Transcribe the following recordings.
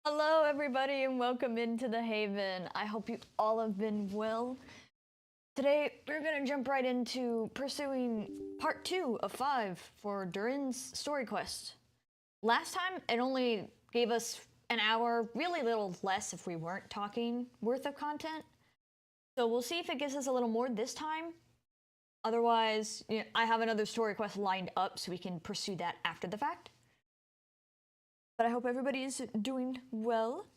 Hello everybody and welcome into the Haven. I hope you all have been well. Today we're gonna jump right into pursuing part 2 of 5 for Durin's story quest. Last time it only gave us an hour, really little less if we weren't talking, worth of content. So we'll see if it gives us a little more this time. Otherwise, I have another story quest lined up so we can pursue that after the fact. But I hope everybody is doing well.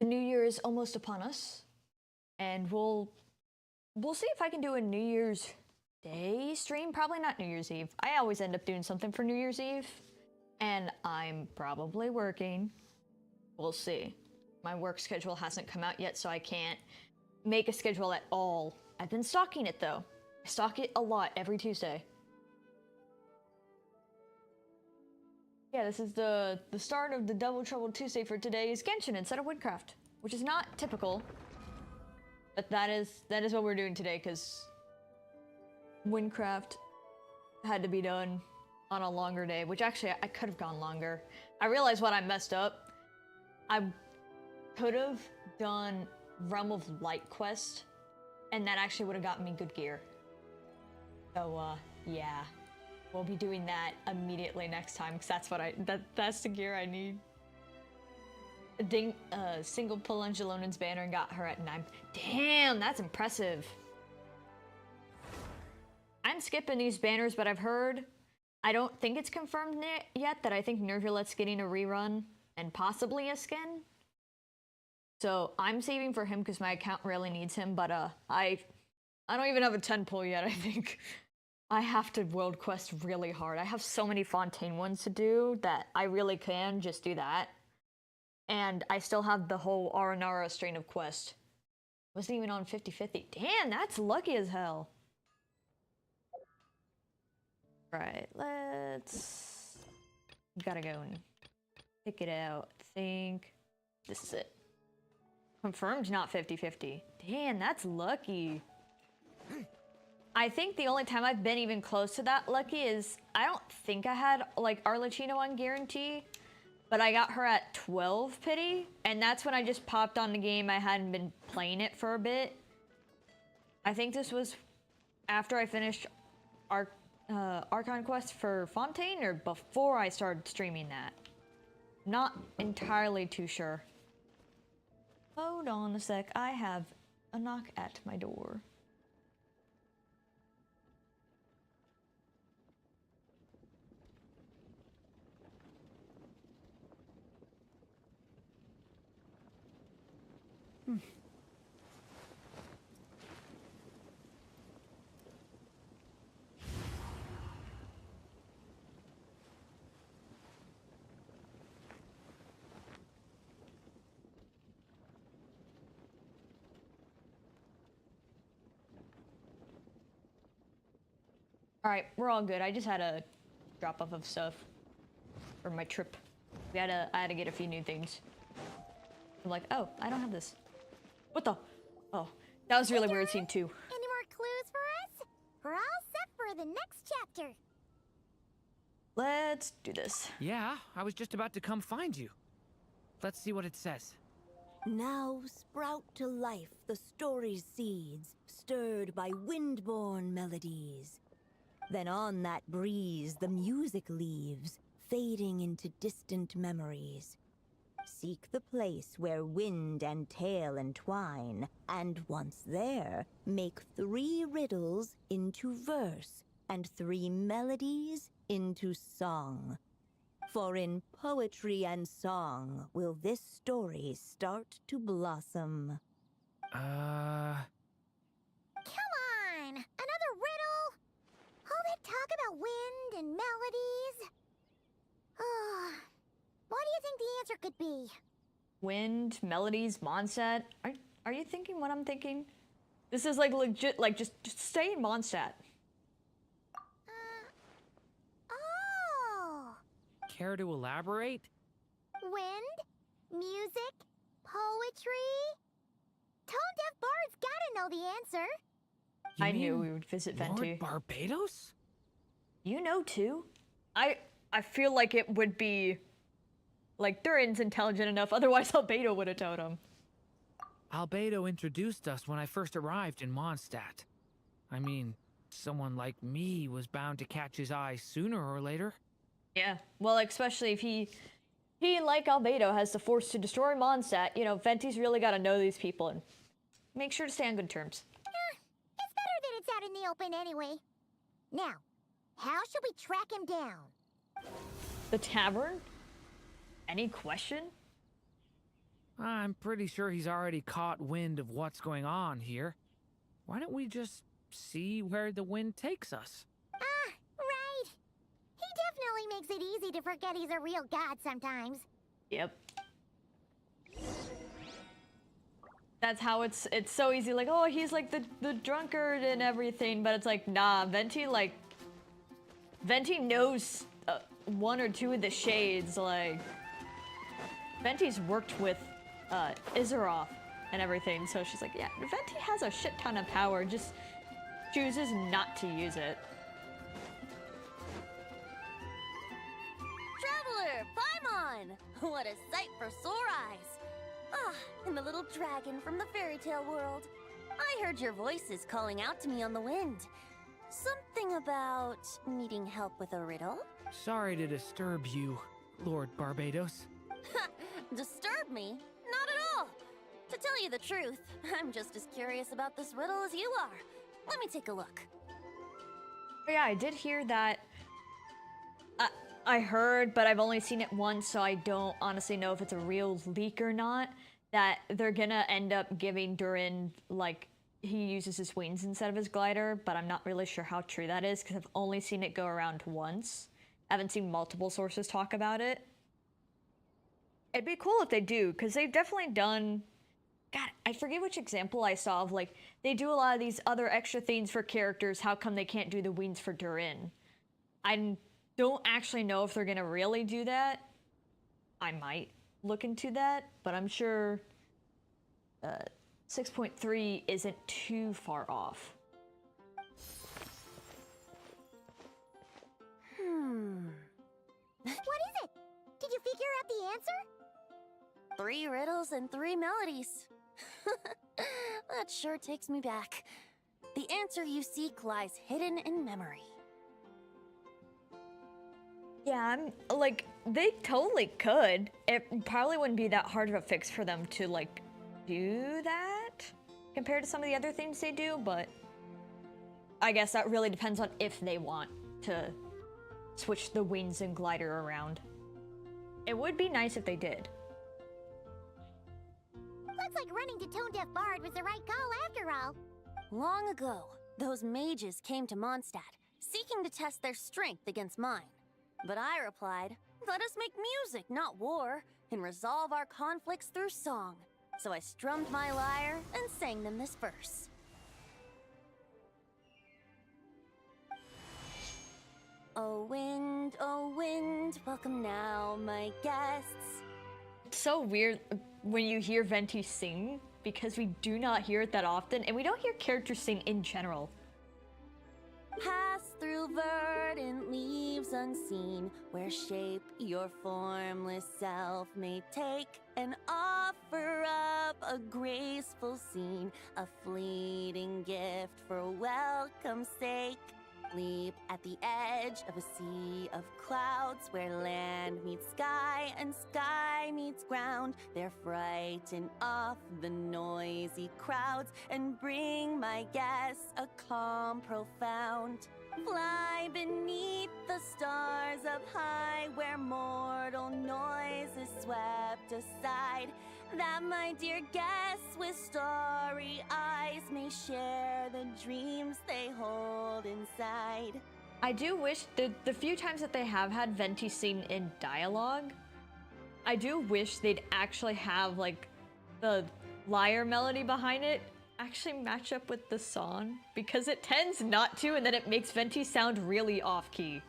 The new year is almost upon us, and we'll see if I can do a New Year's Day stream. Probably not New Year's Eve. I always end up doing something for New Year's Eve, and I'm probably working. We'll see. My work schedule hasn't come out yet, so I can't make a schedule at all. I've been stalking it though. I stalk it a lot every Tuesday. Yeah, this is the start of the Double Trouble Tuesday for today is Genshin instead of Woodcraft, which is not typical. But that is what we're doing today, because Woodcraft had to be done on a longer day, which actually I could have gone longer. I realized what I messed up. I could have done Realm of Light quest, and that actually would have gotten me good gear. So, yeah. We'll be doing that immediately next time, because that's what that's the gear I need. Single pull on Jalonen's banner and got her at 9. Damn, that's impressive. I'm skipping these banners, but I've heard, I don't think it's confirmed yet, that I think Nervulet's getting a rerun and possibly a skin. So I'm saving for him because my account really needs him, but I don't even have a 10 pull yet, I think. I have to world quest really hard. I have so many Fontaine ones to do that I really can just do that. And I still have the whole Aranara strain of quest. Wasn't even on 50-50. Damn, that's lucky as hell. Right, let's... Gotta go and pick it out. I think this is it. Confirmed not 50-50. Damn, that's lucky. I think the only time I've been even close to that lucky is, I don't think I had, like, Arlecchino on guarantee, but I got her at 12 pity, and that's when I just popped on the game. I hadn't been playing it for a bit. I think this was after I finished Archon Quest for Fontaine, or before I started streaming that. Not entirely too sure. Hold on a sec, I have a knock at my door. Alright, we're all good. I just had a drop off of stuff for my trip. I had to get a few new things. I'm like, oh, I don't have this. What the? Oh, that was really weird scene too. Any more clues for us? We're all set for the next chapter. Let's do this. Yeah, I was just about to come find you. Let's see what it says. Now sprout to life the story's seeds, stirred by wind-born melodies. Then on that breeze the music leaves, fading into distant memories. Seek the place where wind and tale entwine, and once there, make 3 riddles into verse, and 3 melodies into song. For in poetry and song will this story start to blossom. Come on! Another riddle? All that talk about wind and melodies? What do you think the answer could be? Wind, melodies, Mondstadt. Are you thinking what I'm thinking? This is like legit, like just stay in Mondstadt. Oh! Care to elaborate? Wind, music, poetry. Tone-deaf bards gotta know the answer. I knew we would visit Venti. Lord Barbados? You know too? I feel like it would be Like, Durin's intelligent enough, otherwise Albedo would have told him. Albedo introduced us when I first arrived in Mondstadt. I mean, someone like me was bound to catch his eye sooner or later. Yeah, well, especially if he like Albedo, has the force to destroy Mondstadt, you know, Venti's really got to know these people and make sure to stay on good terms. It's better that it's out in the open anyway. Now, how should we track him down? The tavern? Any question? I'm pretty sure he's already caught wind of what's going on here. Why don't we just see where the wind takes us? Ah, right. He definitely makes it easy to forget he's a real god sometimes. Yep. That's how it's so easy, like, oh, he's like the drunkard and everything, but it's like, nah, Venti knows one or two of the shades, like, Venti's worked with Izaroth and everything, so she's like, yeah, Venti has a shit ton of power, just chooses not to use it. Traveler, Paimon! What a sight for sore eyes! Ah, and the little dragon from the fairy tale world. I heard your voices calling out to me on the wind. Something about needing help with a riddle? Sorry to disturb you, Lord Barbados. Disturb me? Not at all! To tell you the truth, I'm just as curious about this riddle as you are. Let me take a look. But yeah, I did hear that. I heard, but I've only seen it once, so I don't honestly know if it's a real leak or not, that they're gonna end up giving Durin, like, he uses his wings instead of his glider, but I'm not really sure how true that is, because I've only seen it go around once. I haven't seen multiple sources talk about it. It'd be cool if they do, because they've definitely done... God, I forget which example I saw of, like, they do a lot of these other extra things for characters, how come they can't do the wings for Durin? I don't actually know if they're gonna really do that. I might look into that, but I'm sure 6.3 isn't too far off. What is it? Did you figure out the answer? 3 riddles and 3 melodies. That sure takes me back. The answer you seek lies hidden in memory. Yeah, I'm like, they totally could. It probably wouldn't be that hard of a fix for them to, like, do that compared to some of the other things they do, but I guess that really depends on if they want to switch the wings and glider around. It would be nice if they did. Looks like running to Tone Deaf Bard was the right call after all. Long ago, those mages came to Mondstadt, seeking to test their strength against mine. But I replied, let us make music, not war, and resolve our conflicts through song. So I strummed my lyre and sang them this verse. Oh wind, welcome now, my guests. It's so weird when you hear Venti sing, because we do not hear it that often, and we don't hear characters sing in general. Pass through verdant leaves unseen, where shape your formless self may take, and offer up a graceful scene, a fleeting gift for welcome's sake. Leap at the edge of a sea of clouds, where land meets sky and sky meets ground. There frighten off the noisy crowds and bring my guests a calm profound. Fly beneath the stars up high, where mortal noise is swept aside, that my dear guests with starry eyes may share the dreams they hold inside. I do wish the few times that they have had Venti sing in dialogue, I do wish they'd actually have, like, the lyre melody behind it actually match up with the song, because it tends not to, and then it makes Venti sound really off-key.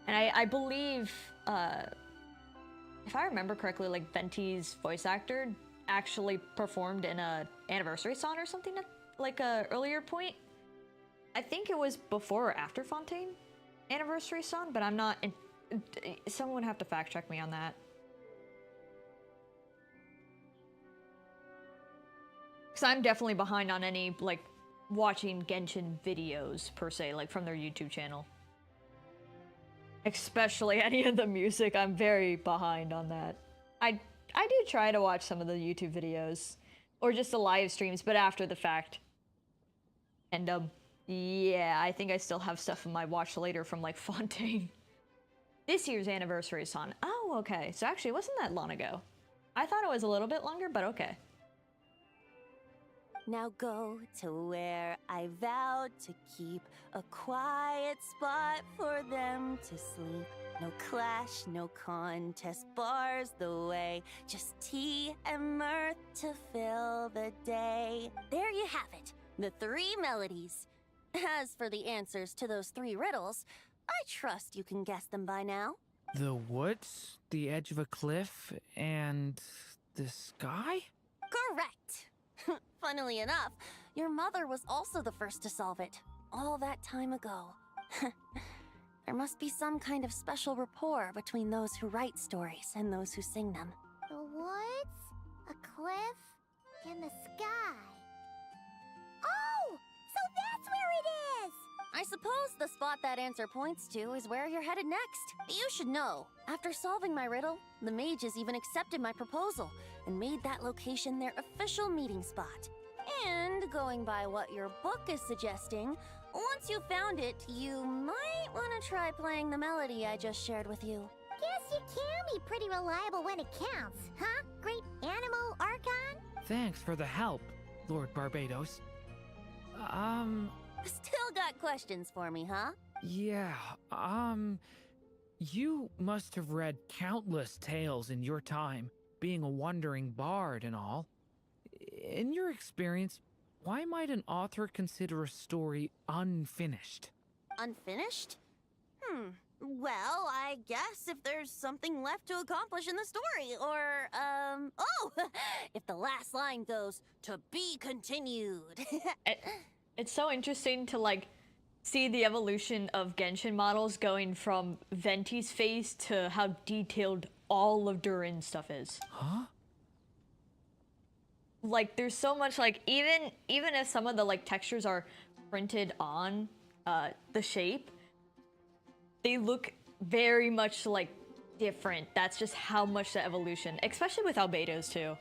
And I believe, if I remember correctly, like, Venti's voice actor actually performed in a anniversary song or something at, like, a earlier point. I think it was before or after Fontaine anniversary song, but I'm not Someone would have to fact check me on that. Because I'm definitely behind on any, like, watching Genshin videos, per se, like, from their YouTube channel. Especially any of the music, I'm very behind on that. I do try to watch some of the YouTube videos, or just the live streams, but after the fact. And, yeah, I think I still have stuff in my watch later from, like, Fontaine. This year's anniversary song. Oh, okay. So actually, it wasn't that long ago. I thought it was a little bit longer, but okay. Now go to where I vowed to keep a quiet spot for them to sleep. No clash, no contest bars the way. Just tea and mirth to fill the day. There you have it, the 3 melodies. As for the answers to those 3 riddles, I trust you can guess them by now. The woods, the edge of a cliff, and the sky? Correct! Funnily enough, your mother was also the first to solve it, all that time ago. There must be some kind of special rapport between those who write stories and those who sing them. The woods, a cliff, and the sky. Oh! So that's where it is! I suppose the spot that answer points to is where you're headed next. You should know, after solving my riddle, the mages even accepted my proposal and made that location their official meeting spot. And going by what your book is suggesting, once you found it, you might want to try playing the melody I just shared with you. Guess you can be pretty reliable when it counts, huh? Great Animal Archon? Thanks for the help, Lord Barbados. Still got questions for me, huh? Yeah, you must have read countless tales in your time, being a wandering bard and all. In your experience, why might an author consider a story unfinished? Unfinished? Well, I guess if there's something left to accomplish in the story, or, oh! If the last line goes, "To be continued." It's so interesting to, like, see the evolution of Genshin models going from Venti's face to how detailed all of Durin's stuff is. Huh? Like, there's so much, like, even if some of the, like, textures are printed on the shape, they look very much, like, different. That's just how much the evolution, especially with Albedo's, too.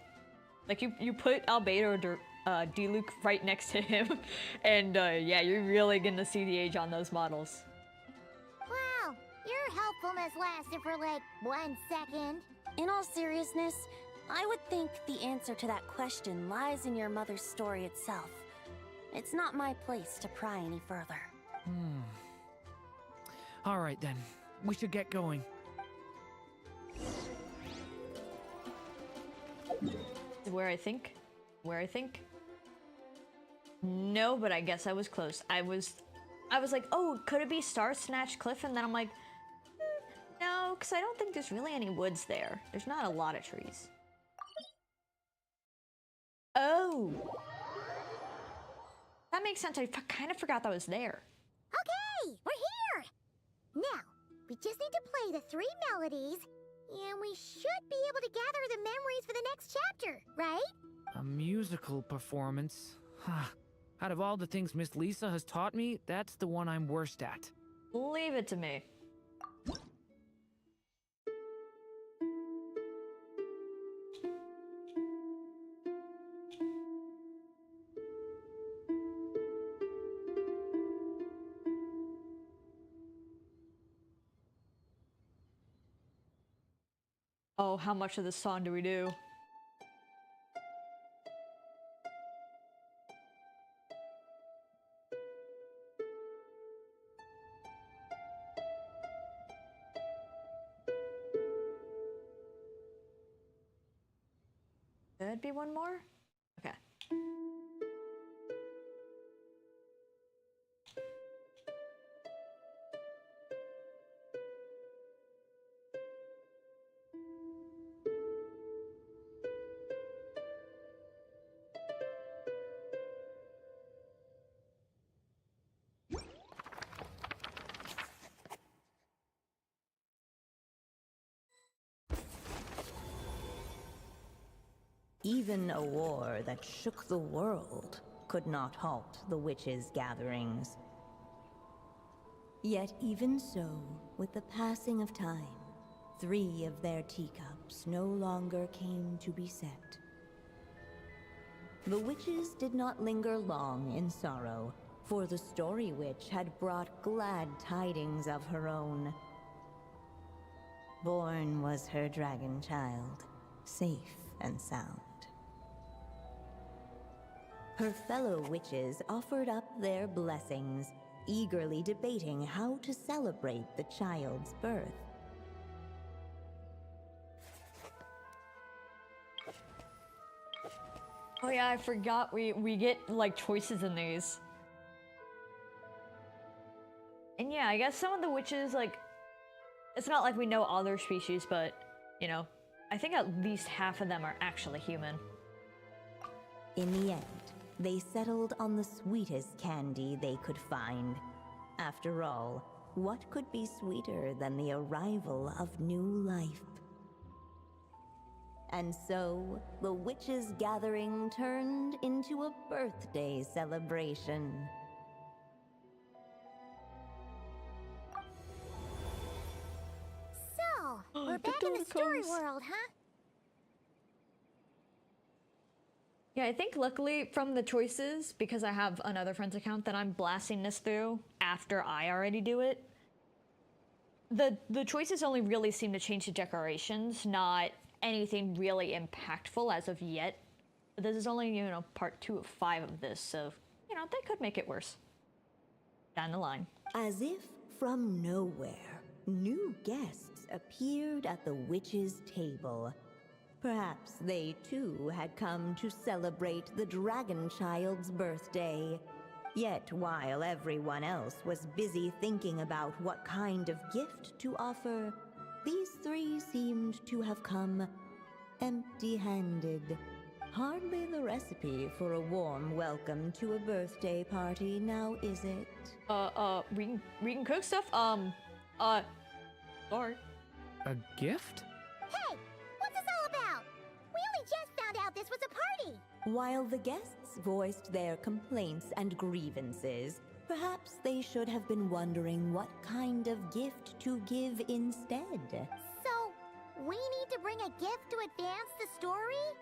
Like, you put Albedo or Diluc right next to him, and, yeah, you're really gonna see the age on those models. Wow, your helpfulness lasted for like 1 second. In all seriousness, I would think the answer to that question lies in your mother's story itself. It's not my place to pry any further. All right then, we should get going. Where I think? No, but I guess I was close. I was like, oh, could it be Star Snatch Cliff? And then I'm like, no, because I don't think there's really any woods there. There's not a lot of trees. Oh. That makes sense. I kind of forgot that was there. Okay, we're here! Now, we just need to play the 3 melodies, and we should be able to gather the memories for the next chapter, right? A musical performance? Huh. Out of all the things Miss Lisa has taught me, that's the one I'm worst at. Leave it to me. Oh, how much of this song do we do? Could be one more? Okay. Even a war that shook the world could not halt the witches' gatherings. Yet even so, with the passing of time, 3 of their teacups no longer came to be set. The witches did not linger long in sorrow, for the Story Witch had brought glad tidings of her own. Born was her dragon child, safe and sound. Her fellow witches offered up their blessings, eagerly debating how to celebrate the child's birth. Oh yeah, I forgot we get like choices in these. And yeah, I guess some of the witches, like, it's not like we know all their species, but, you know, I think at least half of them are actually human. In the end, they settled on the sweetest candy they could find. After all, what could be sweeter than the arrival of new life? And so, the witches' gathering turned into a birthday celebration. So, we're back in the story world, huh? Yeah, I think luckily from the choices, because I have another friend's account that I'm blasting this through after I already do it, the choices only really seem to change the decorations, not anything really impactful as of yet. But this is only, you know, part 2 of 5 of this, so, you know, they could make it worse down the line. As if from nowhere, new guests appeared at the witches' table. Perhaps they too had come to celebrate the dragon child's birthday. Yet while everyone else was busy thinking about what kind of gift to offer, these 3 seemed to have come empty-handed. Hardly the recipe for a warm welcome to a birthday party, now is it? We can cook stuff, sorry. A gift? Hey, what's this all about? We only just found out this was a party. While the guests voiced their complaints and grievances, perhaps they should have been wondering what kind of gift to give instead. So, we need to bring a gift to advance the story?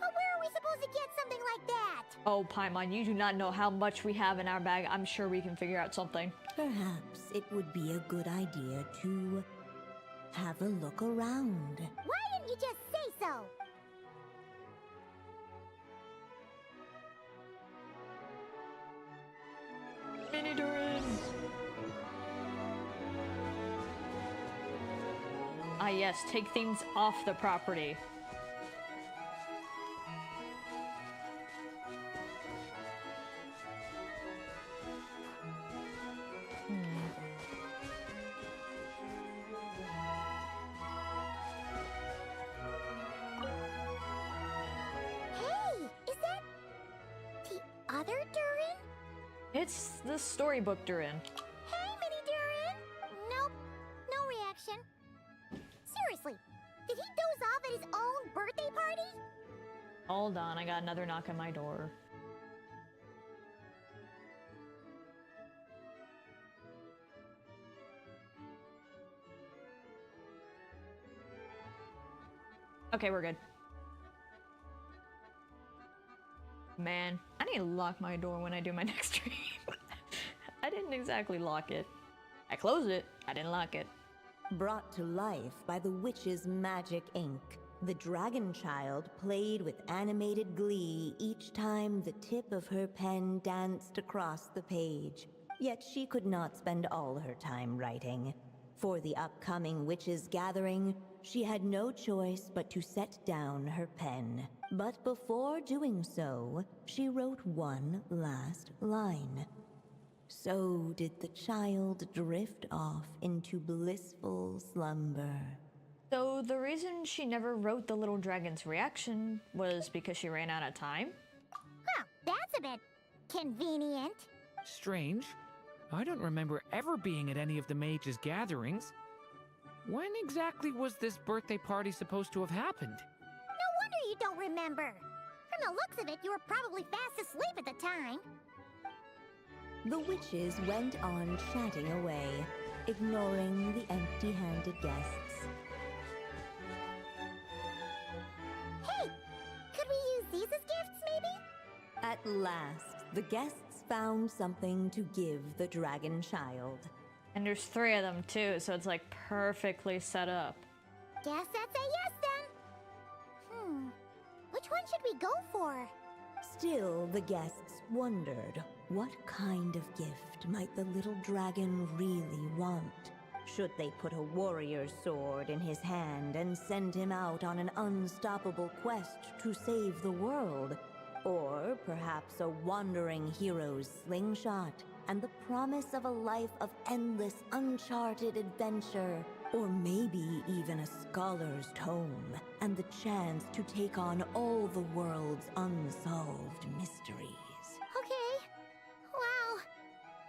But where are we supposed to get something like that? Oh, Paimon, you do not know how much we have in our bag. I'm sure we can figure out something. Perhaps it would be a good idea to have a look around. Why didn't you just say so? Mini Durin! Ah yes, take things off the property. Hey, is that the other Durin? It's the storybook Durin. Hey, Mini Durin! Nope, no reaction. Seriously, did he doze off at his own birthday party? Hold on, I got another knock on my door. Okay, we're good. Man, I need to lock my door when I do my next stream. I didn't exactly lock it. I closed it, I didn't lock it. Brought to life by the witch's magic ink, the dragon child played with animated glee each time the tip of her pen danced across the page. Yet she could not spend all her time writing. For the upcoming witches' gathering, she had no choice but to set down her pen. But before doing so, she wrote one last line. So did the child drift off into blissful slumber. So the reason she never wrote the little dragon's reaction was because she ran out of time? Huh, that's a bit convenient. Strange. I don't remember ever being at any of the mages' gatherings. When exactly was this birthday party supposed to have happened? No wonder you don't remember. From the looks of it, you were probably fast asleep at the time. The witches went on chatting away, ignoring the empty-handed guests. Hey, could we use these as gifts, maybe? At last, the guests found something to give the dragon child. And there's 3 of them too, so it's like perfectly set up. Guess that's a yes then. Which one should we go for? Still, the guests wondered, what kind of gift might the little dragon really want? Should they put a warrior's sword in his hand and send him out on an unstoppable quest to save the world? Or perhaps a wandering hero's slingshot and the promise of a life of endless, uncharted adventure? Or maybe even a scholar's tome and the chance to take on all the world's unsolved mysteries. Okay. Wow.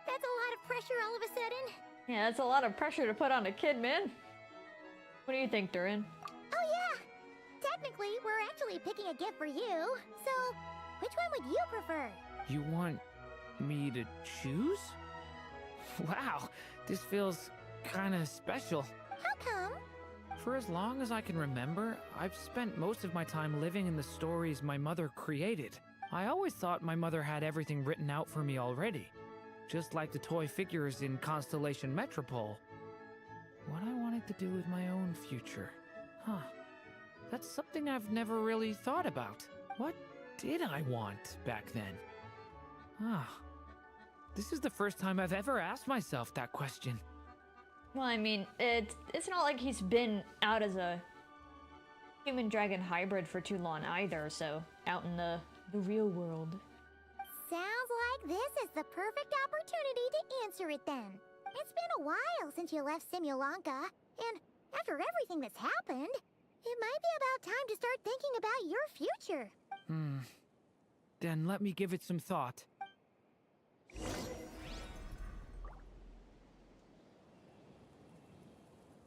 That's a lot of pressure all of a sudden. Yeah, that's a lot of pressure to put on a kid, man. What do you think, Durin? Oh yeah. Technically, we're actually picking a gift for you. So, which one would you prefer? You want me to choose? Wow, this feels kind of special. How come? For as long as I can remember, I've spent most of my time living in the stories my mother created. I always thought my mother had everything written out for me already, just like the toy figures in Constellation Metropole. What I wanted to do with my own future. That's something I've never really thought about. What did I want back then? This is the first time I've ever asked myself that question. Well, I mean, it's not like he's been out as a human-dragon hybrid for too long either, so out in the real world. Sounds like this is the perfect opportunity to answer it then. It's been a while since you left Simulanka, and after everything that's happened, it might be about time to start thinking about your future. Then let me give it some thought.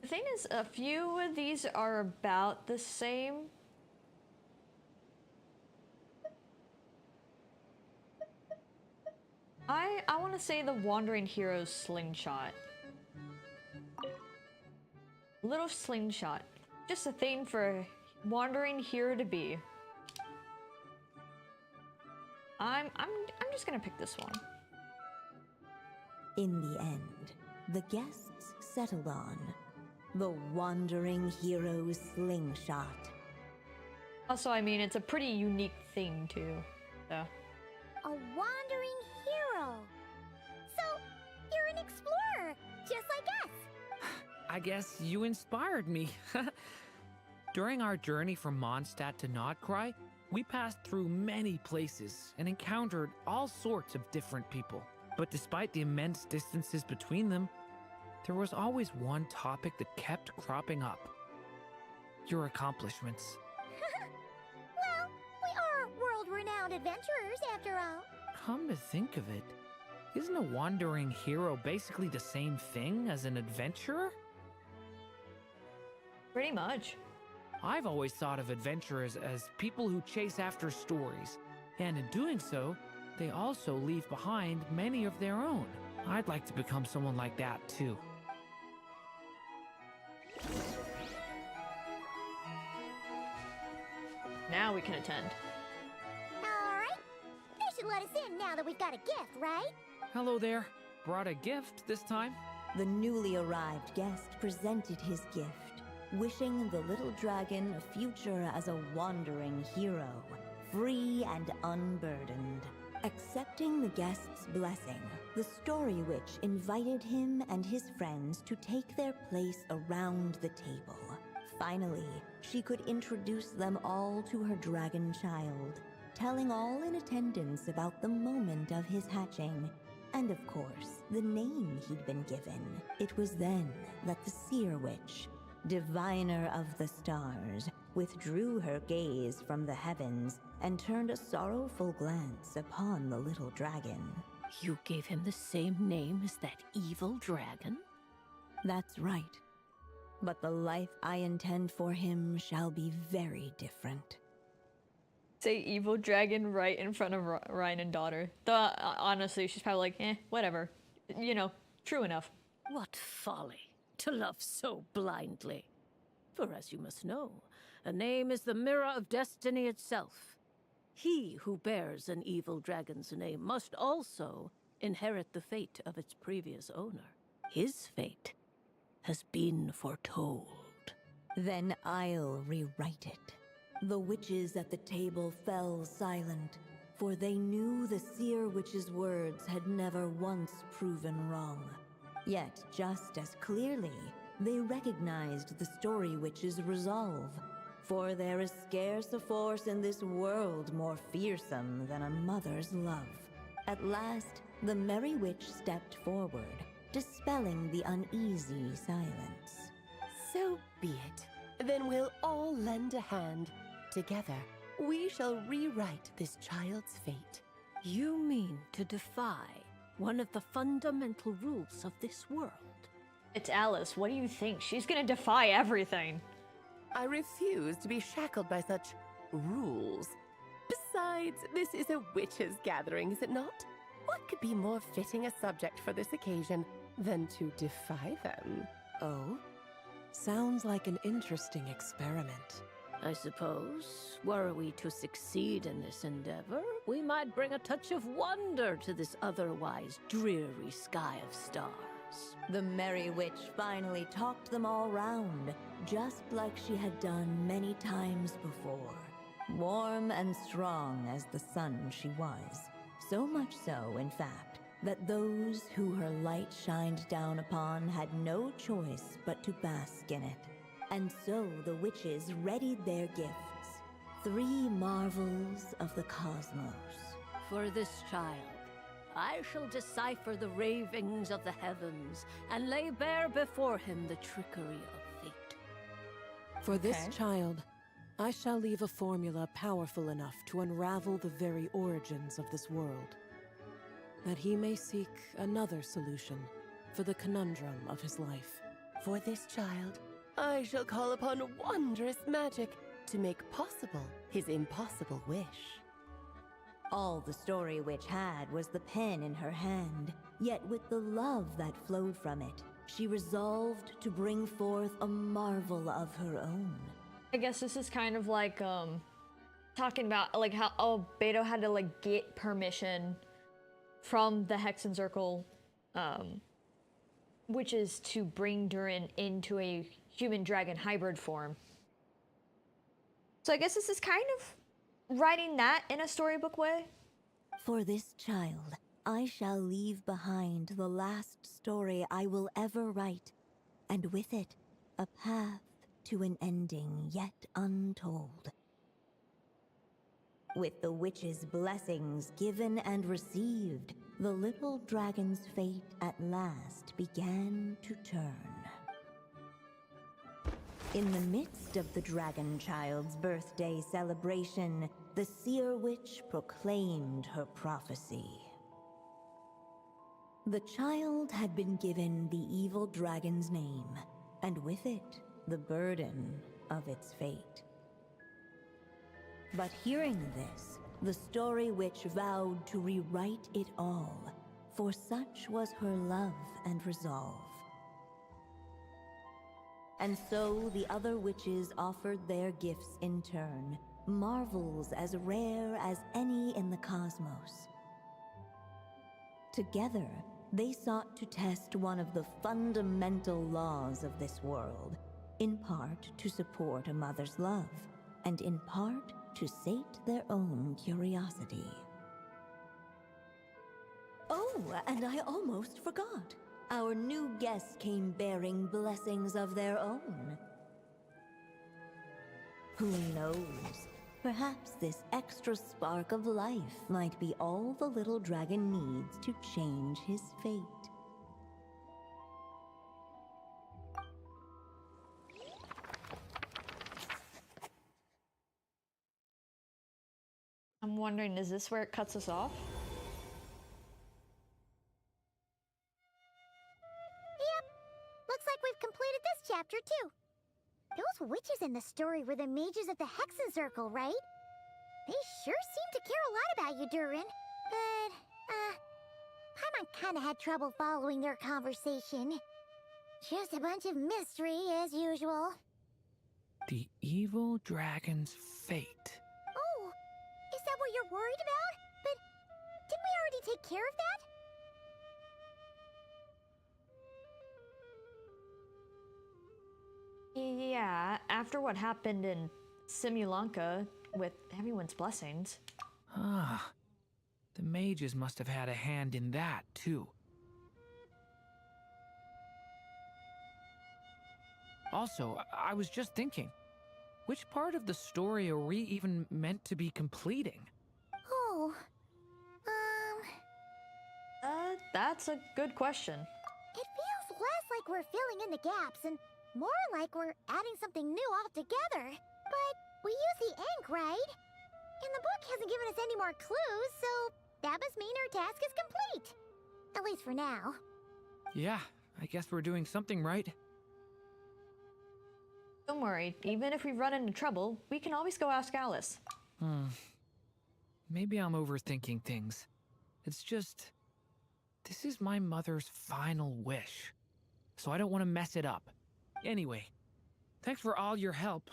The thing is, a few of these are about the same. I want to say the Wandering Hero's slingshot. Little slingshot. Just a thing for a wandering hero to be. I'm just gonna pick this one. In the end, the guests settled on the Wandering Hero's slingshot. Also, I mean, it's a pretty unique thing too, so. A wandering hero. So, you're an explorer, just like us. I guess you inspired me. During our journey from Mondstadt to Nodcry, we passed through many places and encountered all sorts of different people. But despite the immense distances between them, there was always one topic that kept cropping up. Your accomplishments. Well, we are world-renowned adventurers, after all. Come to think of it, isn't a wandering hero basically the same thing as an adventurer? Pretty much. I've always thought of adventurers as people who chase after stories, and in doing so, they also leave behind many of their own. I'd like to become someone like that too. Now we can attend. Alright. They should let us in now that we've got a gift, right? Hello there. Brought a gift this time? The newly arrived guest presented his gift, wishing the little dragon a future as a wandering hero, free and unburdened. Accepting the guest's blessing, the story witch invited him and his friends to take their place around the table. Finally, she could introduce them all to her dragon child, telling all in attendance about the moment of his hatching, and of course, the name he'd been given. It was then that the seer witch, diviner of the stars, withdrew her gaze from the heavens and turned a sorrowful glance upon the little dragon. You gave him the same name as that evil dragon? That's right. But the life I intend for him shall be very different. Say evil dragon right in front of Ryan and daughter. Though, honestly, she's probably like, whatever. You know, true enough. What folly to love so blindly. For as you must know, a name is the mirror of destiny itself. He who bears an evil dragon's name must also inherit the fate of its previous owner. His fate has been foretold. Then I'll rewrite it. The witches at the table fell silent, for they knew the seer witch's words had never once proven wrong. Yet, just as clearly, they recognized the story witch's resolve. For there is scarce a force in this world more fearsome than a mother's love. At last, the merry witch stepped forward, dispelling the uneasy silence. So be it. Then we'll all lend a hand. Together, we shall rewrite this child's fate. You mean to defy one of the fundamental rules of this world? It's Alice. What do you think? She's gonna defy everything. I refuse to be shackled by such rules. Besides, this is a witches' gathering, is it not? What could be more fitting a subject for this occasion than to defy them? Oh? Sounds like an interesting experiment. I suppose, were we to succeed in this endeavor, we might bring a touch of wonder to this otherwise dreary sky of stars. The merry witch finally talked them all round, just like she had done many times before. Warm and strong as the sun she was. So much so, in fact, that those who her light shined down upon had no choice but to bask in it. And so the witches readied their gifts, 3 marvels of the cosmos. For this child, I shall decipher the ravings of the heavens and lay bare before him the trickery of fate. For this child, I shall leave a formula powerful enough to unravel the very origins of this world, that he may seek another solution for the conundrum of his life. For this child, I shall call upon wondrous magic to make possible his impossible wish. All the story witch had was the pen in her hand, yet with the love that flowed from it, she resolved to bring forth a marvel of her own. I guess this is kind of like, talking about, like, how, Beto had to, like, get permission from the Hexen Circle, witches to bring Durin into a human-dragon hybrid form. So I guess this is kind of writing that in a storybook way. For this child, I shall leave behind the last story I will ever write, and with it, a path to an ending yet untold. With the witch's blessings given and received, the little dragon's fate at last began to turn. In the midst of the dragon child's birthday celebration, the seer witch proclaimed her prophecy. The child had been given the evil dragon's name, and with it, the burden of its fate. But hearing this, the story witch vowed to rewrite it all, for such was her love and resolve. And so the other witches offered their gifts in turn, marvels as rare as any in the cosmos. Together, they sought to test one of the fundamental laws of this world, in part to support a mother's love, and in part to sate their own curiosity. Oh, and I almost forgot. Our new guests came bearing blessings of their own. Who knows? Perhaps this extra spark of life might be all the little dragon needs to change his fate. I'm wondering, is this where it cuts us off? Yep. Looks like we've completed this chapter too. Those witches in the story were the mages of the Hexen Circle, right? They sure seem to care a lot about you, Durin. But, Paimon kinda had trouble following their conversation. Just a bunch of mystery, as usual. The evil dragon's fate. Oh, is that what you're worried about? But didn't we already take care of that? Yeah, after what happened in Simulanka with everyone's blessings. Ah, the mages must have had a hand in that, too. Also, I was just thinking, which part of the story are we even meant to be completing? Oh, That's a good question. it feels less like we're filling in the gaps and more like we're adding something new altogether. But we use the ink, right? And the book hasn't given us any more clues, so that must mean our task is complete. At least for now. Yeah, I guess we're doing something right. Don't worry, even if we run into trouble, we can always go ask Alice. Maybe I'm overthinking things. It's just, this is my mother's final wish, so I don't want to mess it up. Anyway, thanks for all your help.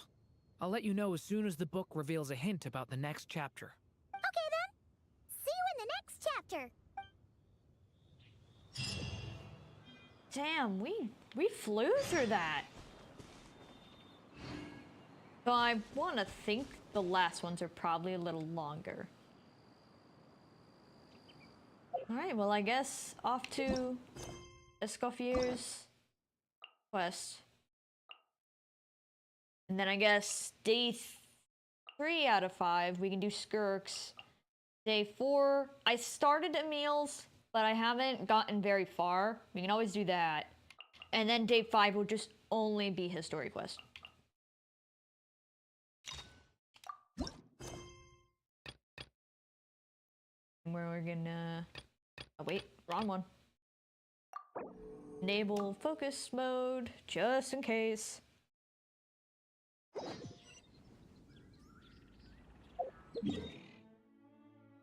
I'll let you know as soon as the book reveals a hint about the next chapter. Okay then. See you in the next chapter. Damn, we flew through that. So I want to think the last ones are probably a little longer. Alright, well I guess off to ESCOFFIER's quest. And then I guess day 3 out of 5, we can do Skirk's. Day 4, I started Emil's, but I haven't gotten very far. We can always do that. And then day 5 will just only be his story quest. Where we're gonna... Oh wait, wrong one. Enable focus mode, just in case.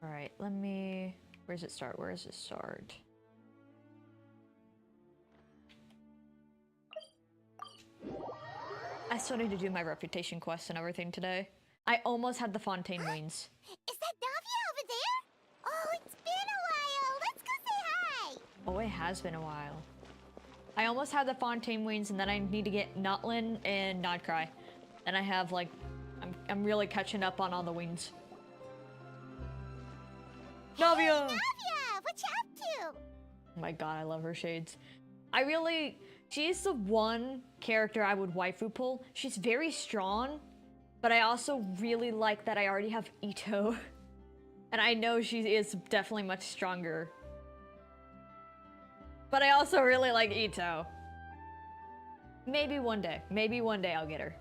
Alright, let me... Where does it start? Where does it start? I still need to do my reputation quest and everything today. I almost had the Fontaine Wings. Is that Navia over there? Oh, it's been a while. Let's go say hi. Oh, it has been a while. I almost had the Fontaine Wings, and then I need to get Notlin and Nodcry. And I have, like... I'm really catching up on all the wings. Navia! Hey, Navia, what you up to? Oh my god, I love her shades. She's the one character I would waifu pull. She's very strong, but I also really like that I already have Ito. And I know she is definitely much stronger. But I also really like Ito. Maybe one day I'll get her.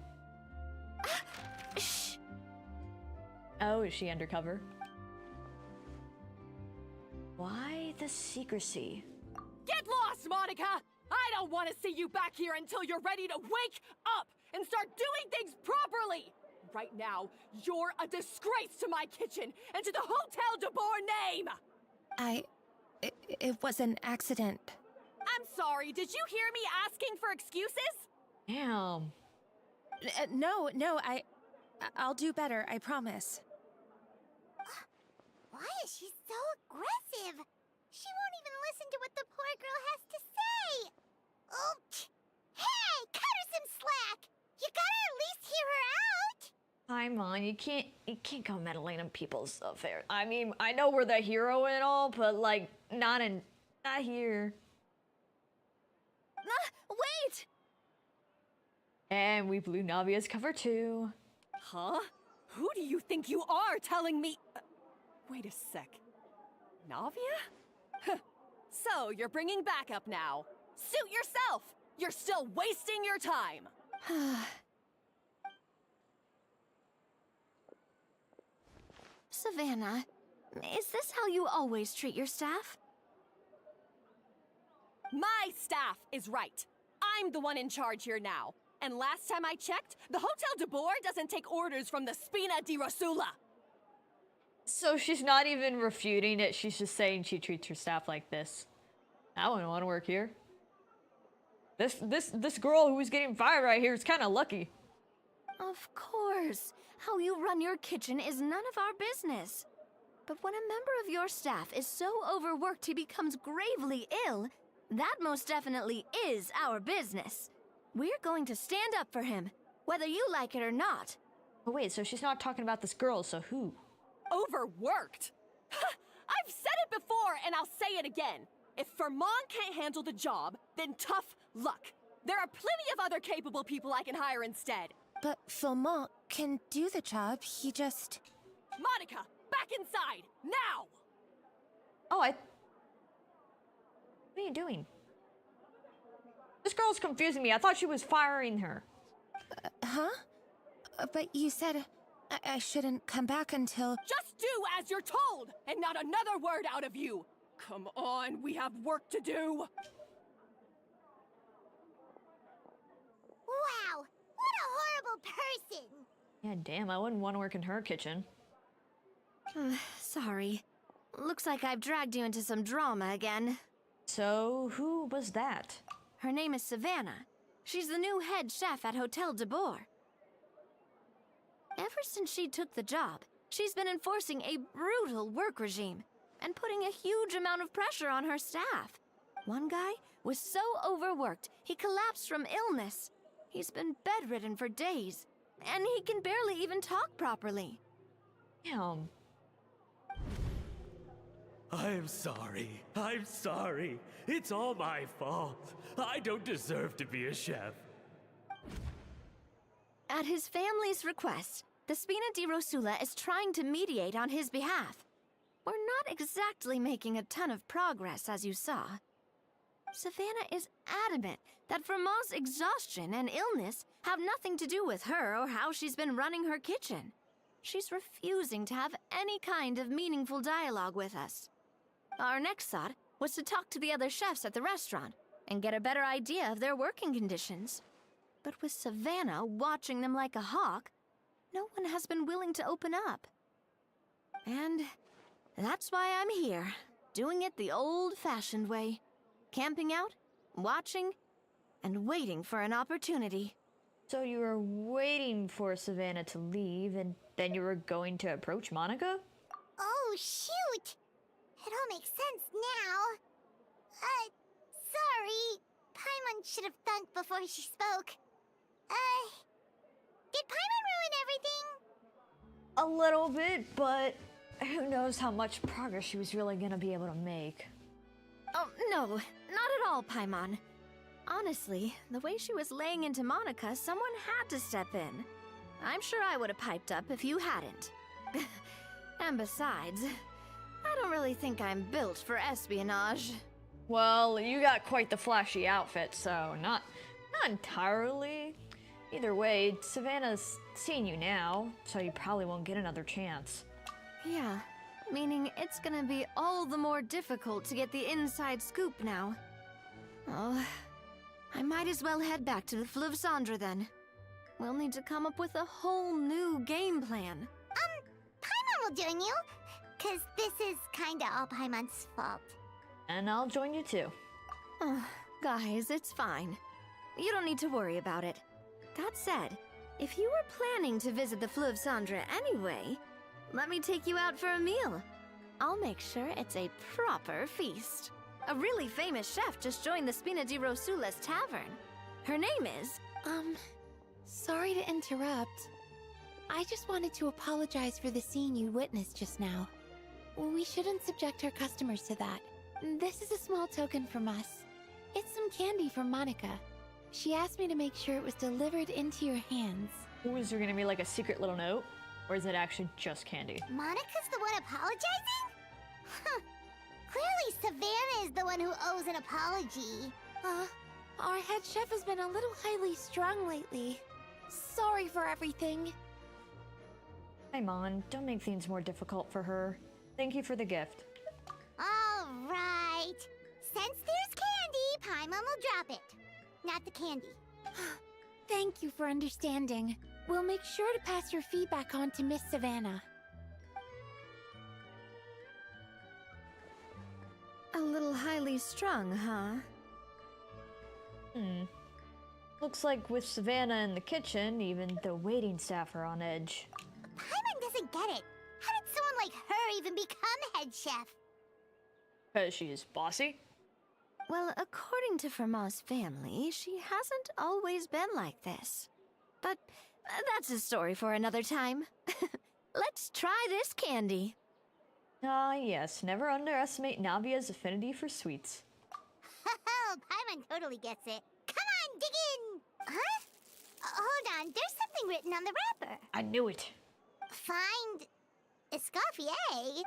Shh. Oh, is she undercover? Why the secrecy? Get lost, Monica! I don't want to see you back here until you're ready to wake up and start doing things properly! Right now, you're a disgrace to my kitchen and to the Hotel de Boer name! It was an accident. I'm sorry, did you hear me asking for excuses? Damn. No, I'll do better, I promise. Why is she so aggressive? She won't even listen to what the poor girl has to say. Oh, hey, cut her some slack. You gotta at least hear her out. Hi, Mom. You can't go meddling in people's affairs. I mean, I know we're the hero and all, but like, not here. Wait! And we blew Navia's cover too. Huh? Who do you think you are telling me? Wait a sec. Navia? So, you're bringing backup now. Suit yourself! You're still wasting your time! Savannah, is this how you always treat your staff? My staff is right. I'm the one in charge here now. And last time I checked, the Hotel de Boer doesn't take orders from the Spina di Rosula. So she's not even refuting it, she's just saying she treats her staff like this. I wouldn't want to work here. This girl who was getting fired right here is kind of lucky. Of course. How you run your kitchen is none of our business. But when a member of your staff is so overworked he becomes gravely ill, that most definitely is our business. We're going to stand up for him, whether you like it or not. Oh wait, so she's not talking about this girl, so who? Overworked? I've said it before and I'll say it again. If Vermont can't handle the job, then tough luck. There are plenty of other capable people I can hire instead. But Vermont can do the job, he just... Monica, back inside, now! Oh, What are you doing? This girl's confusing me. I thought she was firing her. Huh? But you said I shouldn't come back until... Just do as you're told, and not another word out of you! Come on, we have work to do! Wow, what a horrible person! Yeah, damn, I wouldn't want to work in her kitchen. Sorry. Looks like I've dragged you into some drama again. So, who was that? Her name is Savannah. She's the new head chef at Hotel de Boer. Ever since she took the job, she's been enforcing a brutal work regime and putting a huge amount of pressure on her staff. One guy was so overworked, he collapsed from illness. He's been bedridden for days, and he can barely even talk properly. Damn. I'm sorry. I'm sorry. It's all my fault. I don't deserve to be a chef. At his family's request, the Spina di Rosula is trying to mediate on his behalf. We're not exactly making a ton of progress, as you saw. Savannah is adamant that Vermont's exhaustion and illness have nothing to do with her or how she's been running her kitchen. She's refusing to have any kind of meaningful dialogue with us. Our next thought was to talk to the other chefs at the restaurant and get a better idea of their working conditions. But with Savannah watching them like a hawk, no one has been willing to open up. And that's why I'm here, doing it the old-fashioned way. Camping out, watching, and waiting for an opportunity. So you were waiting for Savannah to leave, and then you were going to approach Monica? Oh, shoot! It all makes sense now. Sorry. Paimon should have thunk before she spoke. Did Paimon ruin everything? A little bit, but who knows how much progress she was really gonna be able to make. Oh, no, not at all, Paimon. Honestly, the way she was laying into Monica, someone had to step in. I'm sure I would have piped up if you hadn't. And besides, I don't really think I'm built for espionage. Well, you got quite the flashy outfit, so not entirely. Either way, Savannah's seen you now, so you probably won't get another chance. Yeah, meaning it's gonna be all the more difficult to get the inside scoop now. Oh, I might as well head back to the Fleuve Cendre then. We'll need to come up with a whole new game plan. Paimon will join you, 'cause this is kinda all Paimon's fault. And I'll join you too. Oh, guys, it's fine. You don't need to worry about it. That said, if you were planning to visit the Fleuve Cendre anyway, let me take you out for a meal. I'll make sure it's a proper feast. A really famous chef just joined the Spina di Rosula's tavern. Her name is... Sorry to interrupt. I just wanted to apologize for the scene you witnessed just now. We shouldn't subject our customers to that. This is a small token from us. It's some candy from Monica. She asked me to make sure it was delivered into your hands. Was there gonna be like a secret little note? Or is it actually just candy? Monica's the one apologizing? Huh. Clearly Savannah is the one who owes an apology. Our head chef has been a little highly strung lately. Sorry for everything. Paimon, don't make things more difficult for her. Thank you for the gift. All right. Since there's candy, Paimon will drop it. Not the candy. Thank you for understanding. We'll make sure to pass your feedback on to Miss Savannah. little highly strung, huh? Looks like with Savannah in the kitchen, even the waiting staff are on edge. Paimon doesn't get it. How did someone like her even become head chef? Because she's bossy? Well, according to Fermat's family, she hasn't always been like this. But that's a story for another time. Let's try this candy. Ah, yes. Never underestimate Navia's affinity for sweets. Paimon totally gets it. Come on, dig in! Huh? Hold on, there's something written on the wrapper. I knew it. Find ESCOFFIER?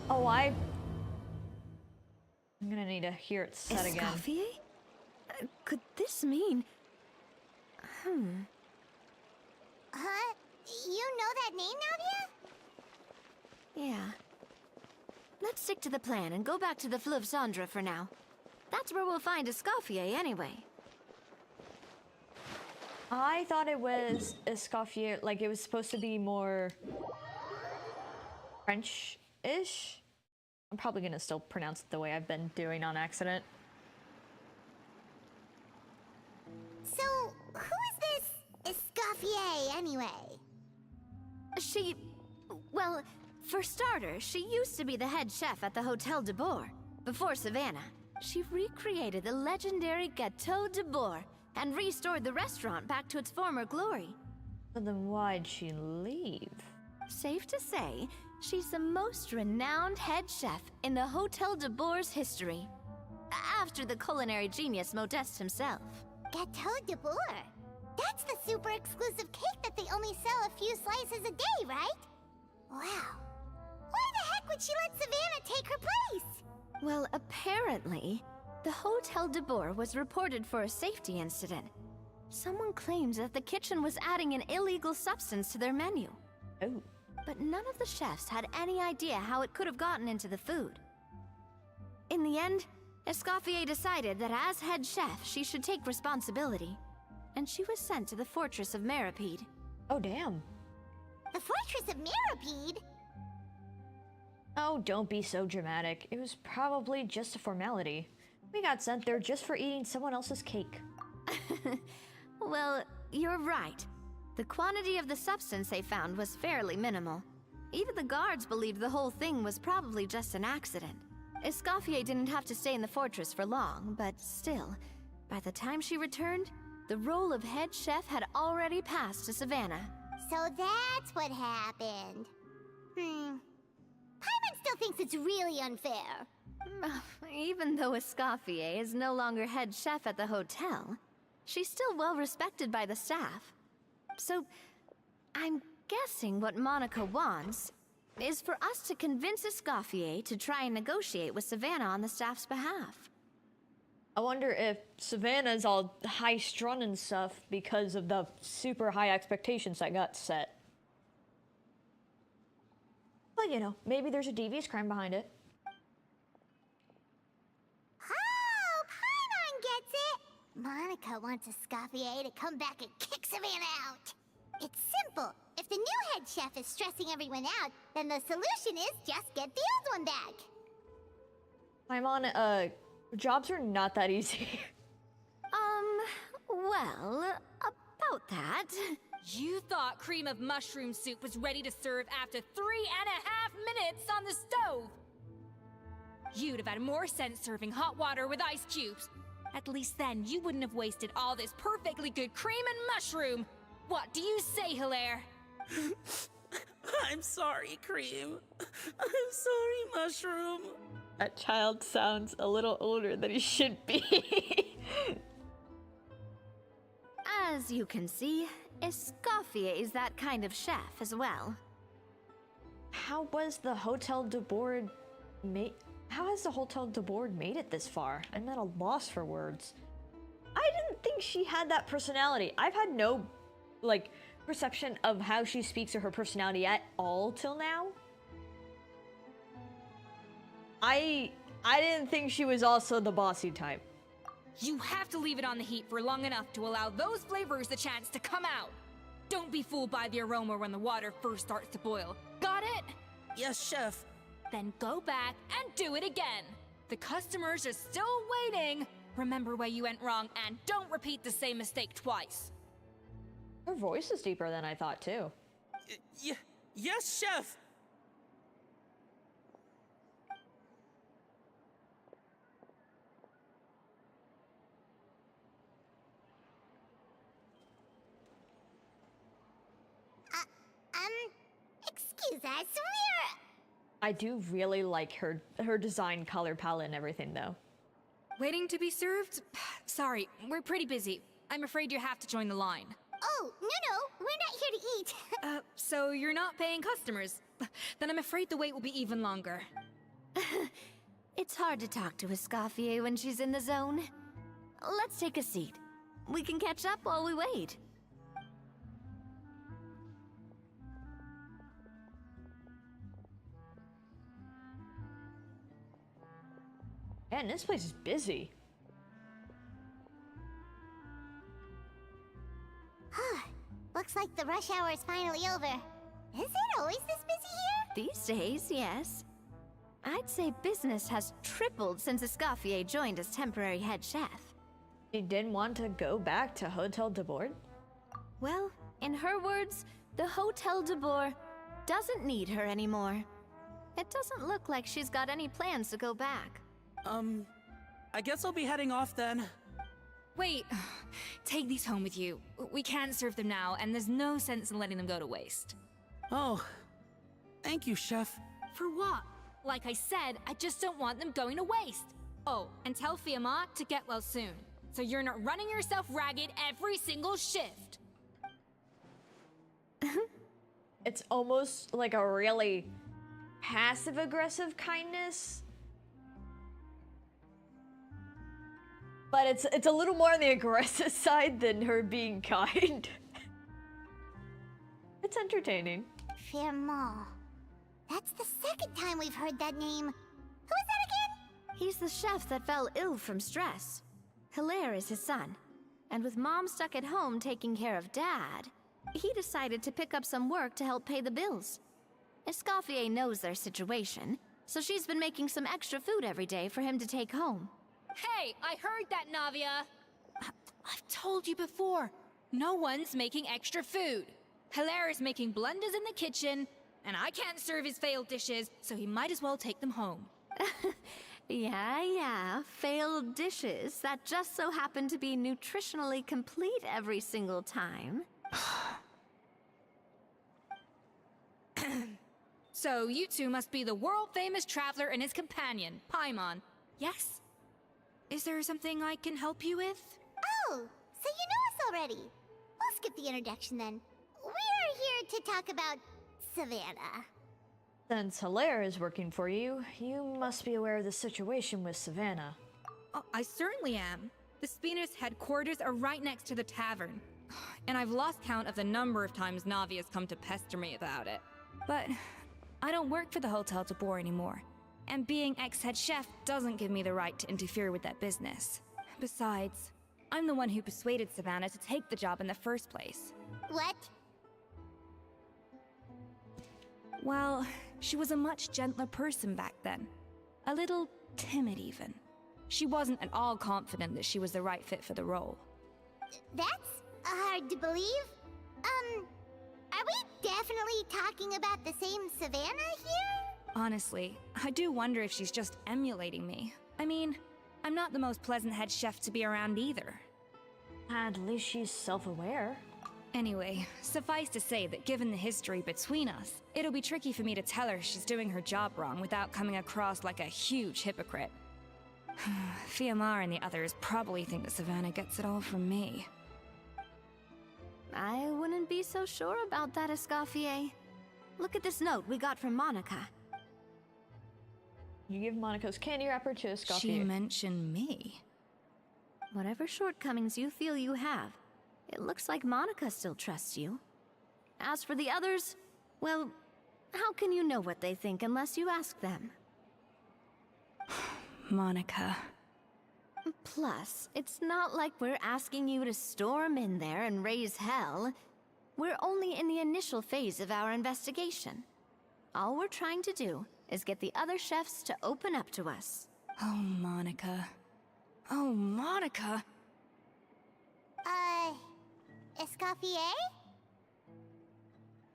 Oh, I'm gonna need to hear it said again. ESCOFFIER? Could this mean... Huh? You know that name, Navia? Yeah. Let's stick to the plan and go back to the Fleuve Cendre for now. That's where we'll find ESCOFFIER anyway. I thought it was ESCOFFIER, like it was supposed to be more French-ish. I'm probably gonna still pronounce it the way I've been doing on accident. So, who is this ESCOFFIER anyway? Well, for starters, she used to be the head chef at the Hotel de Boer. Before Savannah, she recreated the legendary Gâteau de Boer and restored the restaurant back to its former glory. So then why'd she leave? Safe to say, she's the most renowned head chef in the Hotel de Boer's history. After the culinary genius Modeste himself. Gâteau de Boer? That's the super exclusive cake that they only sell a few slices a day, right? Wow. Why the heck would she let Savannah take her place? Well, apparently, the Hotel de Boer was reported for a safety incident. Someone claims that the kitchen was adding an illegal substance to their menu. Oh. But none of the chefs had any idea how it could have gotten into the food. In the end, ESCOFFIER decided that as head chef, she should take responsibility. And she was sent to the fortress of Meripede. Oh, damn. The fortress of Meripede? Oh, don't be so dramatic. It was probably just a formality. We got sent there just for eating someone else's cake. Well, you're right. The quantity of the substance they found was fairly minimal. Even the guards believed the whole thing was probably just an accident. ESCOFFIER didn't have to stay in the fortress for long, but still, by the time she returned, the role of head chef had already passed to Savannah. So that's what happened. Paimon still thinks it's really unfair. Even though ESCOFFIER is no longer head chef at the hotel, she's still well respected by the staff. So, I'm guessing what Monica wants is for us to convince ESCOFFIER to try and negotiate with Savannah on the staff's behalf. I wonder if Savannah's all high-strung and stuff because of the super high expectations that got set. But, you know, maybe there's a devious crime behind it. Oh, Paimon gets it! Monica wants ESCOFFIER to come back and kick Savannah out. It's simple. If the new head chef is stressing everyone out, then the solution is just get the old one back. Paimon, jobs are not that easy. Well, about that. You thought cream of mushroom soup was ready to serve after 3.5 minutes on the stove. You'd have had more sense serving hot water with ice cubes. At least then you wouldn't have wasted all this perfectly good cream and mushroom. What do you say, Hilaire? I'm sorry, Cream. I'm sorry, Mushroom. That child sounds a little older than he should be. As you can see, ESCOFFIER is that kind of chef as well. How was the Hotel de Boer made? How has the Hotel de Boer made it this far? I'm at a loss for words. I didn't think she had that personality. I've had no, like, perception of how she speaks or her personality at all till now. I didn't think she was also the bossy type. You have to leave it on the heat for long enough to allow those flavors the chance to come out. Don't be fooled by the aroma when the water first starts to boil. Got it? Yes, Chef. then go back and do it again. The customers are still waiting. Remember where you went wrong and don't repeat the same mistake twice. Her voice is deeper than I thought, too. Yes, chef! Excuse us, I do really like her design, color palette, and everything, though. Waiting to be served? Sorry, we're pretty busy. I'm afraid you have to join the line. Oh, no, we're not here to eat. So you're not paying customers? Then I'm afraid the wait will be even longer. It's hard to talk to ESCOFFIER when she's in the zone. Let's take a seat. We can catch up while we wait. Man, this place is busy. Looks like the rush hour is finally over. Is it always this busy here? These days, yes. I'd say business has tripled since ESCOFFIER joined as temporary head chef. She didn't want to go back to Hotel de Bord? Well, in her words, the Hotel de Bord doesn't need her anymore. It doesn't look like she's got any plans to go back. I guess I'll be heading off then. Wait, take these home with you. We can't serve them now, and there's no sense in letting them go to waste. Oh, thank you, chef. For what? Like I said, I just don't want them going to waste. Oh, and tell Fiamma to get well soon, so you're not running yourself ragged every single shift. It's almost like a really passive-aggressive kindness. But it's a little more on the aggressive side than her being kind. It's entertaining. Fiamma. That's the second time we've heard that name. Who is that again? He's the chef that fell ill from stress. Hilaire is his son. And with Mom stuck at home taking care of Dad, he decided to pick up some work to help pay the bills. ESCOFFIER knows their situation, so she's been making some extra food every day for him to take home. Hey, I heard that, Navia! I've told you before, no one's making extra food. Hilaire is making blunders in the kitchen, and I can't serve his failed dishes, so he might as well take them home. Yeah, failed dishes that just so happen to be nutritionally complete every single time. So you two must be the world-famous traveler and his companion, Paimon. Yes? Is there something I can help you with? Oh, so you know us already. We'll skip the introduction then. We're here to talk about Savannah. Since Hilaire is working for you, you must be aware of the situation with Savannah. Oh, I certainly am. The Spina's headquarters are right next to the tavern. And I've lost count of the number of times Navi has come to pester me about it. But I don't work for the Hotel de Bord anymore. And being ex-head chef doesn't give me the right to interfere with that business. Besides, I'm the one who persuaded Savannah to take the job in the first place. What? Well, she was a much gentler person back then. A little timid, even. She wasn't at all confident that she was the right fit for the role. That's hard to believe. Are we definitely talking about the same Savannah here? Honestly, I do wonder if she's just emulating me. I mean, I'm not the most pleasant head chef to be around either. At least she's self-aware. Anyway, suffice to say that given the history between us, it'll be tricky for me to tell her she's doing her job wrong without coming across like a huge hypocrite. Fiamma and the others probably think that Savannah gets it all from me. I wouldn't be so sure about that, ESCOFFIER. Look at this note we got from Monica. You give Monica's candy wrapper to ESCOFFIER. She mentioned me. Whatever shortcomings you feel you have, it looks like Monica still trusts you. As for the others, well, how can you know what they think unless you ask them? Monica. Plus, it's not like we're asking you to storm in there and raise hell. We're only in the initial phase of our investigation. All we're trying to do is get the other chefs to open up to us. Oh, Monica. Oh, Monica. ESCOFFIER?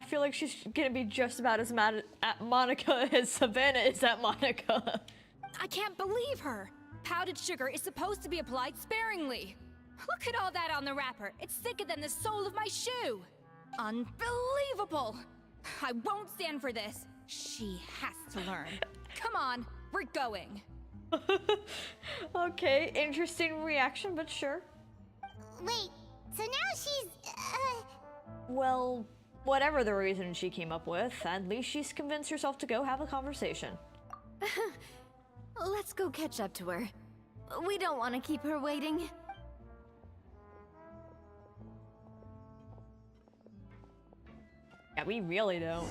I feel like she's gonna be just about as mad at Monica as Savannah is at Monica. I can't believe her. Powdered sugar is supposed to be applied sparingly. Look at all that on the wrapper. It's thicker than the sole of my shoe. Unbelievable. I won't stand for this. She has to learn. Come on, we're going. Okay, interesting reaction, but sure. Wait, so now she's, Well, whatever the reason she came up with, at least she's convinced herself to go have a conversation. Let's go catch up to her. We don't want to keep her waiting. Yeah, we really don't.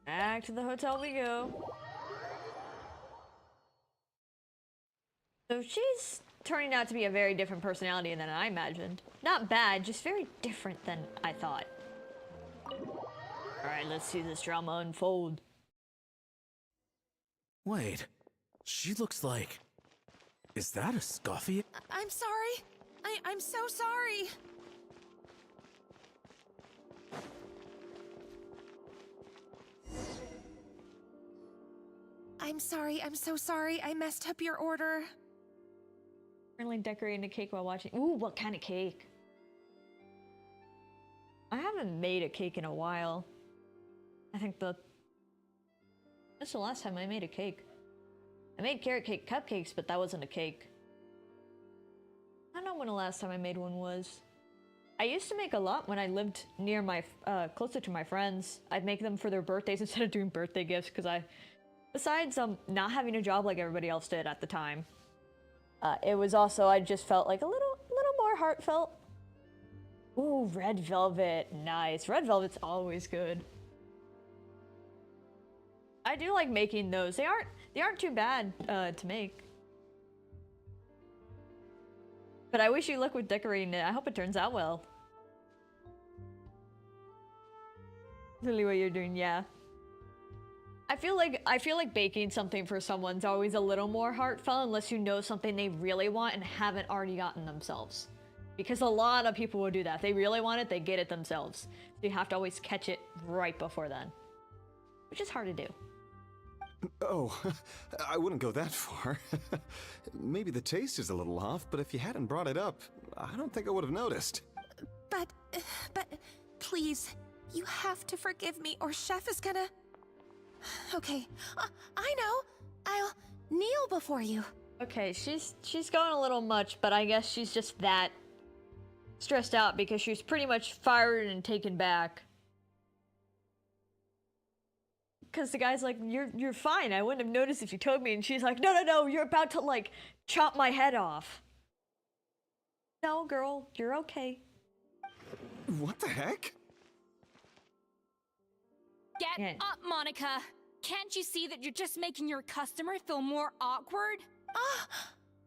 Back to the hotel we go. So she's turning out to be a very different personality than I imagined. Not bad, just very different than I thought. Alright, let's see this drama unfold. Wait, she looks like... Is that a Scoffie? I'm sorry. I'm so sorry. I'm sorry. I'm so sorry. I messed up your order. Currently decorating a cake while watching. Ooh, what kind of cake? I haven't made a cake in a while. I think that's the last time I made a cake. I made carrot cake cupcakes, but that wasn't a cake. I don't know when the last time I made one was. I used to make a lot when I lived near my, closer to my friends. I'd make them for their birthdays instead of doing birthday gifts, because besides not having a job like everybody else did at the time, it was also, I just felt like a little more heartfelt. Ooh, red velvet, nice. Red velvet's always good. I do like making those. They aren't too bad to make. But I wish you luck with decorating it. I hope it turns out well. Really what you're doing, yeah. I feel like baking something for someone's always a little more heartfelt unless you know something they really want and haven't already gotten themselves. Because a lot of people will do that. If they really want it, they get it themselves. So you have to always catch it right before then. Which is hard to do. Oh, I wouldn't go that far. Maybe the taste is a little off, but if you hadn't brought it up, I don't think I would have noticed. But, please, you have to forgive me or Chef is gonna... Okay, I know. I'll kneel before you. Okay, she's going a little much, but I guess she's just that stressed out because she's pretty much fired and taken back. Because the guy's like, you're fine. I wouldn't have noticed if you told me. And she's like, no, you're about to like chop my head off. No, girl, you're okay. What the heck? Get up, Monica. Can't you see that you're just making your customer feel more awkward?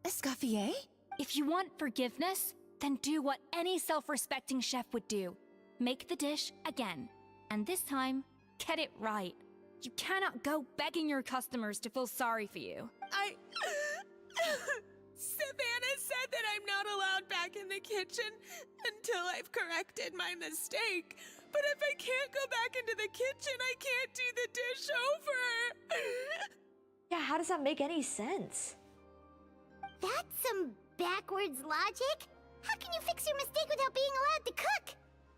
ESCOFFIER? If you want forgiveness, then do what any self-respecting chef would do. Make the dish again. And this time, get it right. You cannot go begging your customers to feel sorry for you. Savannah said that I'm not allowed back in the kitchen until I've corrected my mistake. But if I can't go back into the kitchen, I can't do the dish over. Yeah, how does that make any sense? That's some backwards logic. How can you fix your mistake without being allowed to cook?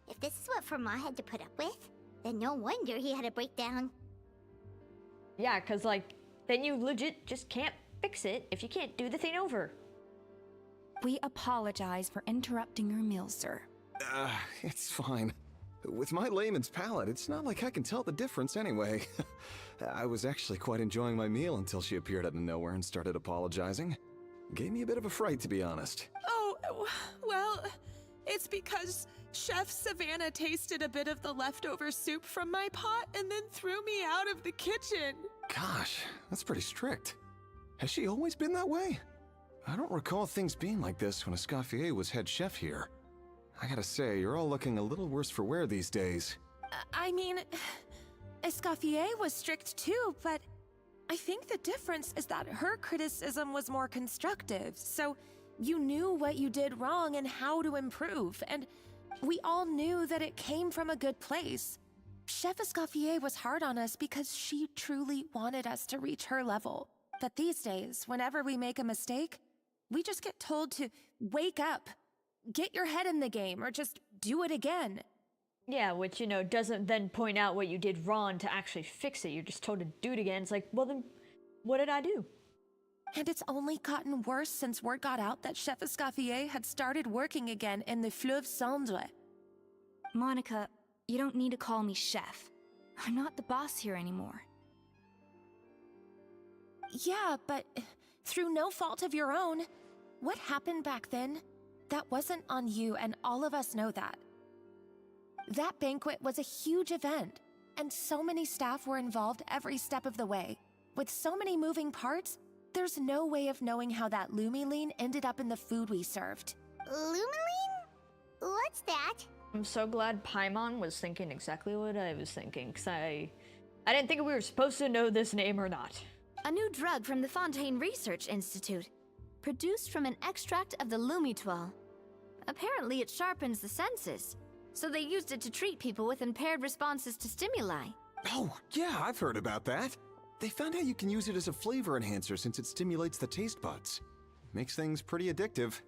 If this is what Fermat had to put up with, then no wonder he had a breakdown. Yeah, because like, then you legit just can't fix it if you can't do the thing over. We apologize for interrupting your meal, sir. It's fine. With my layman's palate, it's not like I can tell the difference anyway. I was actually quite enjoying my meal until she appeared out of nowhere and started apologizing. Gave me a bit of a fright, to be honest. Oh, well, it's because Chef Savannah tasted a bit of the leftover soup from my pot and then threw me out of the kitchen. Gosh, that's pretty strict. Has she always been that way? I don't recall things being like this when ESCOFFIER was head chef here. I gotta say, you're all looking a little worse for wear these days. I mean, Escoffier was strict too, but I think the difference is that her criticism was more constructive, so you knew what you did wrong and how to improve, and we all knew that it came from a good place. Chef Escoffier was hard on us because she truly wanted us to reach her level. But these days, whenever we make a mistake, we just get told to wake up, get your head in the game, or just do it again. Yeah, which, you know, doesn't then point out what you did wrong to actually fix it. You're just told to do it again. It's like, well then, what did I do? And it's only gotten worse since word got out that Chef Escoffier had started working again in the Fleuve Cendre. Monica, you don't need to call me chef. I'm not the boss here anymore. Yeah, but through no fault of your own, what happened back then, that wasn't on you, and all of us know that. That banquet was a huge event, and so many staff were involved every step of the way. With so many moving parts, there's no way of knowing how that lumiline ended up in the food we served. Lumiline? What's that? I'm so glad Paimon was thinking exactly what I was thinking, because I didn't think we were supposed to know this name or not. A new drug from the Fontaine Research Institute, produced from an extract of the Lumitoile. Apparently it sharpens the senses, so they used it to treat people with impaired responses to stimuli. Oh, yeah, I've heard about that. They found out you can use it as a flavor enhancer since it stimulates the taste buds. Makes things pretty addictive.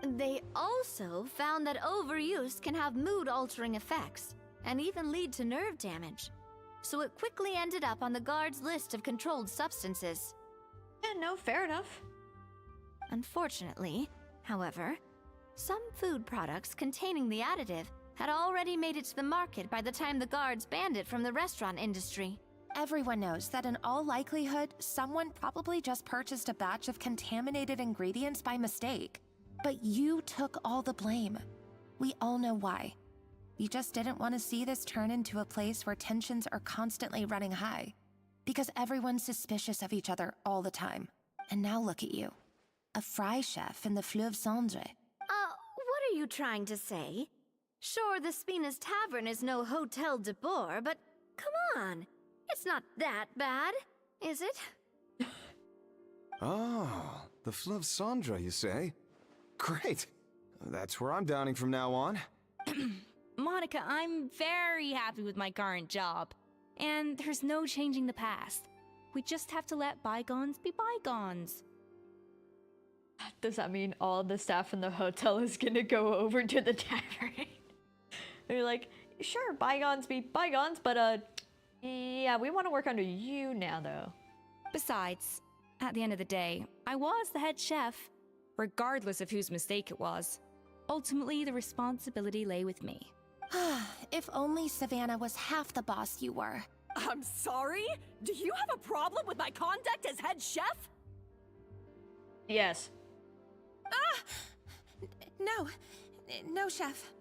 They also found that overuse can have mood-altering effects, and even lead to nerve damage. So it quickly ended up on the guard's list of controlled substances. Yeah, no, fair enough. Unfortunately, however, some food products containing the additive had already made it to the market by the time the guards banned it from the restaurant industry. Everyone knows that in all likelihood, someone probably just purchased a batch of contaminated ingredients by mistake. But you took all the blame. We all know why. You just didn't want to see this turn into a place where tensions are constantly running high. Because everyone's suspicious of each other all the time. And now look at you. A fry chef in the Fleuve Cendre. What are you trying to say? Sure, the Spina's Tavern is no Hotel de Boer, but come on. It's not that bad, is it? Oh, the Fleuve Cendre, you say? Great. That's where I'm dining from now on. Monica, I'm very happy with my current job. And there's no changing the past. We just have to let bygones be bygones. Does that mean all the staff in the hotel is gonna go over to the tavern? They're like, sure, bygones be bygones, but yeah, we want to work under you now, though. Besides, at the end of the day, I was the head chef, regardless of whose mistake it was. Ultimately, the responsibility lay with me. If only Savannah was half the boss you were. I'm sorry? Do you have a problem with my conduct as head chef? Yes. No, chef.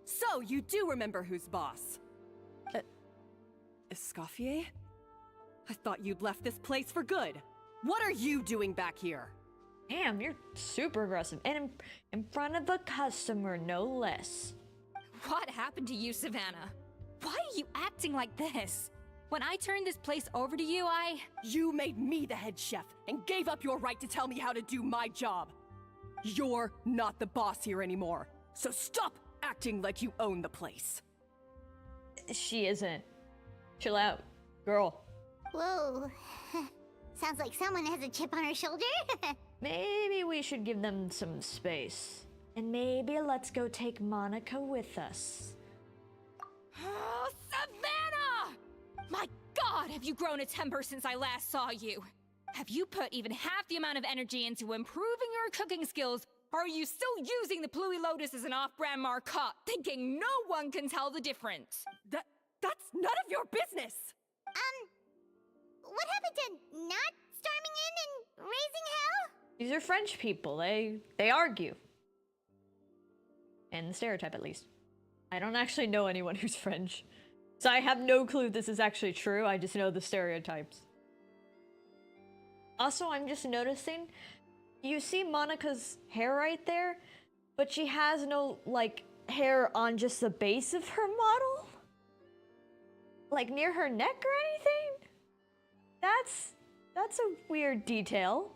So, you do remember who's boss? Escoffier? I thought you'd left this place for good. What are you doing back here? Damn, you're super aggressive. And in front of a customer, no less. What happened to you, Savannah? Why are you acting like this? When I turned this place over to you, You made me the head chef and gave up your right to tell me how to do my job. You're not the boss here anymore, so stop acting like you own the place. She isn't. Chill out, girl. Whoa. Sounds like someone has a chip on her shoulder. Maybe we should give them some space. And maybe let's go take Monica with us. Oh, Savannah! My God, have you grown a temper since I last saw you? Have you put even half the amount of energy into improving your cooking skills, or are you still using the Pluie Lotus as an off-brand marcotte, thinking no one can tell the difference? That's none of your business! What happened to not storming in and raising hell? These are French people. They argue. And the stereotype, at least. I don't actually know anyone who's French. So I have no clue this is actually true. I just know the stereotypes. Also, I'm just noticing, you see Monica's hair right there, but she has no, like, hair on just the base of her model? like near her neck or anything? That's a weird detail.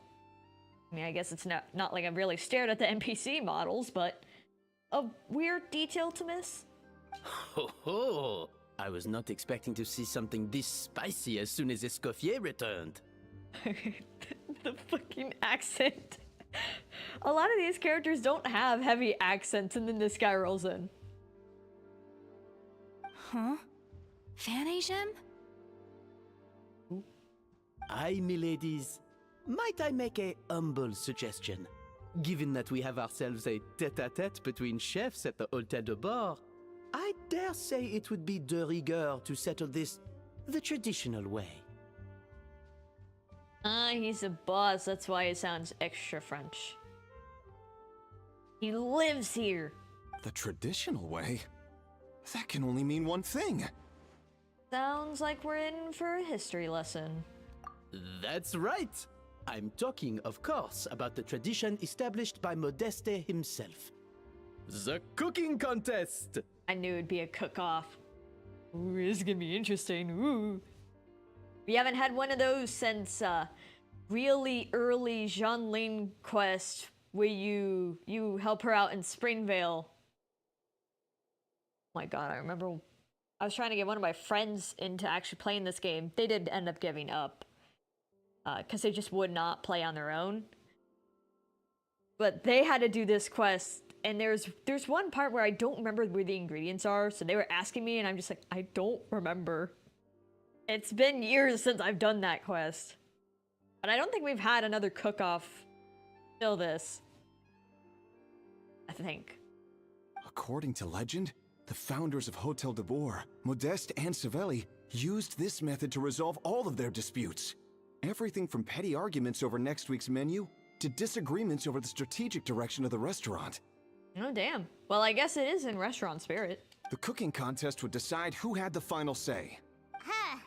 I mean, I guess it's not like I've really stared at the NPC models, but a weird detail to miss. Ho ho! I was not expecting to see something this spicy as soon as ESCOFFIER returned. The fucking accent. A lot of these characters don't have heavy accents, and then this guy rolls in. Huh? Fanasium? Aye, miladies. Might I make a humble suggestion? Given that we have ourselves a tête-à-tête between chefs at the Hôtel de Bord, I dare say it would be de rigueur to settle this the traditional way. He's a boss, that's why he sounds extra French. He lives here. The traditional way? That can only mean one thing. Sounds like we're in for a history lesson. That's right! I'm talking, of course, about the tradition established by Modeste himself. The cooking contest! I knew it'd be a cook-off. Ooh, this is gonna be interesting. Ooh. We haven't had one of those since really early Durin Quest, where you help her out in Springvale. Oh my god, I remember I was trying to get one of my friends into actually playing this game. They did end up giving up. Because they just would not play on their own. But they had to do this quest, and there's one part where I don't remember where the ingredients are, so they were asking me, and I'm just like, I don't remember. It's been years since I've done that quest. But I don't think we've had another cook-off till this. I think. According to legend, the founders of Hotel de Boer, Modeste and Savelli, used this method to resolve all of their disputes. Everything from petty arguments over next week's menu to disagreements over the strategic direction of the restaurant. Oh, damn. Well, I guess it is in restaurant spirit. The cooking contest would decide who had the final say. Huh.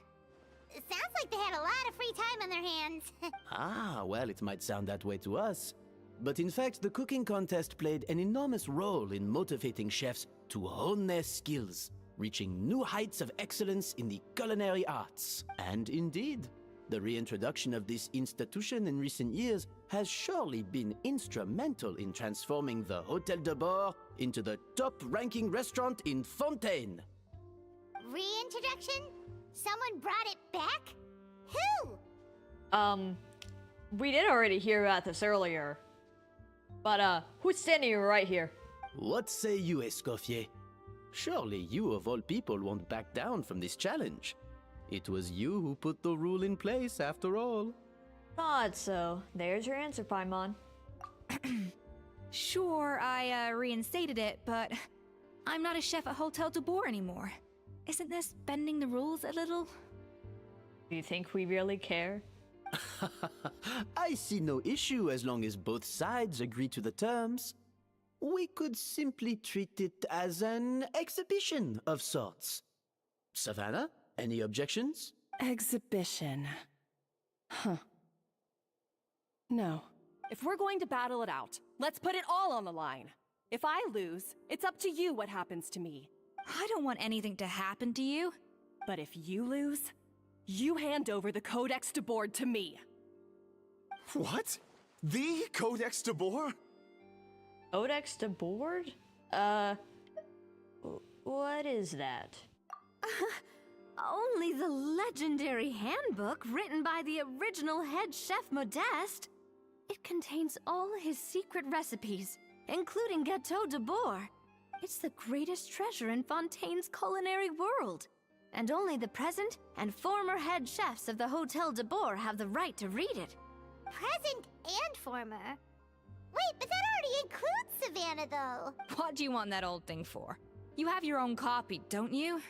It sounds like they had a lot of free time on their hands. Ah, well, it might sound that way to us. But in fact, the cooking contest played an enormous role in motivating chefs to hone their skills, reaching new heights of excellence in the culinary arts. And indeed, the reintroduction of this institution in recent years has surely been instrumental in transforming the Hôtel de Bord into the top-ranking restaurant in Fontaine. Reintroduction? Someone brought it back? Who? We did already hear about this earlier. But, who's standing right here? What say you, Escoffier? Surely you of all people won't back down from this challenge. It was you who put the rule in place, after all. Thought so. There's your answer, Paimon. Sure, I reinstated it, but I'm not a chef at Hotel de Boer anymore. Isn't this bending the rules a little? Do you think we really care? I see no issue as long as both sides agree to the terms. We could simply treat it as an exhibition of sorts. Savannah? Any objections? Exhibition. Huh. No. If we're going to battle it out, let's put it all on the line. If I lose, it's up to you what happens to me. I don't want anything to happen to you. But if you lose, you hand over the Codex de Boer to me. What? The Codex de Boer? Codex de Boer? What is that? Only the legendary handbook written by the original head chef Modeste. It contains all his secret recipes, including Gâteau de Boer. It's the greatest treasure in Fontaine's culinary world. And only the present and former head chefs of the Hotel de Boer have the right to read it. Present and former? Wait, but that already includes Savannah, though. What do you want that old thing for? You have your own copy, don't you?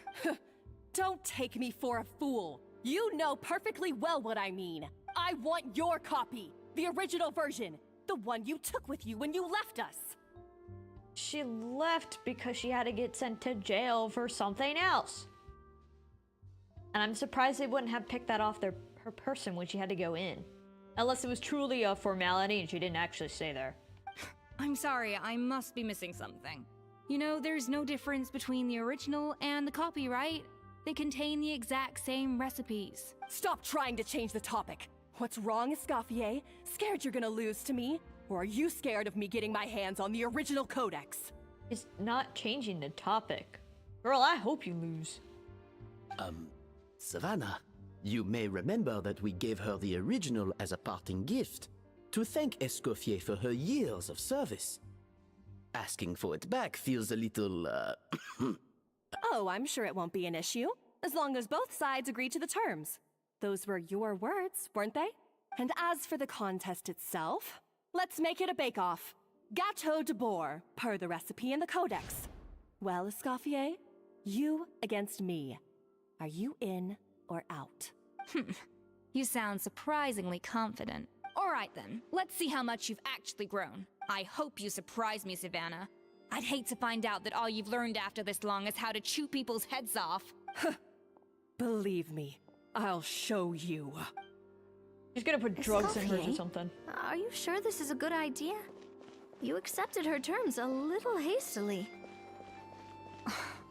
Don't take me for a fool. You know perfectly well what I mean. I want your copy. The original version. The one you took with you when you left us. She left because she had to get sent to jail for something else. And I'm surprised they wouldn't have picked that off her person when she had to go in. Unless it was truly a formality and she didn't actually stay there. I'm sorry, I must be missing something. You know, there's no difference between the original and the copyright. They contain the exact same recipes. Stop trying to change the topic. What's wrong, ESCOFFIER? Scared you're gonna lose to me? Or are you scared of me getting my hands on the original codex? It's not changing the topic. Girl, I hope you lose. Savannah, you may remember that we gave her the original as a parting gift to thank Escoffier for her years of service. Asking for it back feels a little, Oh, I'm sure it won't be an issue, as long as both sides agree to the terms. Those were your words, weren't they? And as for the contest itself, let's make it a bake-off. Gâteau de Bourg, per the recipe in the codex. Well, Escoffier, you against me. Are you in or out? You sound surprisingly confident. Alright then, let's see how much you've actually grown. I hope you surprise me, Savannah. I'd hate to find out that all you've learned after this long is how to chew people's heads off. Believe me, I'll show you. She's gonna put drugs in hers or something. Are you sure this is a good idea? You accepted her terms a little hastily.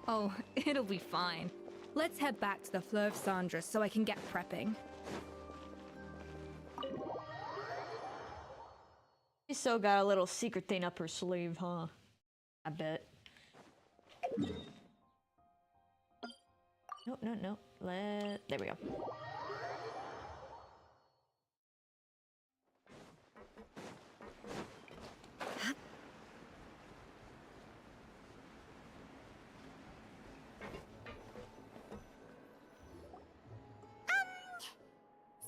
Oh, it'll be fine. Let's head back to the Fleuve Cendre so I can get prepping. She still got a little secret thing up her sleeve, huh? I bet. No, no, no. There we go.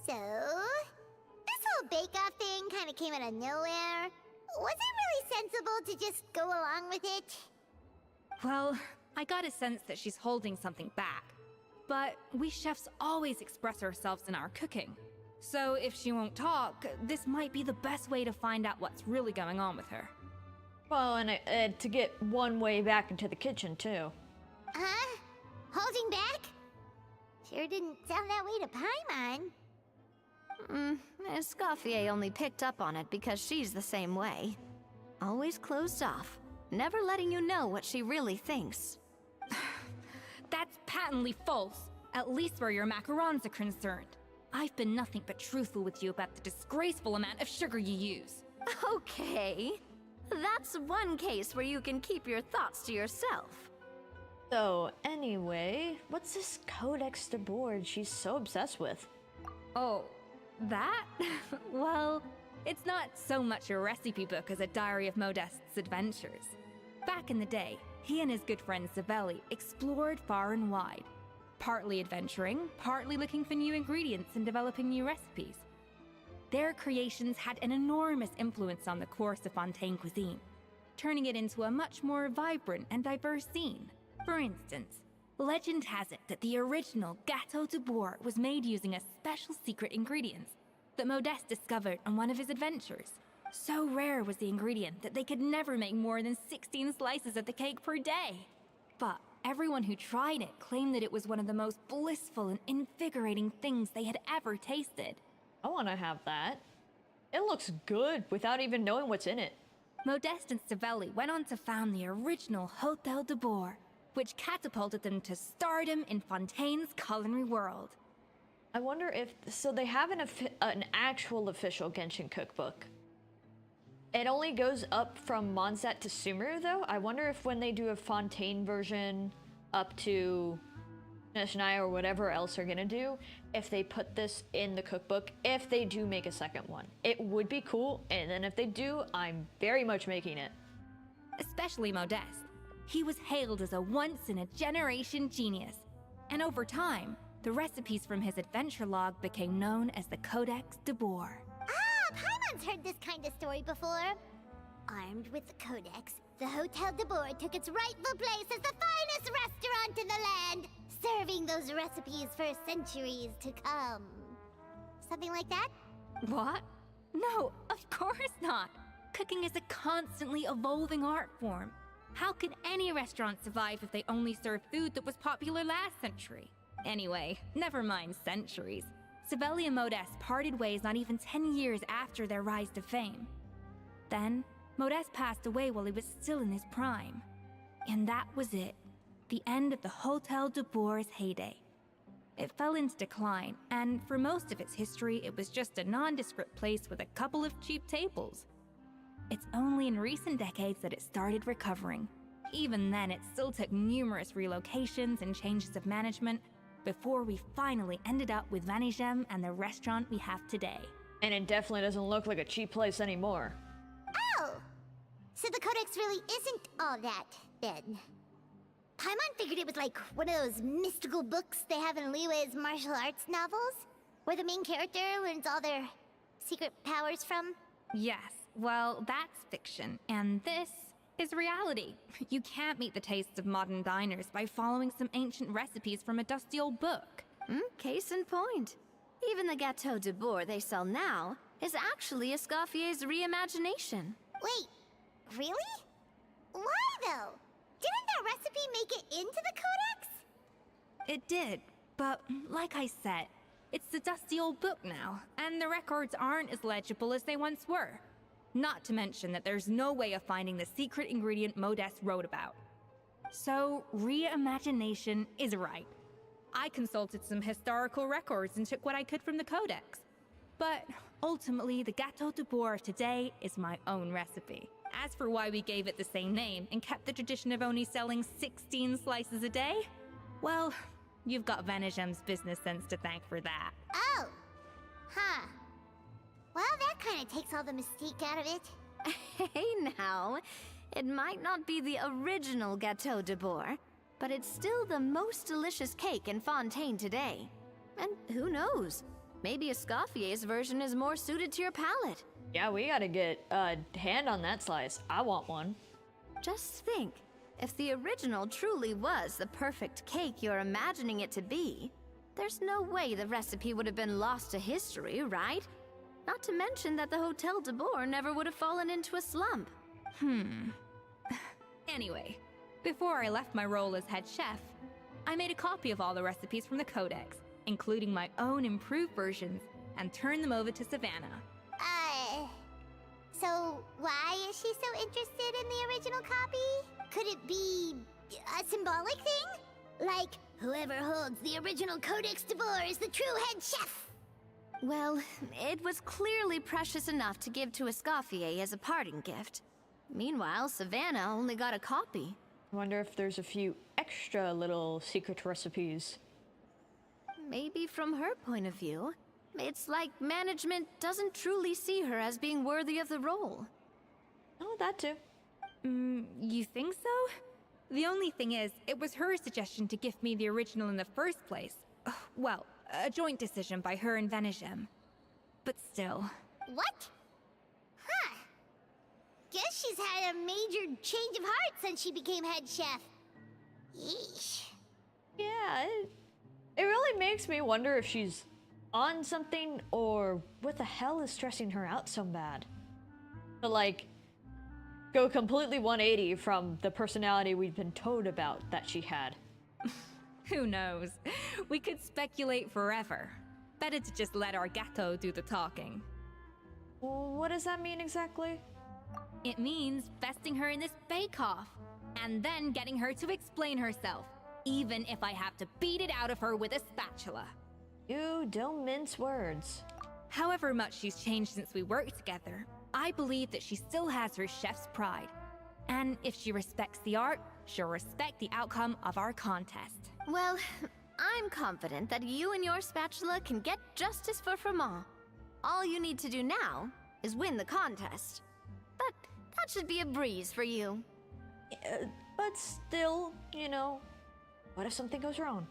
So, this whole bake-off thing kind of came out of nowhere. Was it really sensible to just go along with it? Well, I got a sense that she's holding something back. But we chefs always express ourselves in our cooking. So if she won't talk, this might be the best way to find out what's really going on with her. Well, and to get one way back into the kitchen, too. Huh? Holding back? Sure didn't sound that way to Paimon. Escoffier only picked up on it because she's the same way. Always closed off, never letting you know what she really thinks. That's patently false, at least where your macarons are concerned. I've been nothing but truthful with you about the disgraceful amount of sugar you use. Okay. That's one case where you can keep your thoughts to yourself. So, anyway, what's this Codex de Bourg she's so obsessed with? Oh, that? Well, it's not so much a recipe book as a diary of Modeste's adventures. Back in the day, he and his good friend Savelli explored far and wide, partly adventuring, partly looking for new ingredients and developing new recipes. Their creations had an enormous influence on the course of Fontaine cuisine, turning it into a much more vibrant and diverse scene. For instance, legend has it that the original Gâteau de Bourg was made using a special secret ingredient that Modeste discovered on one of his adventures. So rare was the ingredient that they could never make more than 16 slices of the cake per day. But everyone who tried it claimed that it was one of the most blissful and invigorating things they had ever tasted. I want to have that. It looks good without even knowing what's in it. Modeste and Savelli went on to found the original Hotel de Bourg, which catapulted them to stardom in Fontaine's culinary world. I wonder if... So they have an actual official Genshin cookbook. It only goes up from Mondstadt to Sumeru, though. I wonder if when they do a Fontaine version up to Neshania or whatever else they're gonna do, if they put this in the cookbook, if they do make a second one. It would be cool, and then if they do, I'm very much making it. Especially Modeste. He was hailed as a once-in-a-generation genius, and over time, the recipes from his adventure log became known as the Codex de Bourg. Ah, Paimon's heard this kind of story before. Armed with the Codex, the Hotel de Bourg took its rightful place as the finest restaurant in the land, serving those recipes for centuries to come. Something like that? What? No, of course not. Cooking is a constantly evolving art form. How could any restaurant survive if they only served food that was popular last century? Anyway, never mind centuries. Savelli and Modeste parted ways not even 10 years after their rise to fame. Then, Modeste passed away while he was still in his prime. And that was it. the end of the Hotel de Boer's heyday. It fell into decline, and for most of its history, it was just a nondescript place with a couple of cheap tables. It's only in recent decades that it started recovering. Even then, it still took numerous relocations and changes of management before we finally ended up with vgen and the restaurant we have today. And it definitely doesn't look like a cheap place anymore. Oh! So the Codex really isn't all that, then. Paimon figured it was like one of those mystical books they have in Liyue's martial arts novels, where the main character learns all their secret powers from. Yes, well, that's fiction, and this is reality. You can't meet the tastes of modern diners by following some ancient recipes from a dusty old book. Case in point. Even the Gâteau de Boer they sell now is actually ESCOFFIER's reimagination. Wait, really? Why, though? Didn't that recipe make it into the Codex? It did, but like I said, it's the dusty old book now, and the records aren't as legible as they once were. Not to mention that there's no way of finding the secret ingredient Modest wrote about. So, reimagination is right. I consulted some historical records and took what I could from the Codex. But ultimately, the Gâteau de Boer of today is my own recipe. As for why we gave it the same name and kept the tradition of only selling 16 slices a day, well, you've got vgen's business sense to thank for that. Oh! Huh. Well, that kind of takes all the mystique out of it. Hey now, it might not be the original Gâteau de Boer, but it's still the most delicious cake in Fontaine today. And who knows? Maybe ESCOFFIER's version is more suited to your palate. Yeah, we gotta get a hand on that slice. I want one. Just think, if the original truly was the perfect cake you're imagining it to be, there's no way the recipe would have been lost to history, right? Not to mention that the Hotel de Boer never would have fallen into a slump. Anyway, before I left my role as head chef, I made a copy of all the recipes from the Codex, including my own improved versions, and turned them over to Savannah. So why is she so interested in the original copy? Could it be a symbolic thing? Like, whoever holds the original Codex de Boer is the true head chef? Well, it was clearly precious enough to give to ESCOFFIER as a parting gift. Meanwhile, Savannah only got a copy. I wonder if there's a few extra little secret recipes. Maybe from her point of view, it's like management doesn't truly see her as being worthy of the role. Oh, that too. You think so? The only thing is, it was her suggestion to give me the original in the first place. Well, a joint decision by her and vgen. But still. What? Huh. Guess she's had a major change of heart since she became head chef. Yeesh. Yeah, it really makes me wonder if she's on something or what the hell is stressing her out so bad. To like, go completely 180 from the personality we've been told about that she had. Who knows? We could speculate forever. Better to just let our Gâteau do the talking. What does that mean exactly? It means besting her in this bake-off, and then getting her to explain herself, even if I have to beat it out of her with a spatula. You don't mince words. However much she's changed since we worked together, I believe that she still has her chef's pride. And if she respects the art, she'll respect the outcome of our contest. Well, I'm confident that you and your spatula can get justice for Froment. All you need to do now is win the contest. But that should be a breeze for you. But still, you know, what if something goes wrong?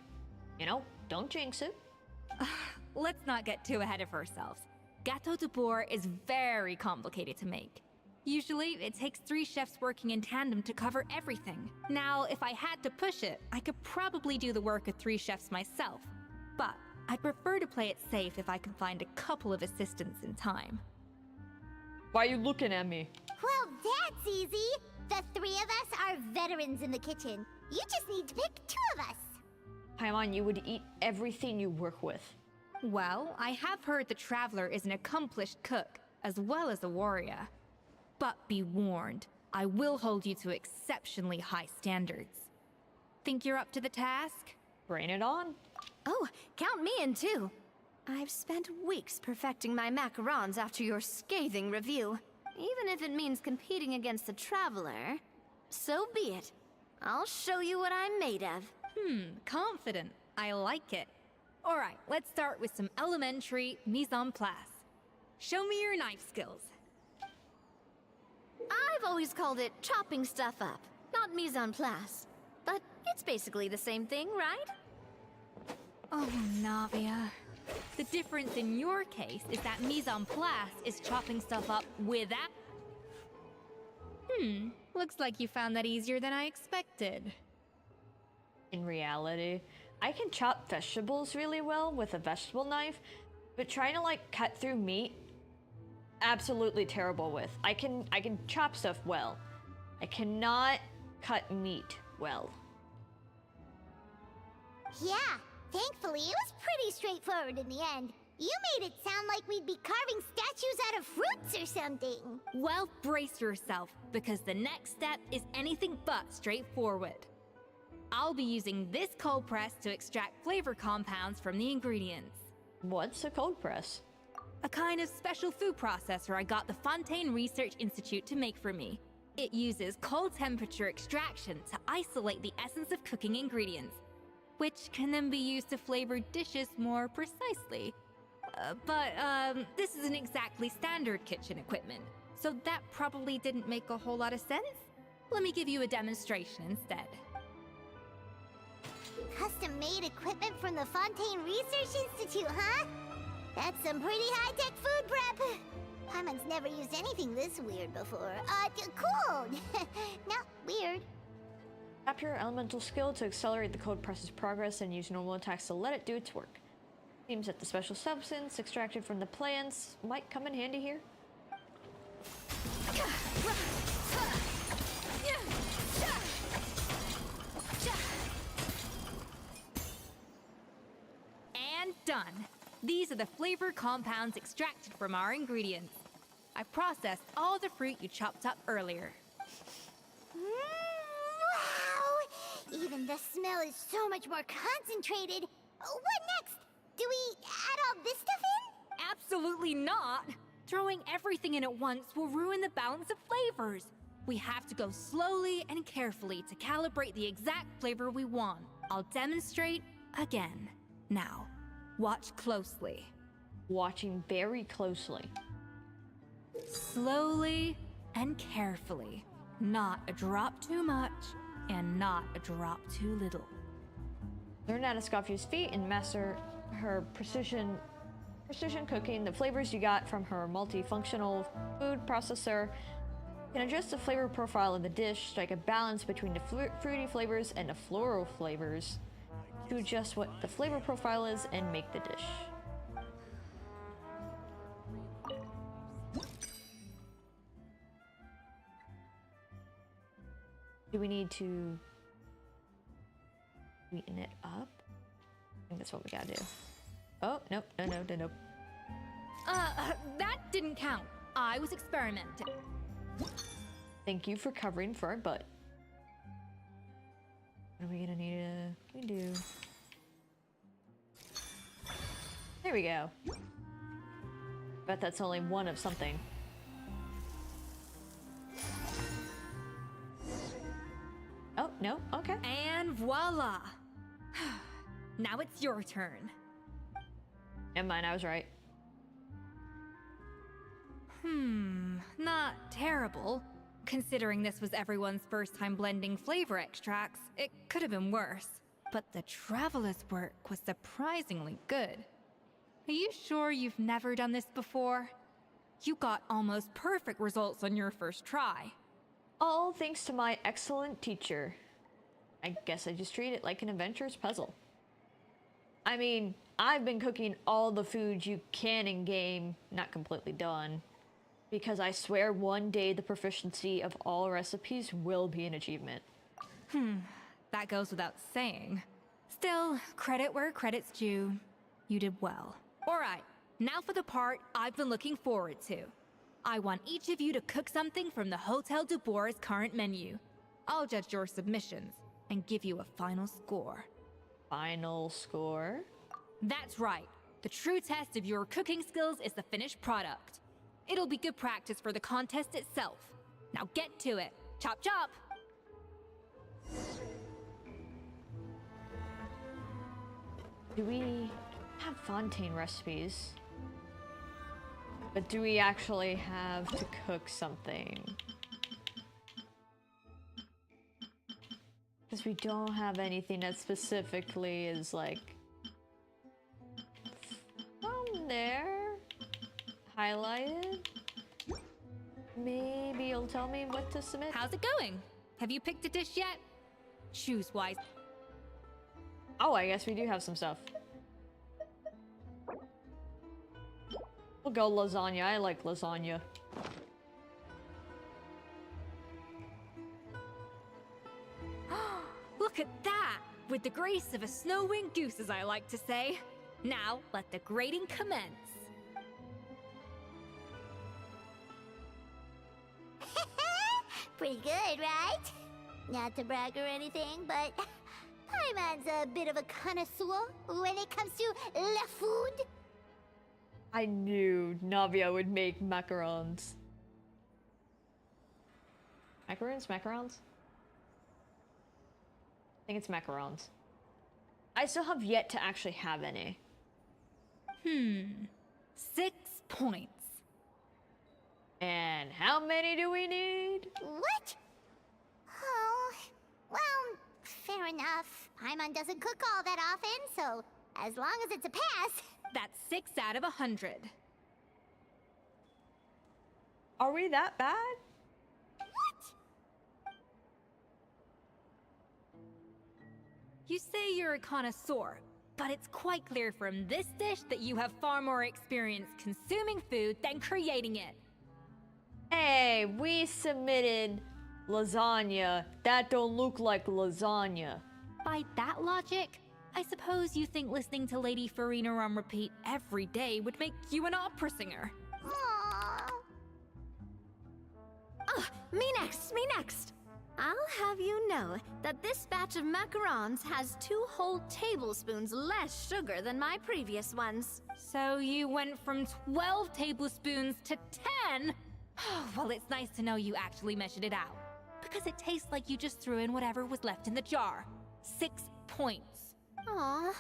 You know, don't jinx it. Let's not get too ahead of ourselves. Gâteau de Boer is very complicated to make. Usually, it takes 3 chefs working in tandem to cover everything. Now, if I had to push it, I could probably do the work of 3 chefs myself. But I'd prefer to play it safe if I can find a couple of assistants in time. Why are you looking at me? Well, that's easy. The 3 of us are veterans in the kitchen. You just need to pick 2 of us. Paimon, you would eat everything you work with. Well, I have heard the Traveler is an accomplished cook, as well as a warrior. But be warned, I will hold you to exceptionally high standards. Think you're up to the task? Bring it on. Oh, count me in too. I've spent weeks perfecting my macarons after your scathing review. Even if it means competing against the Traveler, so be it. I'll show you what I'm made of. Confident. I like it. Alright, let's start with some elementary mise en place. Show me your knife skills. I've always called it chopping stuff up, not mise en place. But it's basically the same thing, right? Oh, Navia. The difference in your case is that mise en place is chopping stuff up without... Looks like you found that easier than I expected. In reality, I can chop vegetables really well with a vegetable knife, but trying to like cut through meat, absolutely terrible with. I can chop stuff well. I cannot cut meat well. Yeah, thankfully it was pretty straightforward in the end. You made it sound like we'd be carving statues out of fruits or something. Well, brace yourself, because the next step is anything but straightforward. I'll be using this cold press to extract flavor compounds from the ingredients. What's a cold press? A kind of special food processor I got the Fontaine Research Institute to make for me. It uses cold temperature extraction to isolate the essence of cooking ingredients, which can then be used to flavor dishes more precisely. But this isn't exactly standard kitchen equipment, so that probably didn't make a whole lot of sense. Let me give you a demonstration instead. Custom-made equipment from the Fontaine Research Institute, huh? That's some pretty high-tech food prep. Paimon's never used anything this weird before. Cool. Not weird. Tap your elemental skill to accelerate the cold press's progress and use normal attacks to let it do its work. Seems that the special substance extracted from the plants might come in handy here. And done. These are the flavor compounds extracted from our ingredients. I processed all the fruit you chopped up earlier. Wow! Even the smell is so much more concentrated. What next? Do we add all this stuff in? Absolutely not! Throwing everything in at once will ruin the balance of flavors. We have to go slowly and carefully to calibrate the exact flavor we want. I'll demonstrate again. Now, watch closely. Watching very closely. Slowly and carefully. Not a drop too much, and not a drop too little. Learn at ESCOFFIER's feet and master her precision cooking. The flavors you got from her multifunctional food processor can adjust the flavor profile of the dish, strike a balance between the fruity flavors and the floral flavors to adjust what the flavor profile is and make the dish. Do we need to sweeten it up? I think that's what we gotta do. Oh, nope, no. That didn't count. I was experimenting. Thank you for covering for our butt. What are we gonna need to do? There we go. Bet that's only one of something. Oh, no, okay. And voila! Now it's your turn. Never mind, I was right. Not terrible. Considering this was everyone's first time blending flavor extracts, it could have been worse. But the Traveler's work was surprisingly good. Are you sure you've never done this before? You got almost perfect results on your first try. All thanks to my excellent teacher. I guess I just treat it like an adventurous puzzle. I mean, I've been cooking all the foods you can in game, not completely done, because I swear one day the proficiency of all recipes will be an achievement. That goes without saying. Still, credit where credit's due. You did well. Alright, now for the part I've been looking forward to. I want each of you to cook something from the Hotel du Bois' current menu. I'll judge your submissions. and give you a final score. Final score? That's right. The true test of your cooking skills is the finished product. It'll be good practice for the contest itself. Now get to it. Chop chop! Do we have Fontaine recipes? But do we actually have to cook something? Because we don't have anything that specifically is like from there, highlighted. Maybe you'll tell me what to submit. How's it going? Have you picked a dish yet? Choose wise. Oh, I guess we do have some stuff. We'll go lasagna. I like lasagna. Look at that! With the grace of a snow-winged goose, as I like to say. Now, let the grating commence. Pretty good, right? Not to brag or anything, but Paimon's a bit of a connoisseur when it comes to la food. I knew Navia would make macarons. Macarons? Macarons? I think it's macarons. I still have yet to actually have any. 6 points. And how many do we need? What? Oh, well, fair enough. Paimon doesn't cook all that often, so as long as it's a pass. That's 6 out of 100. Are we that bad? You say you're a connoisseur, but it's quite clear from this dish that you have far more experience consuming food than creating it. Hey, we submitted lasagna. That don't look like lasagna. By that logic, I suppose you think listening to Lady Farina on repeat every day would make you an opera singer. Me next, me next! I'll have you know that this batch of macarons has 2 whole tablespoons less sugar than my previous ones. So you went from 12 tablespoons to 10? Well, it's nice to know you actually measured it out. Because it tastes like you just threw in whatever was left in the jar. 6 points. Aww.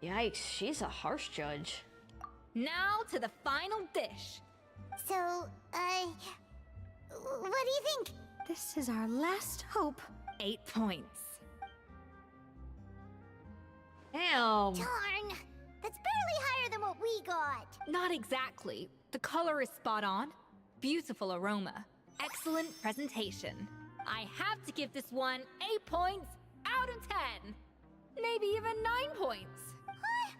Yikes, she's a harsh judge. Now to the final dish. So, what do you think? This is our last hope. 8 points. Damn. Darn! That's barely higher than what we got. Not exactly. The color is spot on. Beautiful aroma. Excellent presentation. I have to give this one 8 points out of 10. Maybe even 9 points. Huh?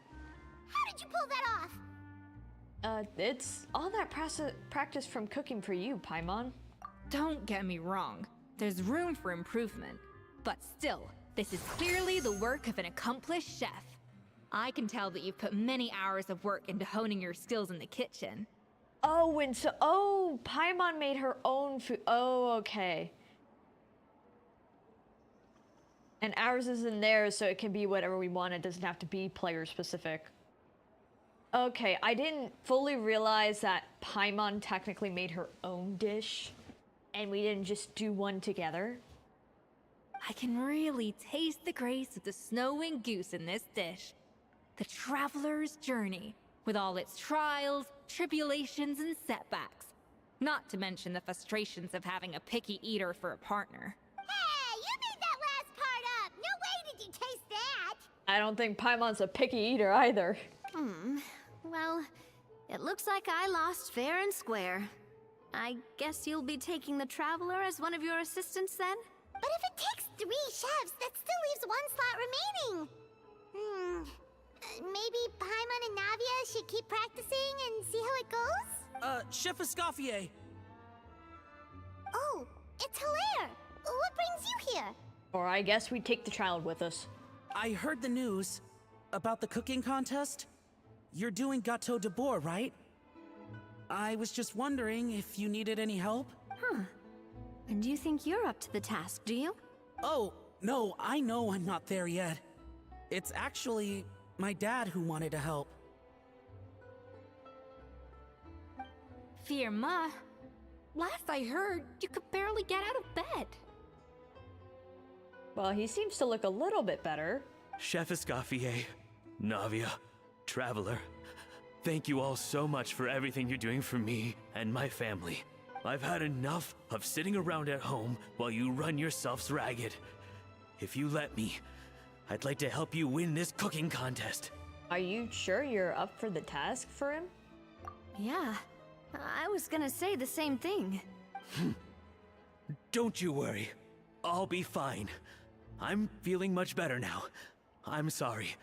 How did you pull that off? It's all that practice from cooking for you, Paimon. Don't get me wrong. There's room for improvement. But still, this is clearly the work of an accomplished chef. I can tell that you've put many hours of work into honing your skills in the kitchen. Oh, and so, oh, Paimon made her own food. Oh, okay. And ours is in there, so it can be whatever we want. It doesn't have to be player specific. Okay, I didn't fully realize that Paimon technically made her own dish, and we didn't just do one together. I can really taste the grace of the snow-winged goose in this dish. The traveler's journey, with all its trials, tribulations, and setbacks. Not to mention the frustrations of having a picky eater for a partner. Hey, you made that last part up! No way did you taste that! I don't think Paimon's a picky eater either. Well, it looks like I lost fair and square. I guess you'll be taking the Traveler as one of your assistants then? But if it takes 3 chefs, that still leaves 1 slot remaining. Maybe Paimon and Navia should keep practicing and see how it goes? Chef ESCOFFIER. Oh, it's Hilaire! What brings you here? Or I guess we take the child with us. I heard the news about the cooking contest. You're doing Gâteau de Bourg, right? I was just wondering if you needed any help? And you think you're up to the task, do you? Oh, no, I know I'm not there yet. It's actually my dad who wanted to help. Firma, last I heard, you could barely get out of bed. Well, he seems to look a little bit better. Chef ESCOFFIER, Navia, Traveler, thank you all so much for everything you're doing for me and my family. I've had enough of sitting around at home while you run yourselves ragged. If you let me, I'd like to help you win this cooking contest. Are you sure you're up for the task for him? Yeah, I was gonna say the same thing. Don't you worry. I'll be fine. I'm feeling much better now. I'm sorry.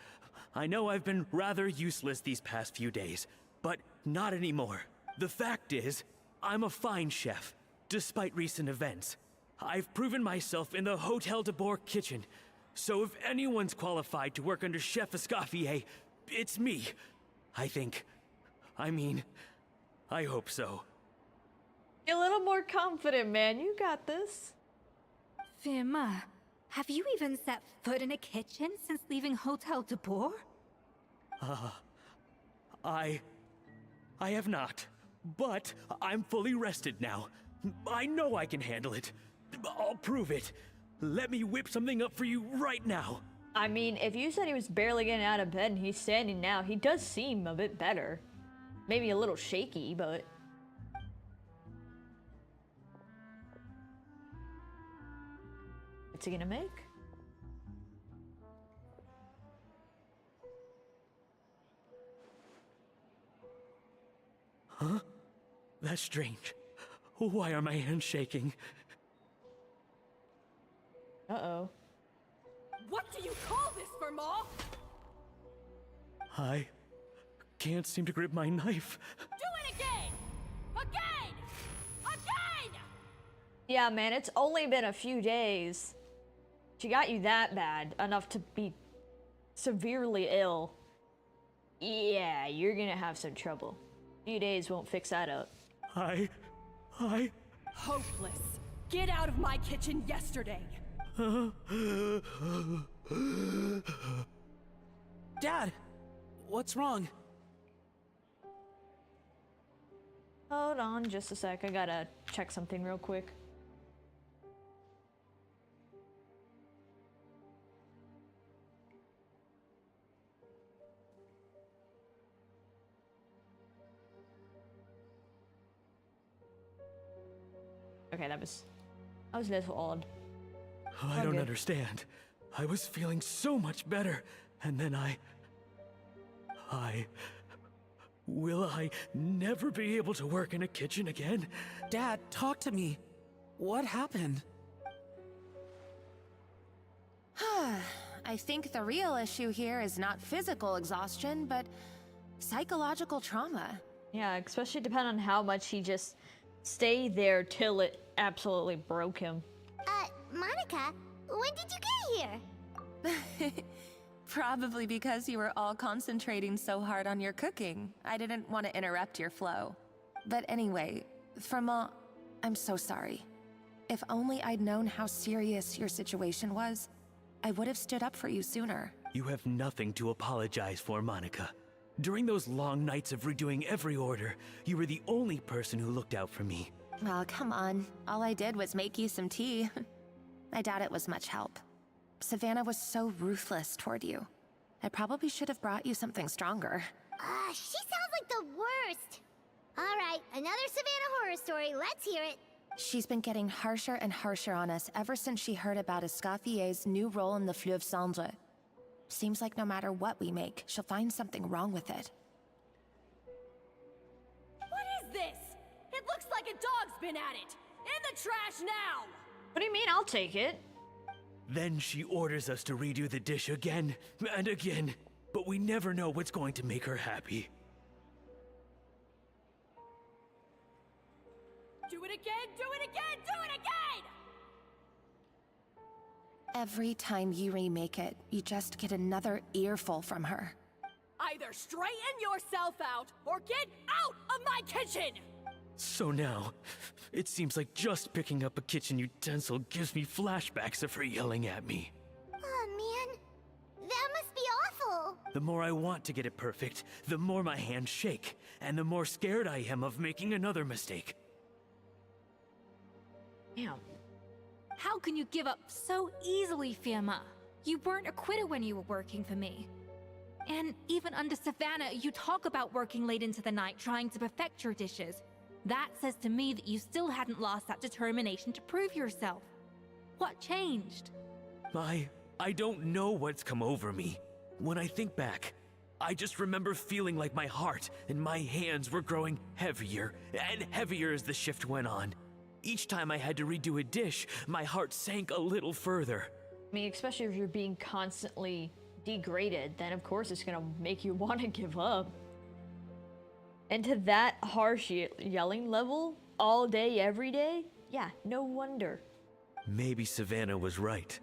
I know I've been rather useless these past few days, but not anymore. The fact is, I'm a fine chef, despite recent events. I've proven myself in the Hotel de Bourg kitchen, so if anyone's qualified to work under Chef ESCOFFIER, it's me. I think. I hope so. Be a little more confident, man. You got this. Firma, have you even set foot in a kitchen since leaving Hotel de Bourg? I have not, but I'm fully rested now. I know I can handle it. I'll prove it. Let me whip something up for you right now. I mean, if you said he was barely getting out of bed and he's standing now, he does seem a bit better. Maybe a little shaky, but... What's he gonna make? Huh? That's strange. Why are my hands shaking? Uh-oh. What do you call this, Firma? I can't seem to grip my knife. Do it again! Again! Again! Yeah, man, it's only been a few days. She got you that bad, enough to be severely ill. Yeah, you're gonna have some trouble. A few days won't fix that up. Hopeless. Get out of my kitchen yesterday. Dad, what's wrong? Hold on just a sec. I gotta check something real quick. Okay, that was a little odd. I don't understand. I was feeling so much better, and then will I never be able to work in a kitchen again? Dad, talk to me. What happened? I think the real issue here is not physical exhaustion, but psychological trauma. Yeah, especially depending on how much he just stayed there till it absolutely broke him. Monica, when did you get here? Probably because you were all concentrating so hard on your cooking. I didn't want to interrupt your flow. But anyway, Firma, I'm so sorry. If only I'd known how serious your situation was, I would have stood up for you sooner. You have nothing to apologize for, Monica. During those long nights of redoing every order, you were the only person who looked out for me. Oh, come on. All I did was make you some tea. I doubt it was much help. Savannah was so ruthless toward you. I probably should have brought you something stronger. She sounds like the worst. All right, another Savannah horror story. Let's hear it. She's been getting harsher and harsher on us ever since she heard about ESCOFFIER's new role in the Fleuve Cendre. Seems like no matter what we make, she'll find something wrong with it. What is this? It looks like a dog's been at it. In the trash now! What do you mean, I'll take it? Then she orders us to redo the dish again and again, but we never know what's going to make her happy. Do it again, do it again, do it again! Every time you remake it, you just get another earful from her. Either straighten yourself out or get out of my kitchen! So now, it seems like just picking up a kitchen utensil gives me flashbacks of her yelling at me. Oh man, that must be awful. The more I want to get it perfect, the more my hands shake, and the more scared I am of making another mistake. Damn. How can you give up so easily, Firma? You weren't a quitter when you were working for me. And even under Savannah, you talk about working late into the night trying to perfect your dishes. That says to me that you still hadn't lost that determination to prove yourself. What changed? I don't know what's come over me. When I think back, I just remember feeling like my heart and my hands were growing heavier and heavier as the shift went on. Each time I had to redo a dish, my heart sank a little further. I mean, especially if you're being constantly degraded, then of course it's gonna make you want to give up. And to that harsh yelling level, all day, every day? Yeah, no wonder. Maybe Savannah was right.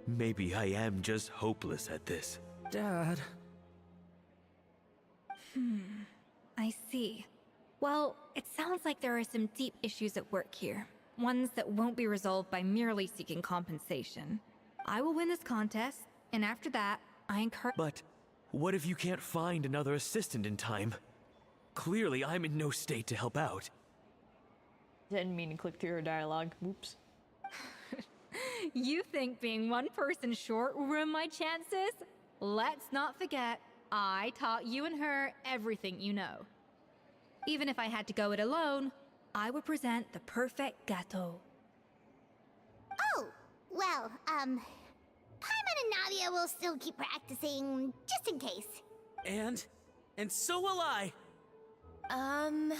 Maybe I am just hopeless at this. Dad. I see. Well, it sounds like there are some deep issues at work here. Ones that won't be resolved by merely seeking compensation. I will win this contest, and after that, I encourage— But what if you can't find another assistant in time? Clearly, I'm in no state to help out. Didn't mean to click through her dialogue. Oops. You think being one person short will ruin my chances? Let's not forget, I taught you and her everything you know. Even if I had to go it alone, I would present the perfect gâteau. Oh, well, Paimon and Nadia will still keep practicing, just in case. And so will I. Yeah!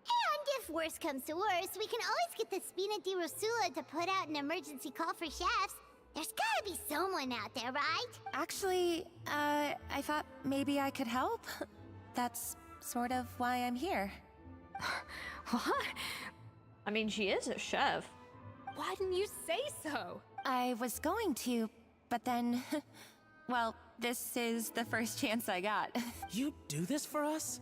And if worse comes to worse, we can always get the Spina di Rosula to put out an emergency call for chefs. There's gotta be someone out there, right? Actually, I thought maybe I could help. That's sort of why I'm here. What? I mean, she is a chef. Why didn't you say so? I was going to, but then... well, this is the first chance I got. You do this for us?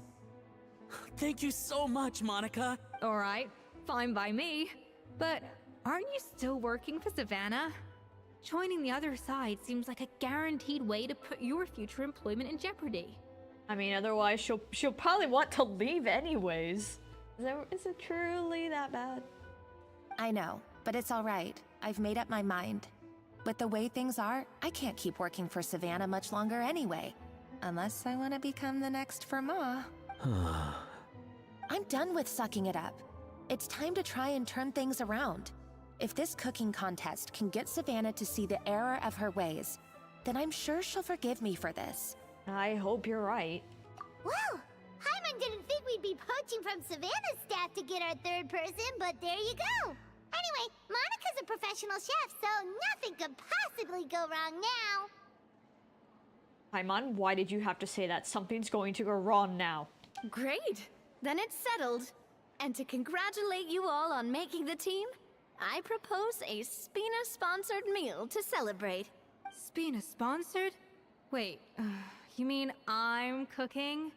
Thank you so much, Monica. Alright, fine by me. But aren't you still working for Savannah? Joining the other side seems like a guaranteed way to put your future employment in jeopardy. I mean, otherwise she'll probably want to leave anyways. Is it truly that bad? I know, but it's alright. I've made up my mind. With the way things are, I can't keep working for Savannah much longer anyway. Unless I want to become the next Firma. I'm done with sucking it up. It's time to try and turn things around. If this cooking contest can get Savannah to see the error of her ways, then I'm sure she'll forgive me for this. I hope you're right. Well, Paimon didn't think we'd be poaching from Savannah's staff to get our third person, but there you go. Anyway, Monica's a professional chef, so nothing could possibly go wrong now. Paimon, why did you have to say that? Something's going to go wrong now. Great! Then it's settled. And to congratulate you all on making the team, I propose a Spina-sponsored meal to celebrate. Spina-sponsored? Wait, you mean I'm cooking?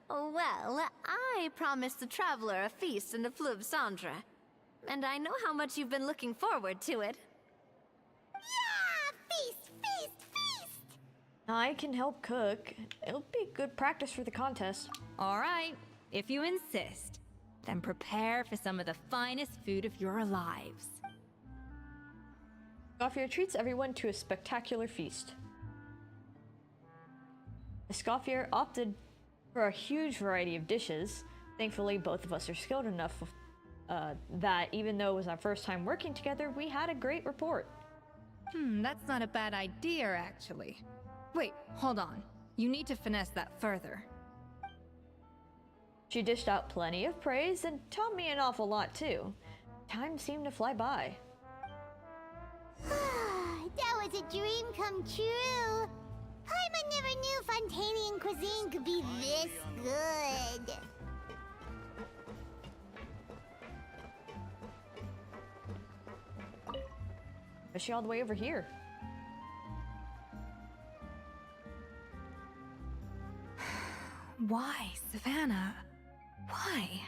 Well, I promised the traveler a feast in the Fleuve Cendre. And I know how much you've been looking forward to it. Yeah! Feast, feast, feast! I can help cook. It'll be good practice for the contest. Alright, if you insist. Then prepare for some of the finest food of your lives. ESCOFFIER treats everyone to a spectacular feast. ESCOFFIER opted for a huge variety of dishes. Thankfully, both of us are skilled enough that even though it was our first time working together, we had a great rapport. That's not a bad idea, actually. Wait, hold on. You need to finesse that further. She dished out plenty of praise and taught me an awful lot too. Time seemed to fly by. That was a dream come true. Paimon never knew Fontanian cuisine could be this good. Is she all the way over here? Why, Savannah? Why?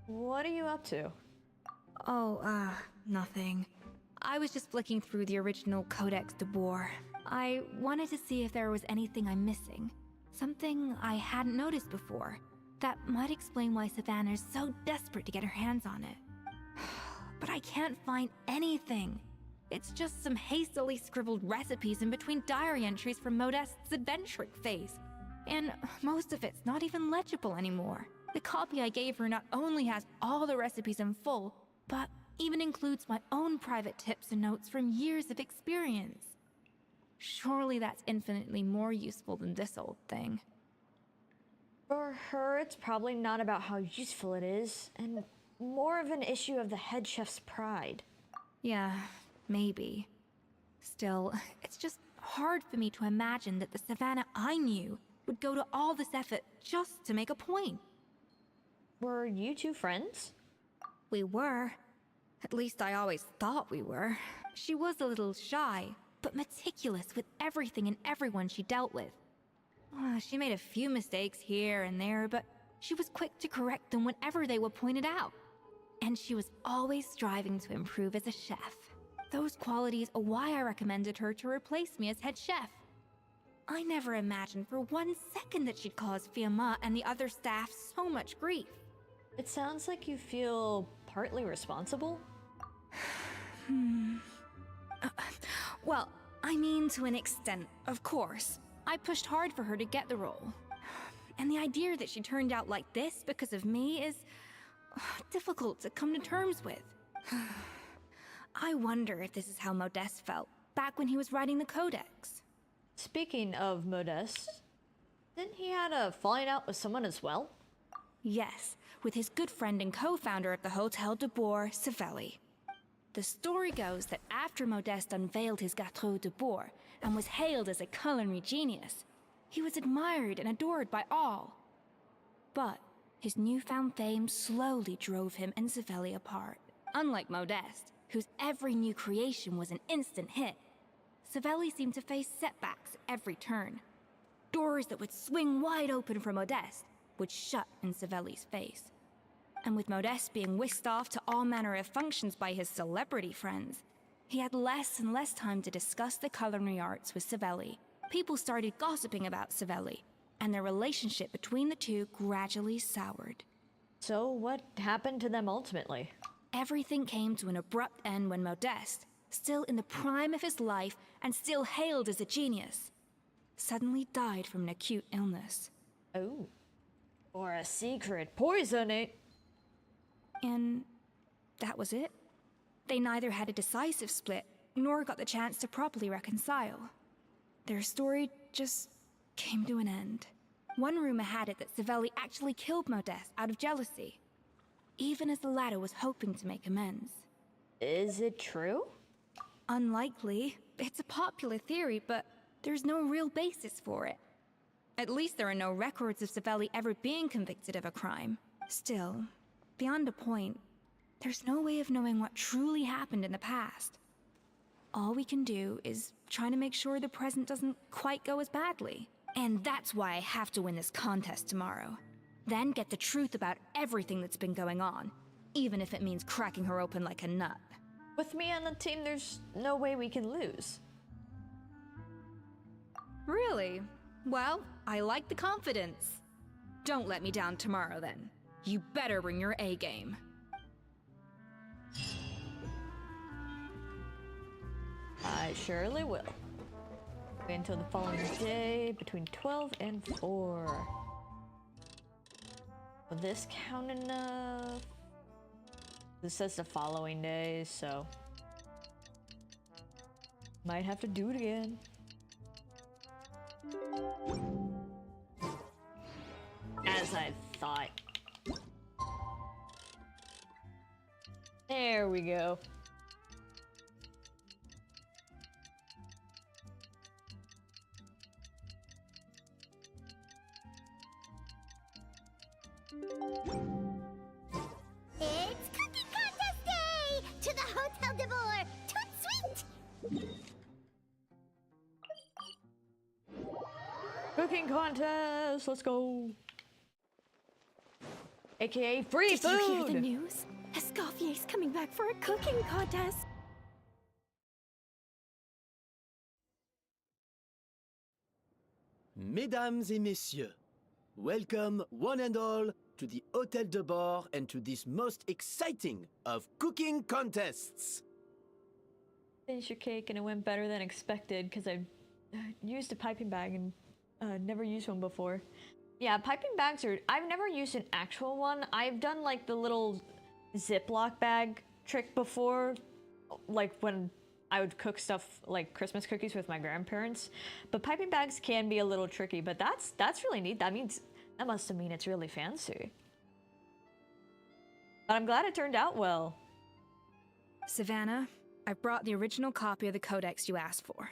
What are you up to? Oh, nothing. I was just flicking through the original Codex de Boer. I wanted to see if there was anything I'm missing. Something I hadn't noticed before. That might explain why Savannah's so desperate to get her hands on it. But I can't find anything. It's just some hastily scribbled recipes in between diary entries from Modest's adventuring phase. And most of it's not even legible anymore. The copy I gave her not only has all the recipes in full, but even includes my own private tips and notes from years of experience. Surely that's infinitely more useful than this old thing. For her, it's probably not about how useful it is, and more of an issue of the head chef's pride. Yeah, maybe. Still, it's just hard for me to imagine that the Savannah I knew would go to all this effort just to make a point. Were you two friends? We were. At least I always thought we were. She was a little shy, but meticulous with everything and everyone she dealt with. She made a few mistakes here and there, but she was quick to correct them whenever they were pointed out. And she was always striving to improve as a chef. Those qualities are why I recommended her to replace me as head chef. I never imagined for 1 second that she'd cause Fiamma and the other staff so much grief. It sounds like you feel partly responsible. Well, I mean to an extent, of course. I pushed hard for her to get the role. And the idea that she turned out like this because of me is difficult to come to terms with. I wonder if this is how Modeste felt back when he was writing the Codex. Speaking of Modeste, didn't he had a falling out with someone as well? Yes, with his good friend and co-founder of the Hotel de Boer, Savelli. The story goes that after Modeste unveiled his Gâteau de Boer and was hailed as a culinary genius, he was admired and adored by all. But his newfound fame slowly drove him and Savelli apart. Unlike Modeste, whose every new creation was an instant hit, Savelli seemed to face setbacks at every turn. Doors that would swing wide open for Modeste would shut in Savelli's face. And with Modeste being whisked off to all manner of functions by his celebrity friends, he had less and less time to discuss the culinary arts with Savelli. People started gossiping about Savelli, and their relationship between the two gradually soured. So what happened to them ultimately? Everything came to an abrupt end when Modeste, still in the prime of his life and still hailed as a genius, suddenly died from an acute illness. Oh. Or a secret poisoning. And that was it. They neither had a decisive split, nor got the chance to properly reconcile. Their story just came to an end. One rumor had it that Savelli actually killed Modeste out of jealousy, even as the latter was hoping to make amends. Is it true? Unlikely. It's a popular theory, but there's no real basis for it. At least there are no records of Savelli ever being convicted of a crime. Still, beyond a point, there's no way of knowing what truly happened in the past. All we can do is try to make sure the present doesn't quite go as badly. And that's why I have to win this contest tomorrow. Then get the truth about everything that's been going on, even if it means cracking her open like a nut. With me on the team, there's no way we can lose. Really? Well, I like the confidence. Don't let me down tomorrow, then. You better bring your A game. I surely will. Wait until the following day between 12 and 4. Will this count enough? This says the following day, so might have to do it again. As I thought. There we go. It's Cooking Contest Day! To the Hotel de Boer! Toot sweet! Cooking contest, let's go. AKA free Did food! you hear the news? Escoffier's coming back for a cooking contest. Mesdames et messieurs, welcome one and all to the Hôtel de Bord and to this most exciting of cooking contests. Finish your cake and it went better than expected because I used a piping bag and never used one before. Yeah, piping bags are... I've never used an actual one. I've done like the little Ziploc bag trick before, like when I would cook stuff like Christmas cookies with my grandparents. But piping bags can be a little tricky, but that's really neat. That must mean it's really fancy. But I'm glad it turned out well. Savannah, I brought the original copy of the codex you asked for.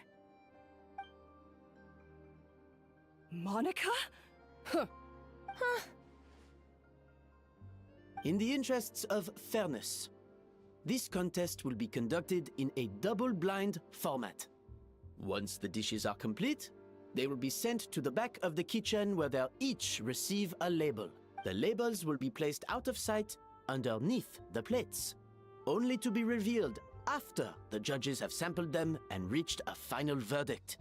Monica? Huh. In the interests of fairness, this contest will be conducted in a double-blind format. Once the dishes are complete, they will be sent to the back of the kitchen where they'll each receive a label. The labels will be placed out of sight underneath the plates, only to be revealed after the judges have sampled them and reached a final verdict.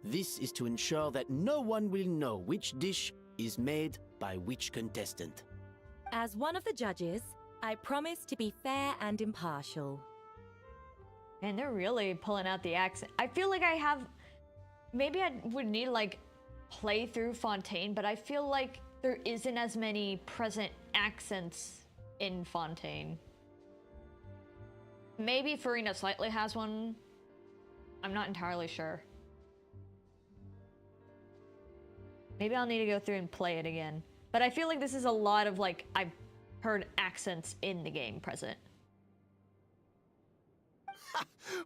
This is to ensure that no one will know which dish is made by which contestant. As one of the judges, I promise to be fair and impartial. And they're really pulling out the accent. I feel like I have... Maybe I would need like play through Fontaine, but I feel like there isn't as many present accents in Fontaine. Maybe Farina slightly has one. I'm not entirely sure. Maybe I'll need to go through and play it again. But I feel like this is a lot of like, I've heard accents in the game present.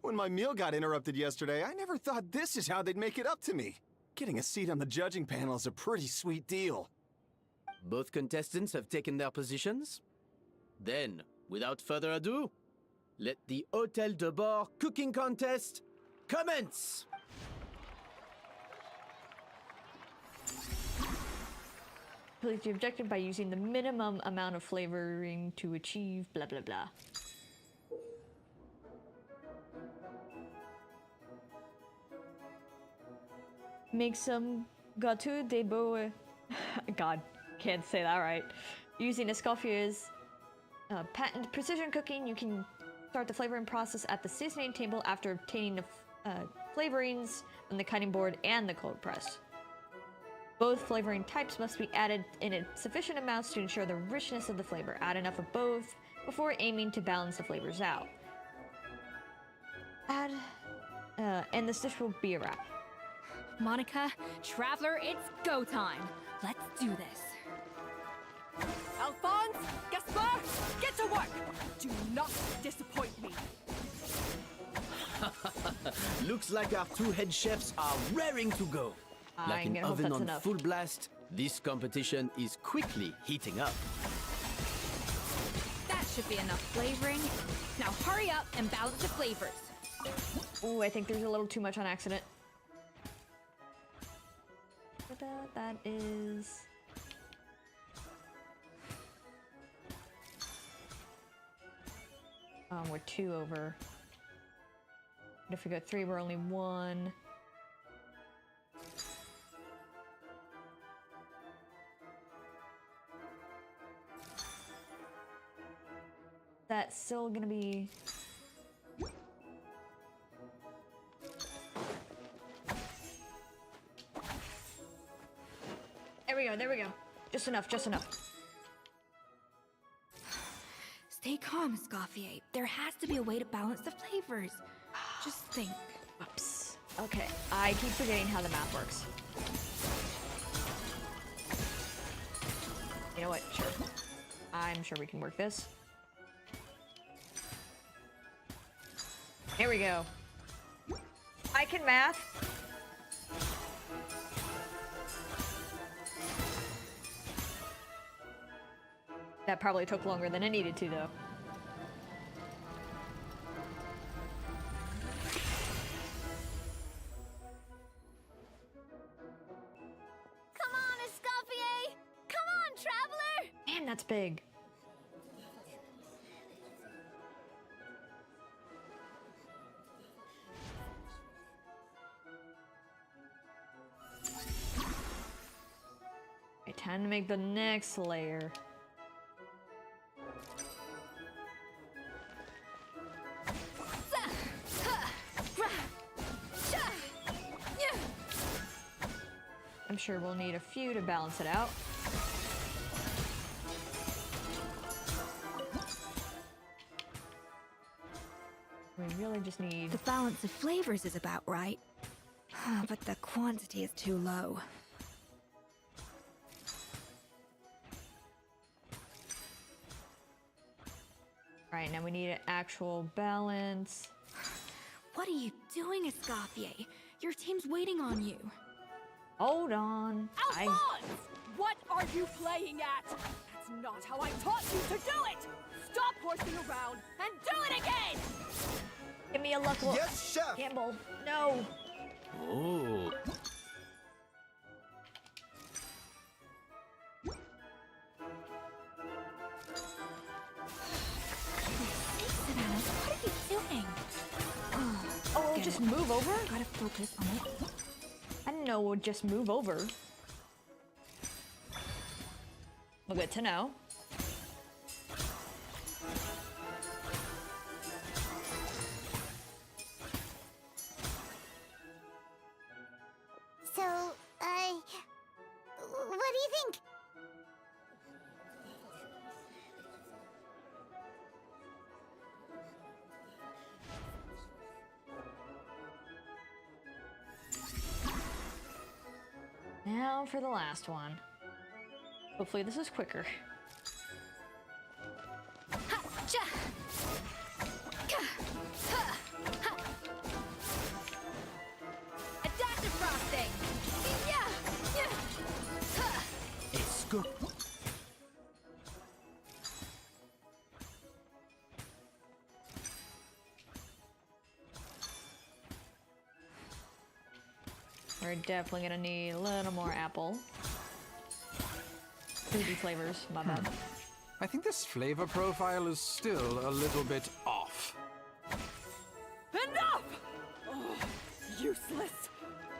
When my meal got interrupted yesterday, I never thought this is how they'd make it up to me. Getting a seat on the judging panel is a pretty sweet deal. Both contestants have taken their positions. Then, without further ado, let the Hôtel de Bord cooking contest commence! Complete the objective by using the minimum amount of flavoring to achieve blah blah blah. Make some gâteau de bois. God, can't say that right. Using ESCOFFIER's patent precision cooking, you can start the flavoring process at the seasoning table after obtaining the flavorings from the cutting board and the cold press. Both flavoring types must be added in sufficient amounts to ensure the richness of the flavor. Add enough of both before aiming to balance the flavors out. And this dish will be a wrap. Monica, Traveler, it's go time. Let's do this. Alphonse, Gaspar, get to work! Do not disappoint me. Looks like our two head chefs are raring to go. Like an oven on full blast, this competition is quickly heating up. That should be enough flavoring. Now hurry up and balance the flavors. Ooh, I think there's a little too much on accident. That is... we're 2 over. But if we go 3, we're only 1. That's still gonna be... There we go. Just enough, just enough. Stay calm, Escoffier. There has to be a way to balance the flavors. Just think. Whoops. Okay, I keep forgetting how the math works. You know what? Sure. I'm sure we can work this. Here we go. I can math. That probably took longer than it needed to, though. That's big. Okay, time to make the next layer. I'm sure we'll need a few to balance it out. We really just need... The balance of flavors is about right, but the quantity is too low. Alright, now we need an actual balance. What are you doing, ESCOFFIER? Your team's waiting on you. Hold on. Alphonse! What are you playing at? That's not how I taught you to do it! Stop horsing around and do it again! Give me a luck roll. Yes, chef! Campbell, no! Oh. What are you doing? Oh, just move over? Gotta focus on it. I didn't know it would just move over. Well, good to know. So, what do you think? Now for the last one. Hopefully this is quicker. A dash of frosting! It's good. We're definitely gonna need a little more apple. Fruity flavors, my bad. I think this flavor profile is still a little bit off. Enough! Oh, useless!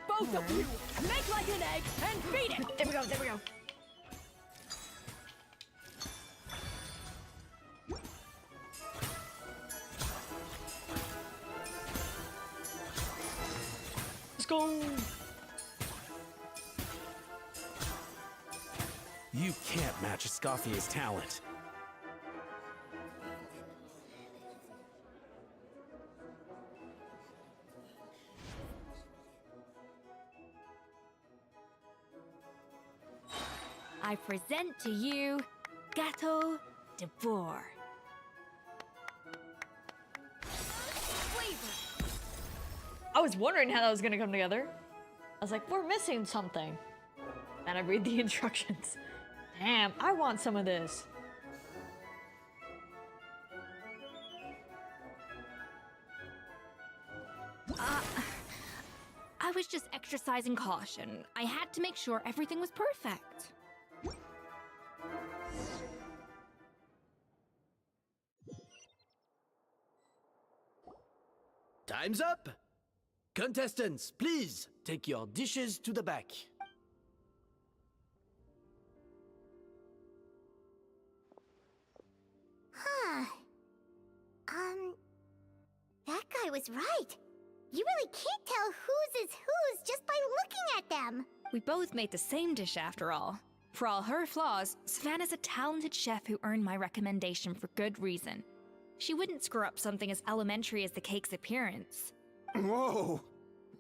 Both of you, make like an egg and feed it! There we go, there we go. Let's go! You can't match ESCOFFIER's talent. I present to you Gâteau de Bourg. I was wondering how that was gonna come together. I was like, we're missing something. And I read the instructions. Damn, I want some of this. I was just exercising caution. I had to make sure everything was perfect. Time's up! Contestants, please take your dishes to the back. Huh. That guy was right. You really can't tell whose is whose just by looking at them. We both made the same dish after all. For all her flaws, Savannah's a talented chef who earned my recommendation for good reason. She wouldn't screw up something as elementary as the cake's appearance. Whoa!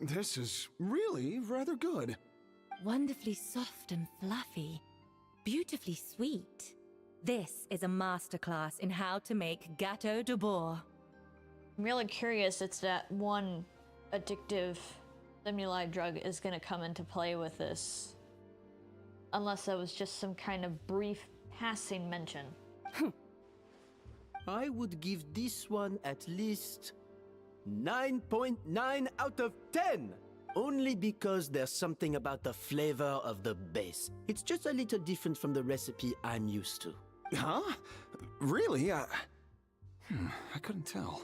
This is really rather good. Wonderfully soft and fluffy. Beautifully sweet. This is a masterclass in how to make Gâteau de Bourg. I'm really curious it's that one addictive stimuli drug is gonna come into play with this. Unless that was just some kind of brief passing mention. I would give this one at least 9.9 out of 10! Only because there's something about the flavor of the base. It's just a little different from the recipe I'm used to. Huh? Really? I couldn't tell.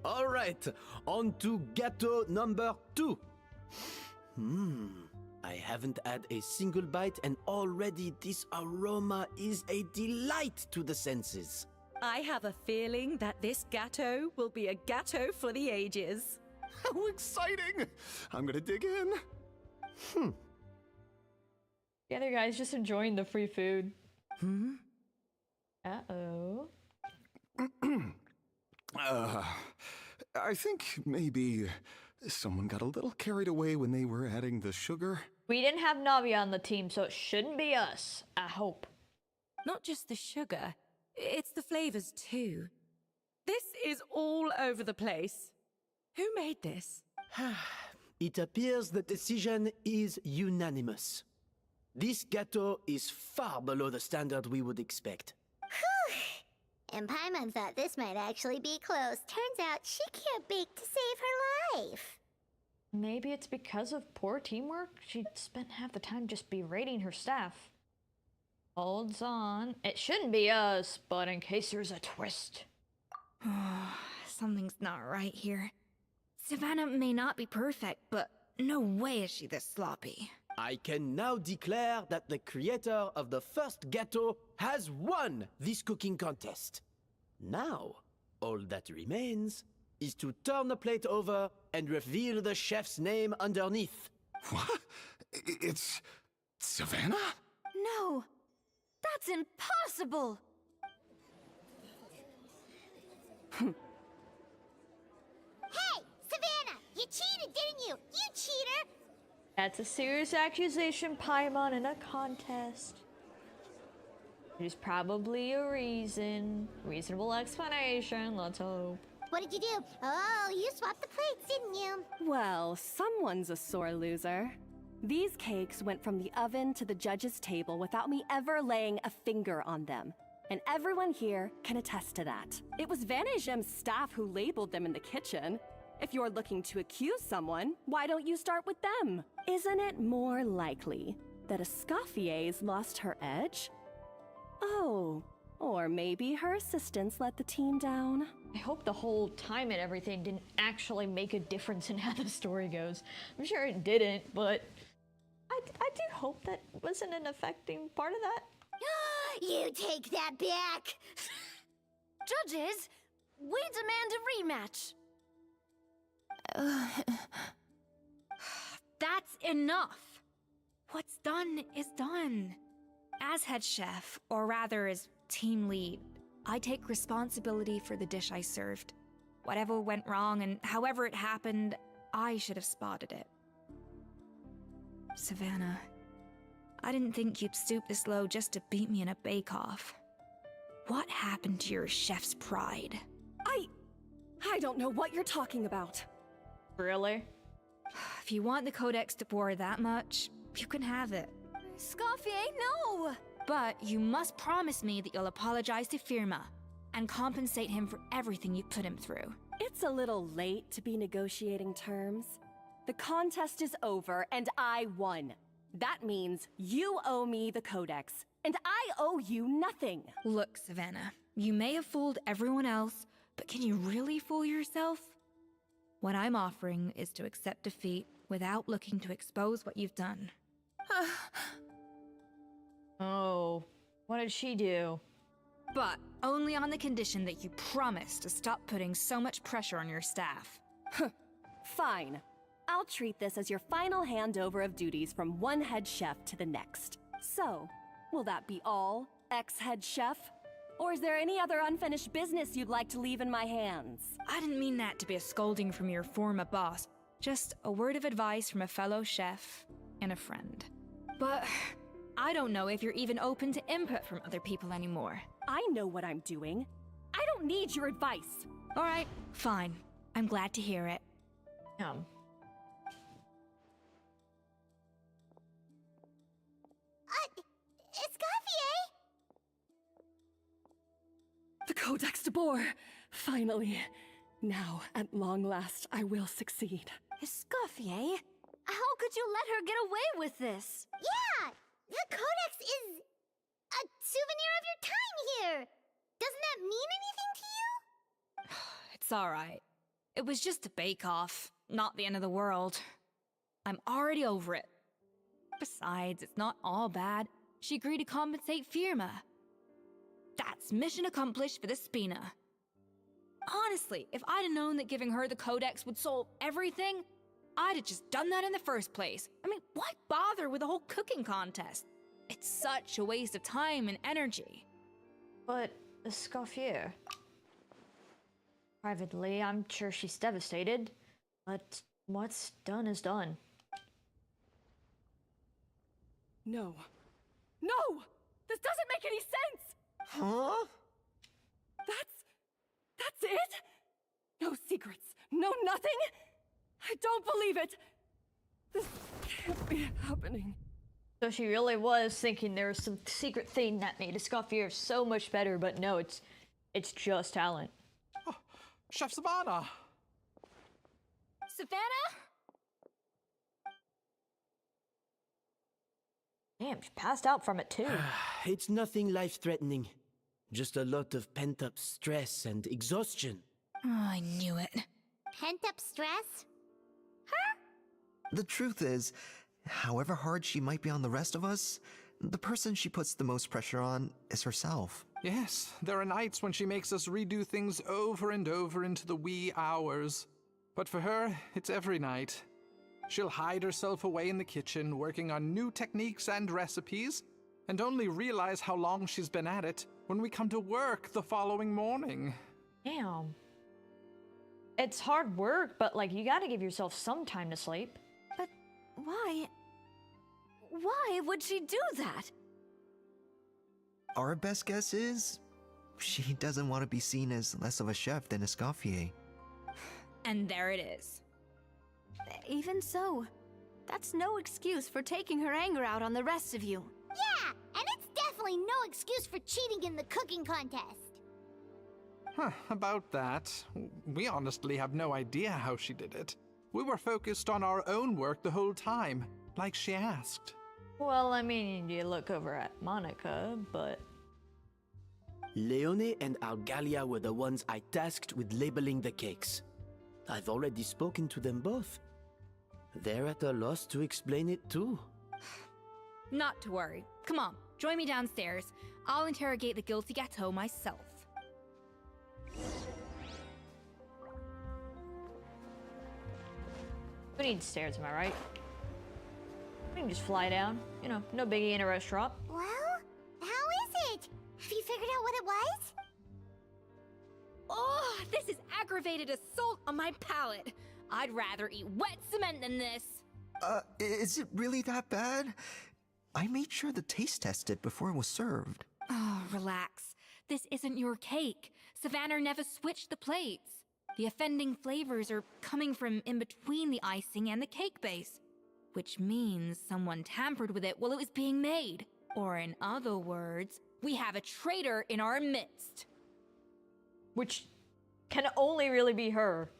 All right, on to gâteau number 2. I haven't had a single bite and already this aroma is a delight to the senses. I have a feeling that this gâteau will be a gâteau for the ages. How exciting! I'm gonna dig in. The other guy's just enjoying the free food. Uh-oh. I think maybe someone got a little carried away when they were adding the sugar. We didn't have Navia on the team, so it shouldn't be us. I hope. Not just the sugar, it's the flavors too. This is all over the place. Who made this? It appears the decision is unanimous. This gâteau is far below the standard we would expect. And Paimon thought this might actually be close. Turns out she can't bake to save her life. Maybe it's because of poor teamwork? She'd spent half the time just berating her staff. Holds on. It shouldn't be us, but in case there's a twist. Something's not right here. Savannah may not be perfect, but no way is she this sloppy. I can now declare that the creator of the first gâteau has won this cooking contest. Now, all that remains is to turn the plate over and reveal the chef's name underneath. What? It's Savannah? No, that's impossible! Hey, Savannah! You cheated, didn't you? You cheater! That's a serious accusation, Paimon, in a contest. There's probably a reason. Reasonable explanation, let's hope. What did you do? Oh, you swapped the plates, didn't you? Well, someone's a sore loser. These cakes went from the oven to the judge's table without me ever laying a finger on them. And everyone here can attest to that. It was Vannagem's staff who labeled them in the kitchen. If you're looking to accuse someone, why don't you start with them? Isn't it more likely that ESCOFFIER's lost her edge? Oh, or maybe her assistants let the team down. I hope the whole time and everything didn't actually make a difference in how the story goes. I'm sure it didn't, but I do hope that wasn't an affecting part of that. You take that back! Judges, we demand a rematch. That's enough! What's done is done. As head chef, or rather as team lead, I take responsibility for the dish I served. Whatever went wrong and however it happened, I should have spotted it. Savannah, I didn't think you'd stoop this low just to beat me in a bake-off. What happened to your chef's pride? I don't know what you're talking about. Really? If you want the Codex de Boer that much, you can have it. Escoffier, no! But you must promise me that you'll apologize to Firma and compensate him for everything you put him through. It's a little late to be negotiating terms. The contest is over and I won. That means you owe me the Codex, and I owe you nothing. Look, Savannah, you may have fooled everyone else, but can you really fool yourself? What I'm offering is to accept defeat without looking to expose what you've done. Oh, what did she do? But only on the condition that you promise to stop putting so much pressure on your staff. Fine. I'll treat this as your final handover of duties from one head chef to the next. So, will that be all, ex-head chef? Or is there any other unfinished business you'd like to leave in my hands? I didn't mean that to be a scolding from your former boss. Just a word of advice from a fellow chef and a friend. But I don't know if you're even open to input from other people anymore. I know what I'm doing. I don't need your advice. All right, fine. I'm glad to hear it. Escoffier! The Codex de Boer! Finally. Now, at long last, I will succeed. Escoffier? How could you let her get away with this? Yeah! The Codex is a souvenir of your time here. Doesn't that mean anything to you? It's alright. It was just a bake-off, not the end of the world. I'm already over it. Besides, it's not all bad. She agreed to compensate Firma. That's mission accomplished for the Spina. Honestly, if I'd have known that giving her the Codex would solve everything, I'd have just done that in the first place. I mean, why bother with the whole cooking contest? It's such a waste of time and energy. But ESCOFFIER. Privately, I'm sure she's devastated. But what's done is done. No. No! This doesn't make any sense! Huh? That's it? No secrets, no nothing? I don't believe it! This can't be happening. So she really was thinking there was some secret thing that made ESCOFFIER so much better, but no, it's just talent. Oh, Chef Savannah! Savannah? Damn, she passed out from it too. It's nothing life-threatening. Just a lot of pent-up stress and exhaustion. Oh, I knew it. Pent-up stress? The truth is, however hard she might be on the rest of us, the person she puts the most pressure on is herself. Yes, there are nights when she makes us redo things over and over into the wee hours. But for her, it's every night. She'll hide herself away in the kitchen, working on new techniques and recipes, and only realize how long she's been at it when we come to work the following morning. Damn. It's hard work, but like, you gotta give yourself some time to sleep. But why? Why would she do that? Our best guess is she doesn't want to be seen as less of a chef than ESCOFFIER. And there it is. Even so, that's no excuse for taking her anger out on the rest of you. Yeah, and it's definitely no excuse for cheating in the cooking contest. Huh, about that, we honestly have no idea how she did it. We were focused on our own work the whole time, like she asked. Well, I mean, you look over at Monica, but... Leone and Algalia were the ones I tasked with labeling the cakes. I've already spoken to them both. They're at a loss to explain it too. Not to worry. Come on, join me downstairs. I'll interrogate the guilty gâteau myself. We need stairs, am I right? We can just fly down. You know, no biggie in a restaurant. Well, how is it? Have you figured out what it was? Oh, this is aggravated assault on my palate. I'd rather eat wet cement than this. Is it really that bad? I made sure the taste tested before it was served. Oh, relax. This isn't your cake. Savannah never switched the plates. The offending flavors are coming from in between the icing and the cake base, which means someone tampered with it while it was being made. Or in other words, we have a traitor in our midst. Which can only really be her.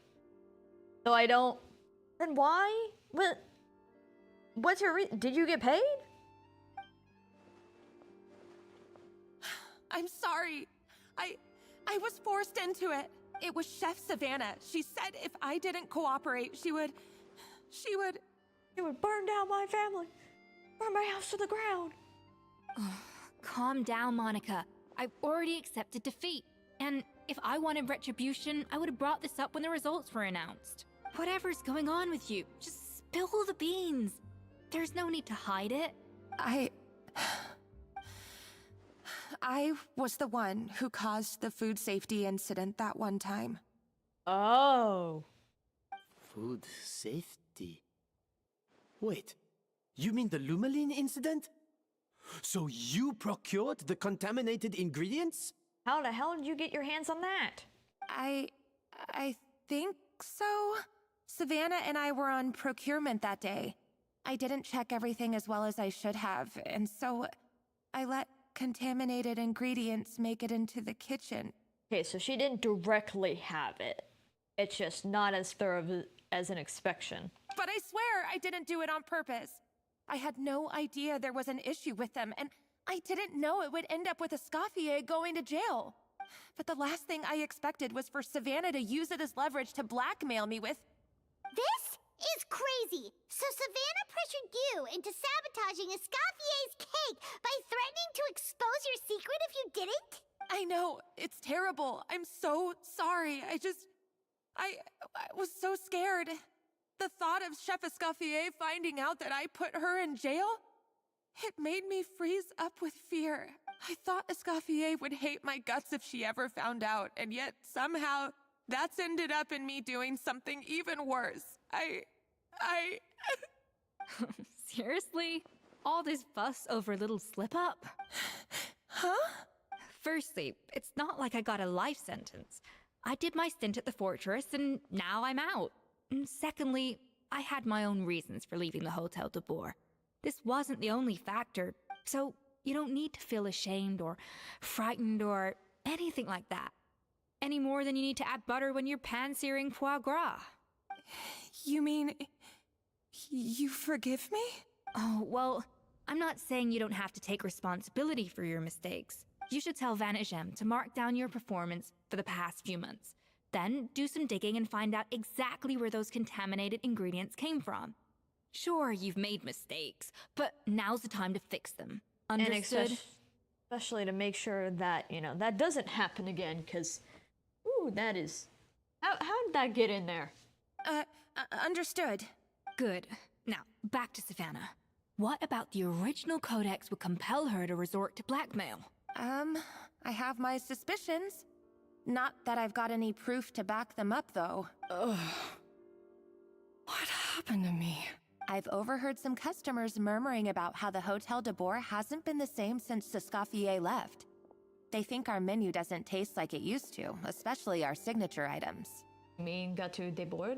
So I don't... Then why? What's her did you get paid? I'm sorry. I was forced into it. It was Chef Savannah. She said if I didn't cooperate, she would burn down my family. Burn my house to the ground. Calm down, Monica. I've already accepted defeat. And if I wanted retribution, I would have brought this up when the results were announced. Whatever's going on with you, just spill the beans. There's no need to hide it. I was the one who caused the food safety incident that one time. Oh. Food safety? Wait, you mean the Lumaline incident? So you procured the contaminated ingredients? How the hell did you get your hands on that? I think so. Savannah and I were on procurement that day. I didn't check everything as well as I should have, and so I let contaminated ingredients make it into the kitchen. Okay, so she didn't directly have it. It's just not as thorough as an inspection. But I swear I didn't do it on purpose. I had no idea there was an issue with them, and I didn't know it would end up with Escoffier going to jail. But the last thing I expected was for Savannah to use it as leverage to blackmail me with... This is crazy! So Savannah pressured you into sabotaging Escoffier's cake by threatening to expose your secret if you didn't? I know, it's terrible. I'm so sorry. I was so scared. The thought of Chef Escoffier finding out that I put her in jail? It made me freeze up with fear. I thought Escoffier would hate my guts if she ever found out, and yet somehow that's ended up in me doing something even worse. Seriously? All this fuss over a little slip-up? Huh? Firstly, it's not like I got a life sentence. I did my stint at the fortress, and now I'm out. And secondly, I had my own reasons for leaving the Hotel de Boer. This wasn't the only factor, so you don't need to feel ashamed or frightened or anything like that. Any more than you need to add butter when you're pan-searing foie gras. You mean... you forgive me? Oh, well, I'm not saying you don't have to take responsibility for your mistakes. You should tell vgen to mark down your performance for the past few months. Then do some digging and find out exactly where those contaminated ingredients came from. Sure, you've made mistakes, but now's the time to fix them. Understood? And especially to make sure that, that doesn't happen again, because, ooh, that is... How did that get in there? Understood. Good. Now, back to Savannah. What about the original codex would compel her to resort to blackmail? I have my suspicions. Not that I've got any proof to back them up, though. Ugh. What happened to me? I've overheard some customers murmuring about how the Hotel de Boer hasn't been the same since Escoffier left. They think our menu doesn't taste like it used to, especially our signature items. You mean Gâteau de Boer?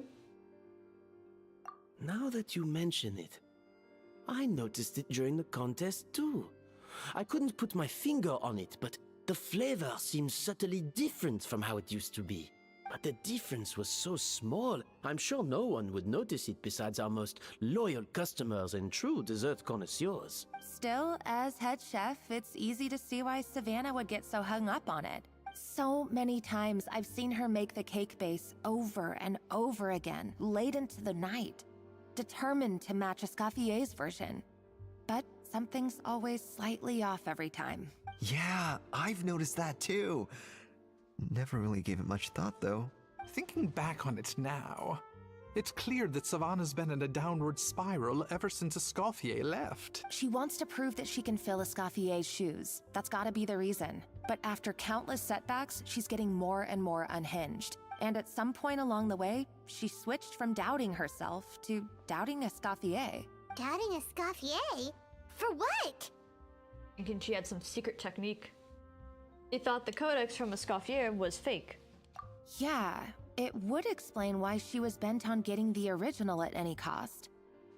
Now that you mention it, I noticed it during the contest too. I couldn't put my finger on it, but the flavor seems subtly different from how it used to be. But the difference was so small, I'm sure no one would notice it besides our most loyal customers and true dessert connoisseurs. Still, as head chef, it's easy to see why Savannah would get so hung up on it. So many times I've seen her make the cake base over and over again, late into the night, determined to match Escoffier's version. But something's always slightly off every time. Yeah, I've noticed that too. Never really gave it much thought, though. Thinking back on it now, it's clear that Savannah's been in a downward spiral ever since Escoffier left. She wants to prove that she can fill Escoffier's shoes. That's gotta be the reason. But after countless setbacks, she's getting more and more unhinged. And at some point along the way, she switched from doubting herself to doubting Escoffier. Doubting Escoffier? For what? Thinking she had some secret technique. He thought the codex from Escoffier was fake. Yeah, it would explain why she was bent on getting the original at any cost.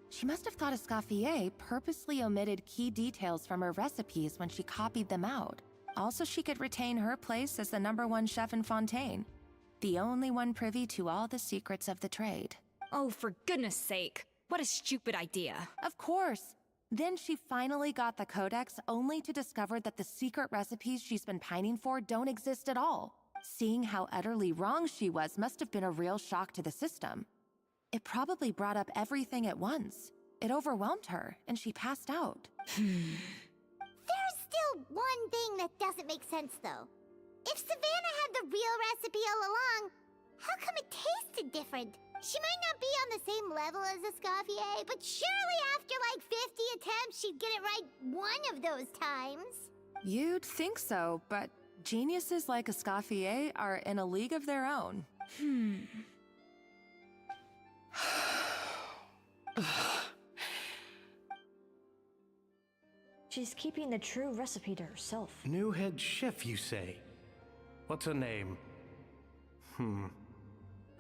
She must have thought Escoffier purposely omitted key details from her recipes when she copied them out. Also, she could retain her place as the #1 chef in Fontaine, the only one privy to all the secrets of the trade. Oh, for goodness sake. What a stupid idea. Of course. Then she finally got the codex only to discover that the secret recipes she's been pining for don't exist at all. Seeing how utterly wrong she was must have been a real shock to the system. It probably brought up everything at once. It overwhelmed her, and she passed out. There's still one thing that doesn't make sense, though. If Savannah had the real recipe all along, how come it tasted different? She might not be on the same level as Escoffier, but surely after like 50 attempts, she'd get it right one of those times. You'd think so, but geniuses like Escoffier are in a league of their own. She's keeping the true recipe to herself. New head chef, you say? What's her name?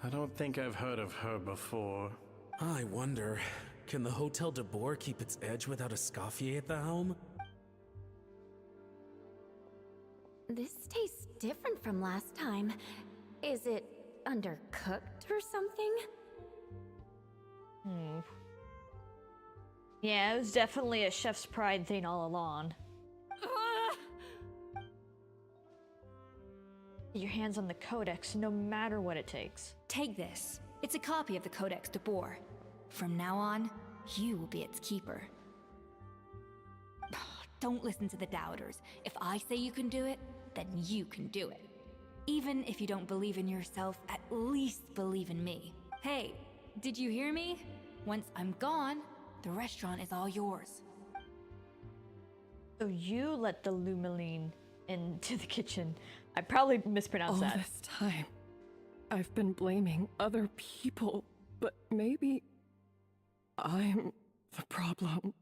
I don't think I've heard of her before. I wonder, can the Hotel de Boer keep its edge without Escoffier at the helm? This tastes different from last time. Is it undercooked or something? Yeah, it was definitely a chef's pride thing all along. Get your hands on the codex, no matter what it takes. Take this. It's a copy of the Codex de Boer. From now on, you will be its keeper. Don't listen to the doubters. If I say you can do it, then you can do it. Even if you don't believe in yourself, at least believe in me. Hey, did you hear me? Once I'm gone, the restaurant is all yours. So you let the Lumeline into the kitchen. I probably mispronounced that. All this time, I've been blaming other people, but maybe I'm the problem.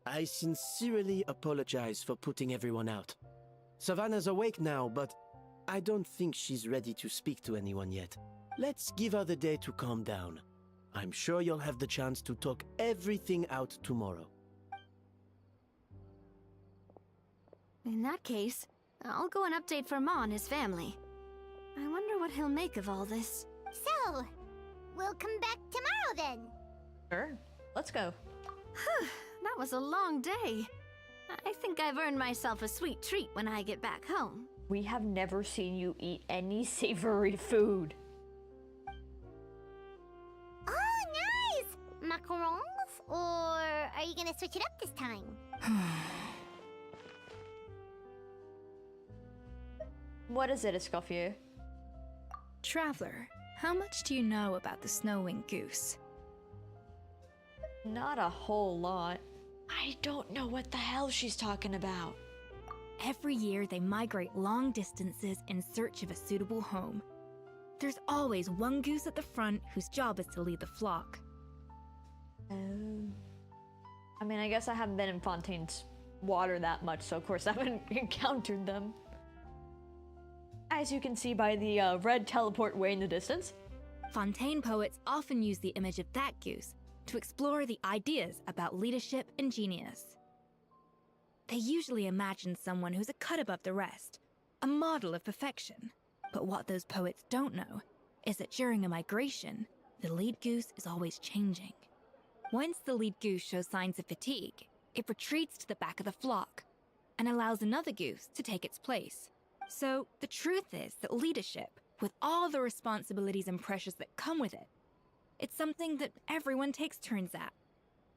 I sincerely apologize for putting everyone out. Savannah's awake now, but I don't think she's ready to speak to anyone yet. Let's give her the day to calm down. I'm sure you'll have the chance to talk everything out tomorrow. In that case, I'll go and update Vermont and his family. I wonder what he'll make of all this. So, we'll come back tomorrow then. Sure, let's go. That was a long day. I think I've earned myself a sweet treat when I get back home. We have never seen you eat any savory food. Oh, nice! Macarons? Or are you gonna switch it up this time? What is it, ESCOFFIER? Traveler, how much do you know about the snow-winged goose? Not a whole lot. I don't know what the hell she's talking about. Every year they migrate long distances in search of a suitable home. There's always one goose at the front whose job is to lead the flock. I mean, I guess I haven't been in Fontaine's water that much, so of course I haven't encountered them. As you can see by the red teleport way in the distance. Fontaine poets often use the image of that goose to explore the ideas about leadership and genius. They usually imagine someone who's a cut above the rest, a model of perfection. But what those poets don't know is that during a migration, the lead goose is always changing. Once the lead goose shows signs of fatigue, it retreats to the back of the flock and allows another goose to take its place. So the truth is that leadership, with all the responsibilities and pressures that come with it, it's something that everyone takes turns at.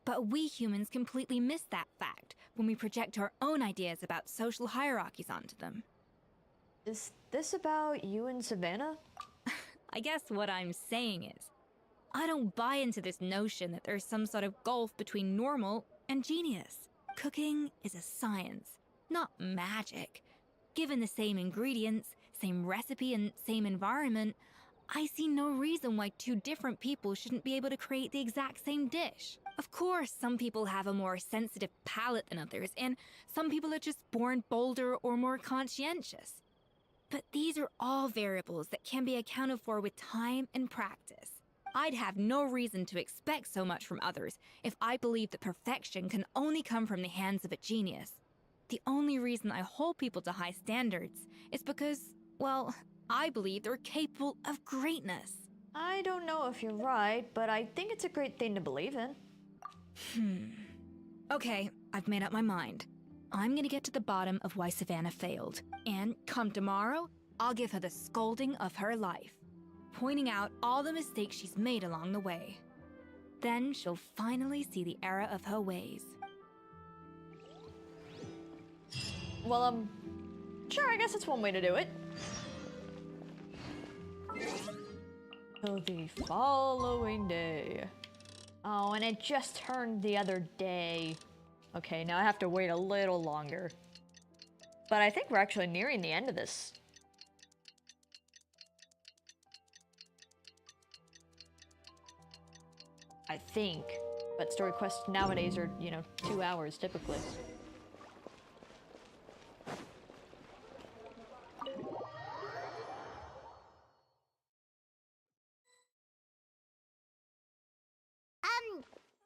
But we humans completely miss that fact when we project our own ideas about social hierarchies onto them. Is this about you and Savannah? I guess what I'm saying is, I don't buy into this notion that there's some sort of gulf between normal and genius. Cooking is a science, not magic. Given the same ingredients, same recipe, and same environment, I see no reason why two different people shouldn't be able to create the exact same dish. Of course, some people have a more sensitive palate than others, and some people are just born bolder or more conscientious. But these are all variables that can be accounted for with time and practice. I'd have no reason to expect so much from others if I believed that perfection can only come from the hands of a genius. The only reason I hold people to high standards is because, well, I believe they're capable of greatness. I don't know if you're right, but I think it's a great thing to believe in. Okay, I've made up my mind. I'm gonna get to the bottom of why Savannah failed. And come tomorrow, I'll give her the scolding of her life, pointing out all the mistakes she's made along the way. Then she'll finally see the error of her ways. Well, sure, I guess it's one way to do it. Till the following day. Oh, and it just turned the other day. Okay, now I have to wait a little longer. But I think we're actually nearing the end of this. I think. But story quests nowadays are, 2 hours typically.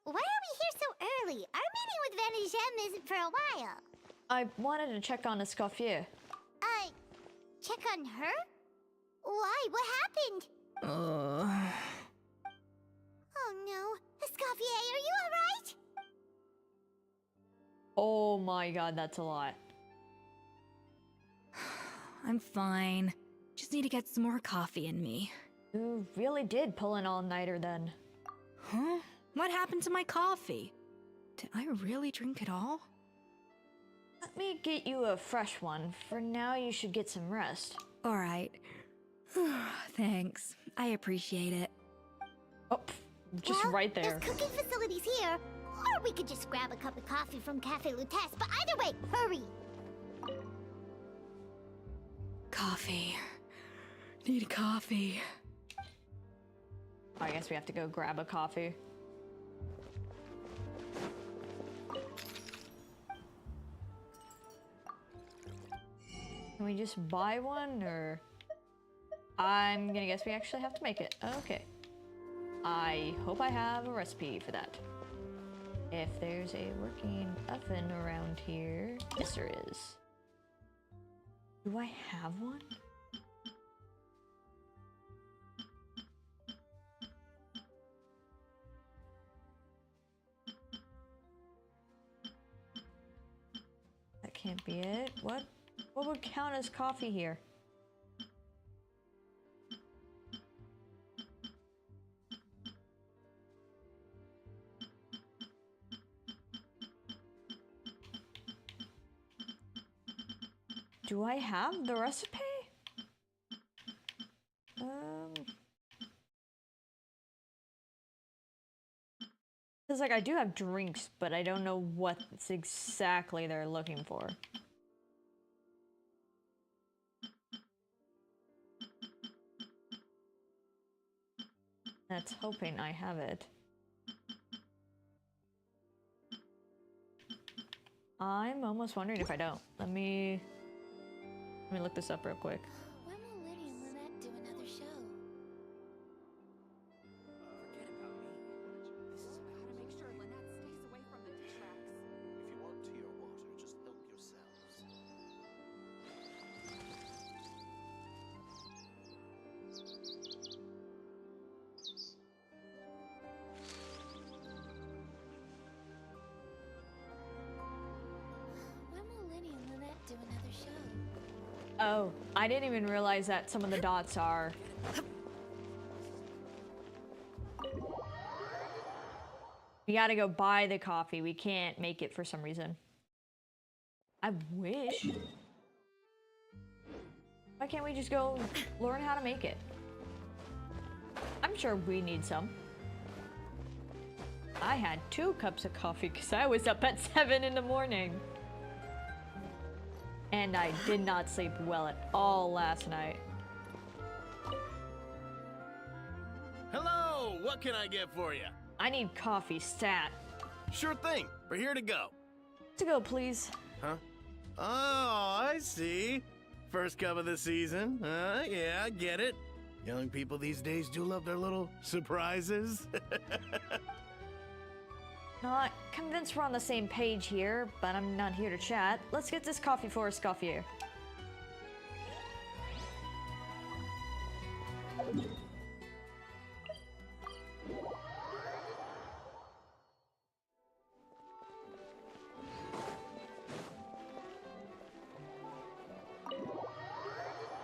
Why are we here so early? Our meeting with vgen isn't for a while. I wanted to check on ESCOFFIER. Check on her? Why? What happened? Oh no. Escoffier, are you alright? Oh my god, that's a lot. I'm fine. Just need to get some more coffee in me. You really did pull an all-nighter then. Huh? What happened to my coffee? Did I really drink it all? Let me get you a fresh one. For now, you should get some rest. Alright. Thanks. I appreciate it. Oh, just well, right there. There's cooking facilities here. Or we could just grab a cup of coffee from Cafe Lutece, but either way, hurry! Coffee. Need coffee. I guess we have to go grab a coffee. Can we just buy one, or... I'm gonna guess we actually have to make it. Okay. I hope I have a recipe for that. If there's a working oven around here... Yes, there is. Do I have one? That can't be it. What would count as coffee here? Do I have the recipe? Because like I do have drinks, but I don't know what exactly they're looking for. That's hoping I have it. I'm almost wondering if I don't. Let me look this up real quick. When will Liddy and Lynette do another show? Forget about me. This is gotta make sure Lynette stays away from the tracks. If you want tea or water, just help yourselves. When will Liddy and Lynette do another show? Oh, I didn't even realize that some of the dots are... We gotta go buy the coffee. We can't make it for some reason. I wish. Why can't we just go learn how to make it? I'm sure we need some. I had 2 cups of coffee because I was up at 7 in the morning. And I did not sleep well at all last night. Hello! What can I get for you? I need coffee stat. Sure thing. We're here to go. To go, please. Huh? Oh, I see. First cup of the season. Yeah, I get it. Young people these days do love their little surprises. Not convinced we're on the same page here, but I'm not here to chat. Let's get this coffee for ESCOFFIER.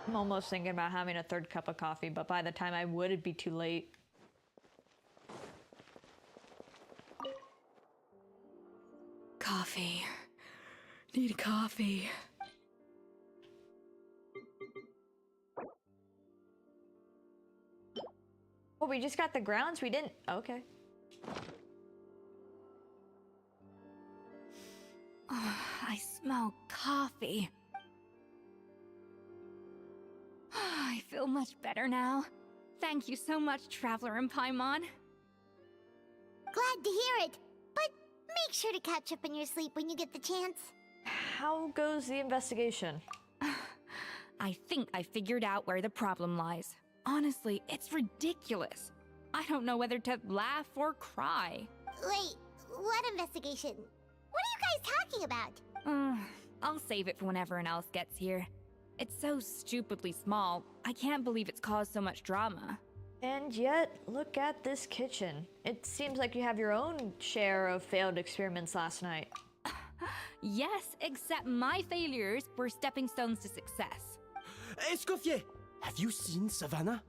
I'm almost thinking about having a 3rd cup of coffee, but by the time I would, it'd be too late. Coffee. Need coffee. Oh, we just got the grounds? We didn't... Okay. Oh, I smell coffee. I feel much better now. Thank you so much, Traveler in Paimon. Glad to hear it. But make sure to catch up on your sleep when you get the chance. How goes the investigation? I think I figured out where the problem lies. Honestly, it's ridiculous. I don't know whether to laugh or cry. Wait, what investigation? What are you guys talking about? I'll save it for when everyone else gets here. It's so stupidly small. I can't believe it's caused so much drama. And yet, look at this kitchen. It seems like you have your own share of failed experiments last night. Yes, except my failures were stepping stones to success. Escoffier! Have you seen Savannah?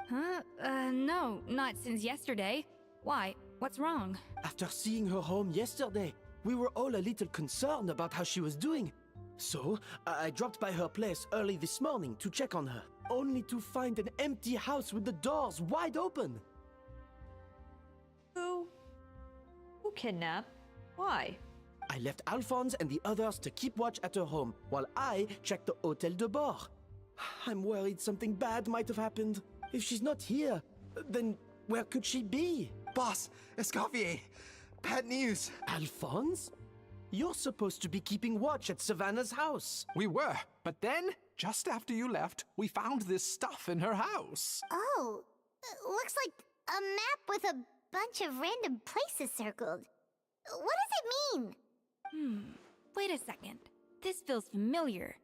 Huh? No, not since yesterday. Why? What's wrong? After seeing her home yesterday, we were all a little concerned about how she was doing. So, I dropped by her place early this morning to check on her, only to find an empty house with the doors wide open. Who kidnapped? Why? I left Alphonse and the others to keep watch at her home, while I checked the Hotel de Bord. I'm worried something bad might have happened. If she's not here, then where could she be? Boss, Escoffier, bad news. Alphonse? You're supposed to be keeping watch at Savannah's house. We were, but then, just after you left, we found this stuff in her house. Oh, looks like a map with a bunch of random places circled. What does it mean? Wait a second. This feels familiar.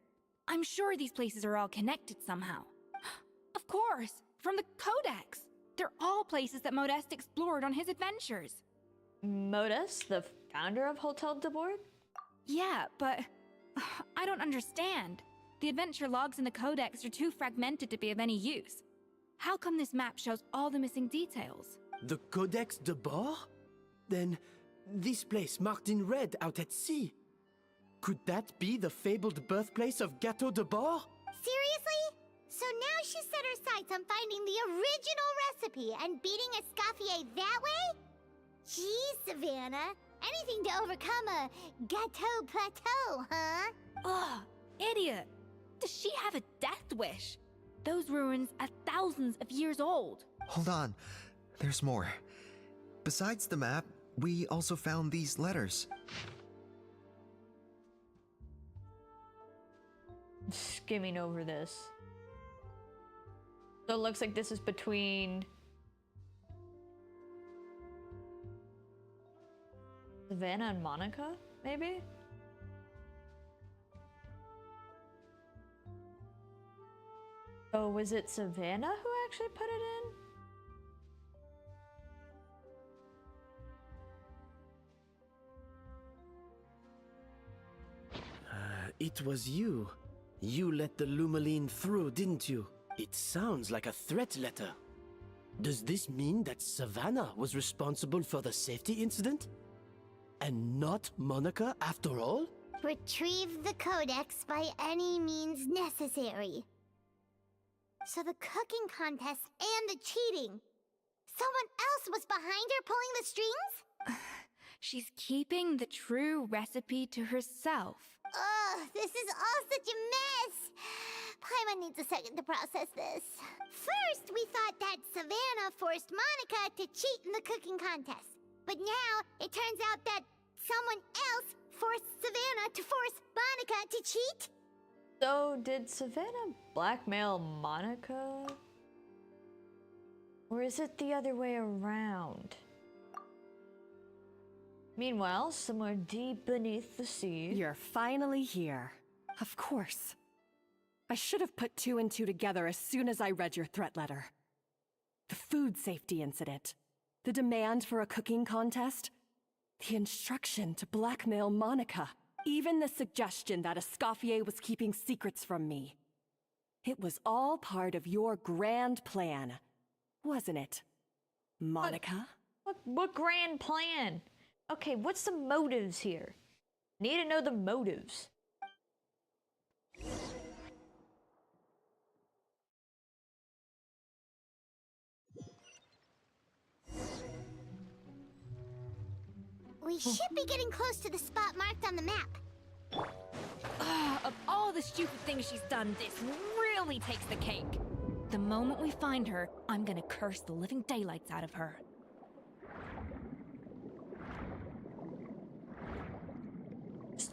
I'm sure these places are all connected somehow. Of course, from the Codex. They're all places that Modeste explored on his adventures. Modeste, the founder of Hotel de Bord? Yeah, but I don't understand. The adventure logs in the Codex are too fragmented to be of any use. How come this map shows all the missing details? The Codex de Bord? Then, this place marked in red out at sea. Could that be the fabled birthplace of Gâteau de Bord? Seriously? So now she set her sights on finding the original recipe and beating Escoffier that way? Geez, Savannah. Anything to overcome a gâteau plateau, huh? Ugh, idiot. Does she have a death wish? Those ruins are thousands of years old. Hold on, there's more. Besides the map, we also found these letters. Skimming over this. So it looks like this is between Savannah and Monica, maybe? Oh, was it Savannah who actually put it in? It was you. You let the Lumaline through, didn't you? It sounds like a threat letter. Does this mean that Savannah was responsible for the safety incident? And not Monica after all? Retrieve the Codex by any means necessary. So the cooking contest and the cheating. Someone else was behind her pulling the strings? She's keeping the true recipe to herself. Ugh, this is all such a mess. Paimon needs a second to process this. First, we thought that Savannah forced Monica to cheat in the cooking contest. But now, it turns out that someone else forced Savannah to force Monica to cheat? So, did Savannah blackmail Monica? Or is it the other way around? Meanwhile, somewhere deep beneath the sea... You're finally here. Of course. I should have put 2 and 2 together as soon as I read your threat letter. The food safety incident. The demand for a cooking contest. The instruction to blackmail Monica. Even the suggestion that Escoffier was keeping secrets from me. It was all part of your grand plan, wasn't it, Monica? What grand plan? Okay, what's the motives here? Need to know the motives. We should be getting close to the spot marked on the map. Of all the stupid things she's done, this really takes the cake. The moment we find her, I'm gonna curse the living daylights out of her.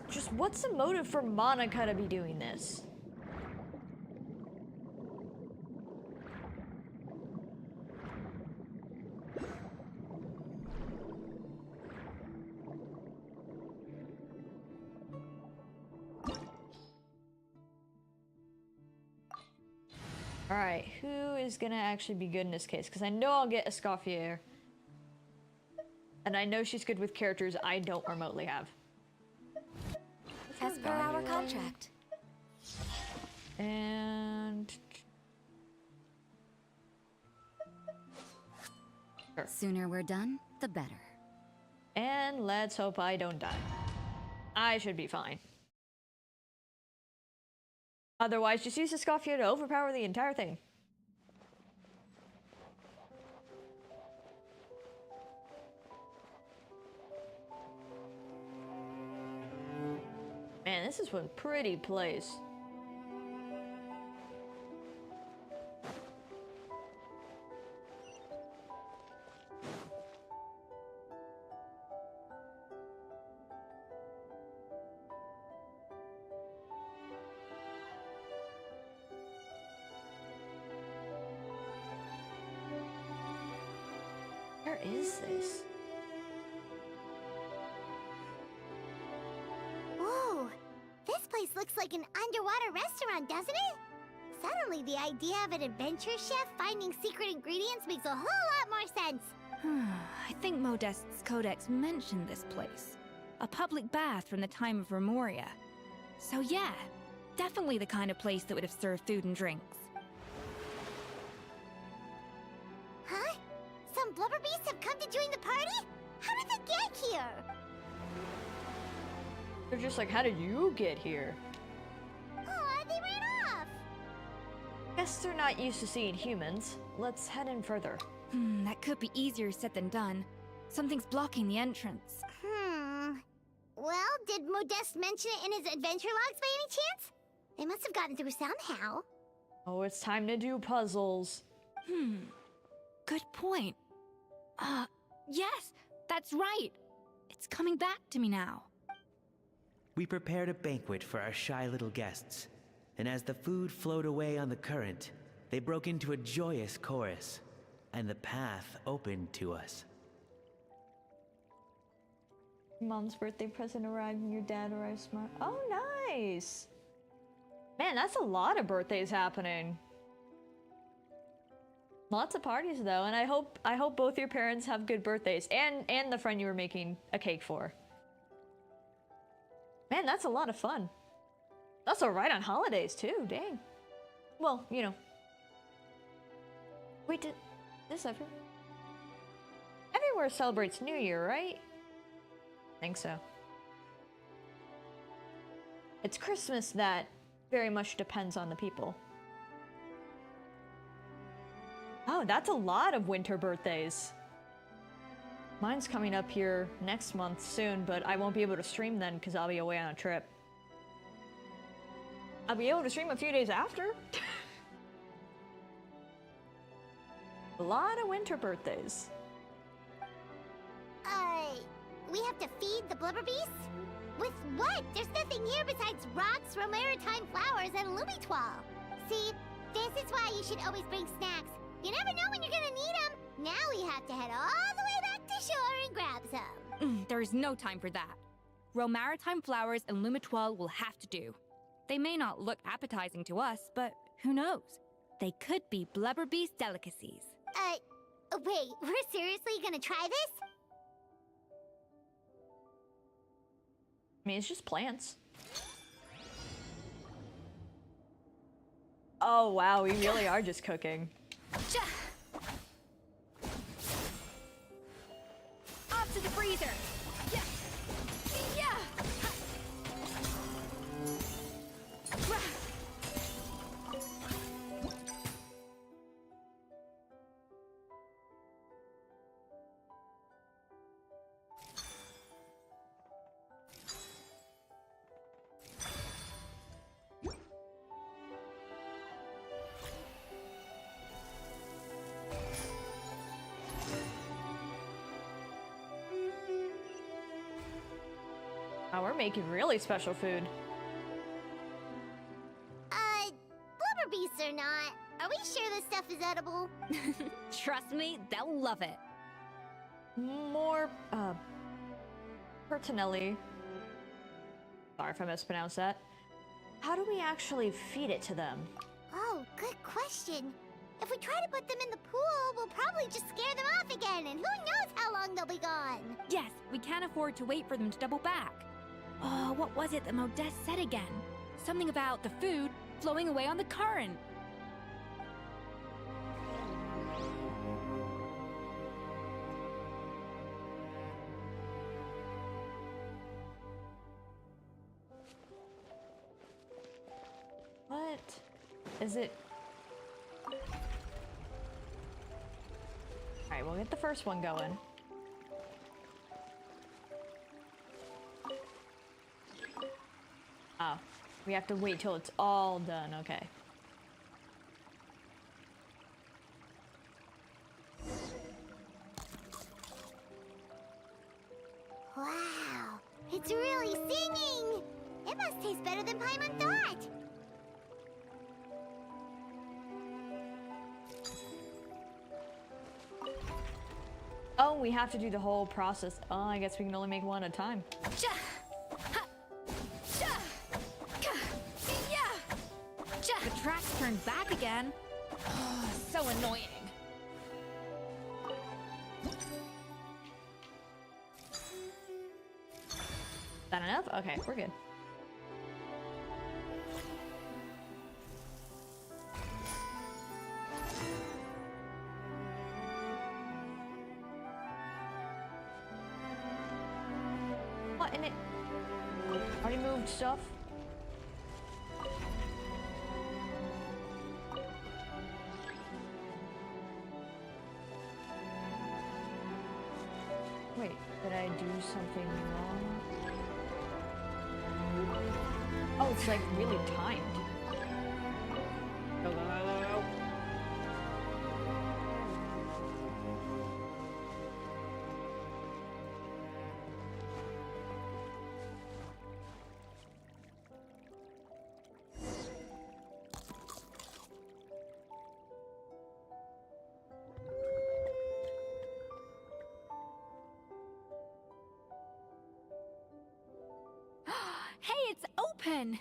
Just what's the motive for Monica to be doing this? Alright, who is gonna actually be good in this case? Because I know I'll get ESCOFFIER. And I know she's good with characters I don't remotely have. As per our contract. And... Sure. Sooner we're done, the better. And let's hope I don't die. I should be fine. Otherwise, just use ESCOFFIER to overpower the entire thing. Man, this is one pretty place. Where is this? Whoa! This place looks like an underwater restaurant, doesn't it? Suddenly, the idea of an adventure chef finding secret ingredients makes a whole lot more sense. I think Modest's codex mentioned this place. A public bath from the time of Remoria. So yeah, definitely the kind of place that would have served food and drinks. Huh? Some blubber beasts have come to join the party? How did they get here? They're just like, how did you get here? Aw, they ran off! Guess they're not used to seeing humans. Let's head in further. That could be easier said than done. Something's blocking the entrance. Well, did Modeste mention it in his adventure logs by any chance? They must have gotten through somehow. Oh, it's time to do puzzles. Good point. Yes, that's right. It's coming back to me now. We prepared a banquet for our shy little guests, and as the food flowed away on the current, they broke into a joyous chorus, and the path opened to us. Mom's birthday present arrived and your dad arrived smart. Oh, nice! Man, that's a lot of birthdays happening. Lots of parties though, and I hope both your parents have good birthdays, and the friend you were making a cake for. Man, that's a lot of fun. That's alright on holidays too, dang. Well, you know. Wait, did this everywhere celebrates New Year, right? I think so. It's Christmas that very much depends on the people. Oh, that's a lot of winter birthdays. Mine's coming up here next month soon, but I won't be able to stream then because I'll be away on a trip. I'll be able to stream a few days after. A lot of winter birthdays. We have to feed the blubber beasts? With what? There's nothing here besides rocks, romaritime flowers, and lumitoile. See, this is why you should always bring snacks. You never know when you're gonna need them. Now we have to head all the way back to shore and grab some. There's no time for that. Romaritime flowers and lumitoile will have to do. They may not look appetizing to us, but who knows? They could be blubber beast delicacies. Wait, we're seriously gonna try this? I mean, it's just plants. Oh wow, we really are just cooking. Off to the freezer! Yeah! Yeah! Wow, we're making really special food. Blubber beasts or not, are we sure this stuff is edible? Trust me, they'll love it. More, Pertinelli. Sorry if I mispronounced that. How do we actually feed it to them? Oh, Oh, good question. If we try to put them in the pool, we'll probably just scare them off again, and who knows how long they'll be gone. Yes, we can't afford to wait for them to double back. Oh, what was it that Modeste said again? Something about the food flowing away on the current. What is it? Alright, we'll get the first one going. Oh, we have to wait till it's all done, okay. Wow, it's really singing! It must taste better than Paimon thought! Oh, we have to do the whole process. Oh, I guess we can only make one at a time. The track's turned back again. Oh, so annoying. That enough? Okay, we're good. What in it? Already moved stuff? Wait, did I do something wrong? Oh, it's like really timed. Go, go, go, go, go. Hey, it's open!